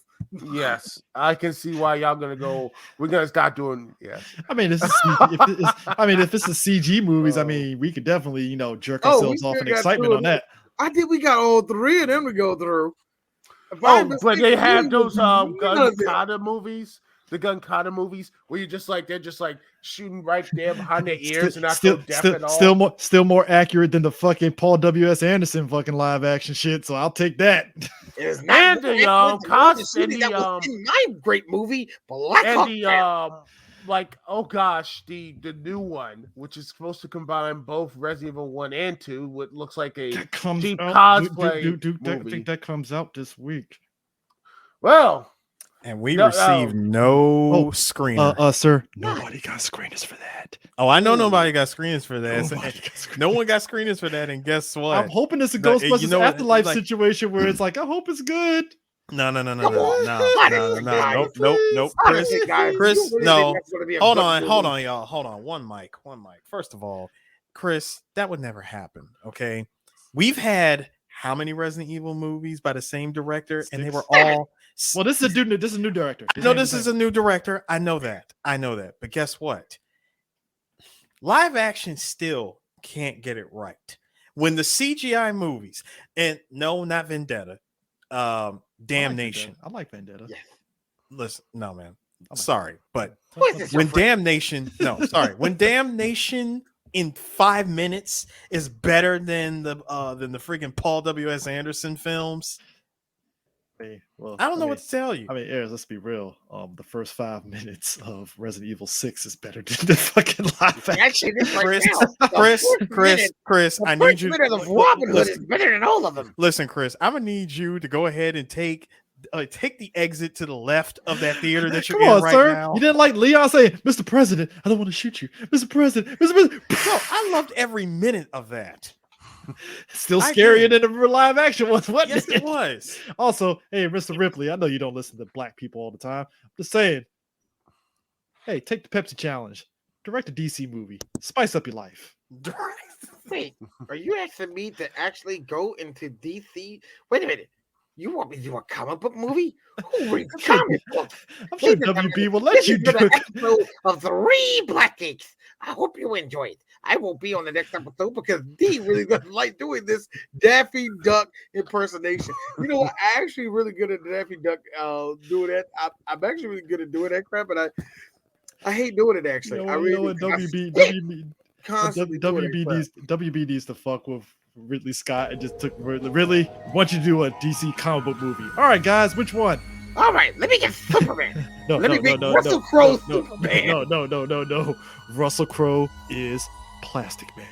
Yes, I can see why y'all gonna go. We're gonna start doing. Yes, I mean, if it's the CG movies, I mean, we could definitely jerk ourselves off in excitement on that. I think we got all three of them to go through. But they have those gun kata movies. The gun kata movies where they're just like shooting right there behind their ears and not so deaf at all. Still more accurate than the fucking Paul W.S. Anderson fucking live action shit. So I'll take that. It's not and the my great movie, Black Hawk Down. The new one, which is supposed to combine both Resident Evil 1 and 2, what looks like a cheap cosplay movie. I think that comes out this week. Well. And we received no screener. Sir, nobody got screeners for that. Oh, I know nobody got screeners for that. No one got screeners for that. And guess what? I'm hoping it's a Ghostbusters Afterlife situation where it's like, I hope it's good. No. Nope. Chris, no. Hold on, y'all. Hold on. One mic. First of all, Chris, that would never happen. Okay. We've had how many Resident Evil movies by the same director, and they were all. Well, this is a new director. This is a new director. I know that. But guess what? Live action still can't get it right. When the CGI movies, and no, not Vendetta, Damnation. I like Vendetta. Yes. Listen, no, man. Sorry, but when Damnation in 5 minutes is better than the freaking Paul W.S. Anderson films. Well, I don't know what to tell you. I mean, Ayers, let's be real. The first 5 minutes of Resident Evil 6 is better than the fucking live action. Chris, I need you. Robin Hood is better than all of them. Listen, Chris, I'm gonna need you to go ahead and take the exit to the left of that theater that you're in right now. You didn't like Leon saying, "Mr. President, I don't want to shoot you, Mr. President, Mr. President." No, I loved every minute of that. Still scarier than the live action ones. Yes, it was. Also, hey, Mr. Ripley, I know you don't listen to black people all the time. I'm just saying. Hey, take the Pepsi challenge. Direct a DC movie. Spice up your life. Wait, are you asking me to actually go into DC? Wait a minute. You want me to do a comic book movie? Who reads comic books? I'm sure WB will let you do it. Episode of 3 Black Geeks. I hope you enjoy it. I won't be on the next episode because D really doesn't like doing this Daffy Duck impersonation. You know what? I'm actually really good at Daffy Duck doing that. I'm actually really good at doing that crap, but I hate doing it actually. WB needs to fuck with Ridley Scott and just took Ridley. Want you to do a DC comic book movie? All right, guys, which one? All right, let me get Superman. Let me make Russell Crowe Superman. No. Russell Crowe is Plastic Man.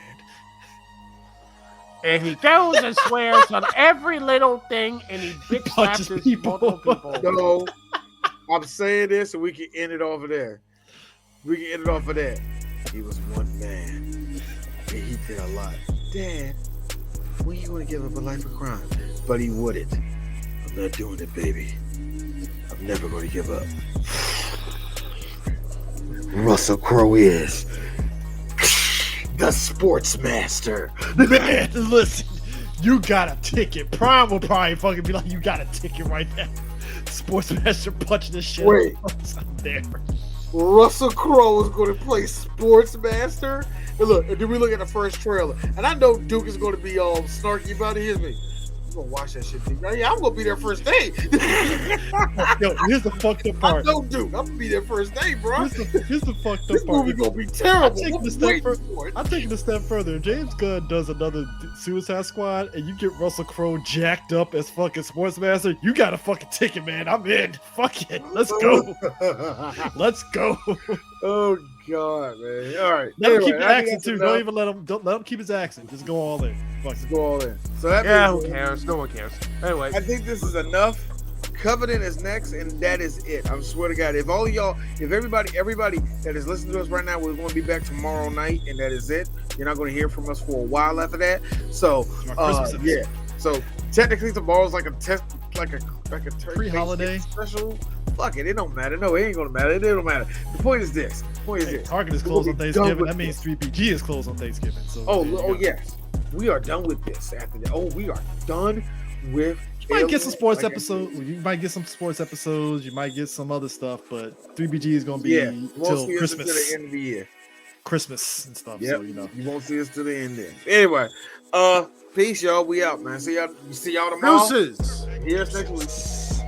And he goes and swears on every little thing, and he bitch slaps his multiple people. I'm saying this so we can end it off of there. We can end it off of that. He was one man. And he did a lot. Dad, when you gonna give up a life of crime? But he wouldn't. I'm not doing it, baby. I'm never gonna give up. Russell Crowe is the sports master. Man, listen, you got a ticket. Prime will probably fucking be like, you got a ticket right now. Sportsmaster punching the shit. Wait. I'm there. Russell Crowe is going to play sports master. And look, and then we look at the first trailer. And I know Duke is going to be all snarky about it. Here's me. I'm going to watch that shit, Duke. Yeah, I'm going to be there first day. Yo, here's the fucked up I part. know Duke. I'm going to be there first day, bro. Here's the fucked up This part. movie going to be terrible. I'm taking it a step further. If James Gunn does another Suicide Squad and you get Russell Crowe jacked up as fucking Sportsmaster, you got a fucking ticket, man. I'm in. Fuck it. Let's go. Let's go. Oh, God, man. All right. Let him Anyway, keep his I think accent that's too. enough. Don't let him keep his accent. Just go all in. Fuck Let's it. go all in. So that Yeah, means who cares? No one cares. Anyway, I think this is enough. Covenant is next, and that is it. I swear to God, if all y'all, if everybody that is listening to us right now, we're going to be back tomorrow night, and that is it. You're not going to hear from us for a while after that. So, yeah. So technically, tomorrow's like a test, like a Pre-holiday special. Fuck it, it don't matter. No, it ain't gonna matter. It don't matter. The point is this. Target is closed on Thanksgiving. That means 3BG is closed on Thanksgiving. So Yes, we are done with this. After that, we are done with. You might get some sports episodes. You might get some sports episodes. You might get some other stuff, but 3BG is gonna be till Christmas. Until the end of the year. Christmas and stuff. Yep. So you know, you won't see us till the end there. Anyway, peace, y'all. We out, man. See y'all tomorrow. deuces. Here's next week.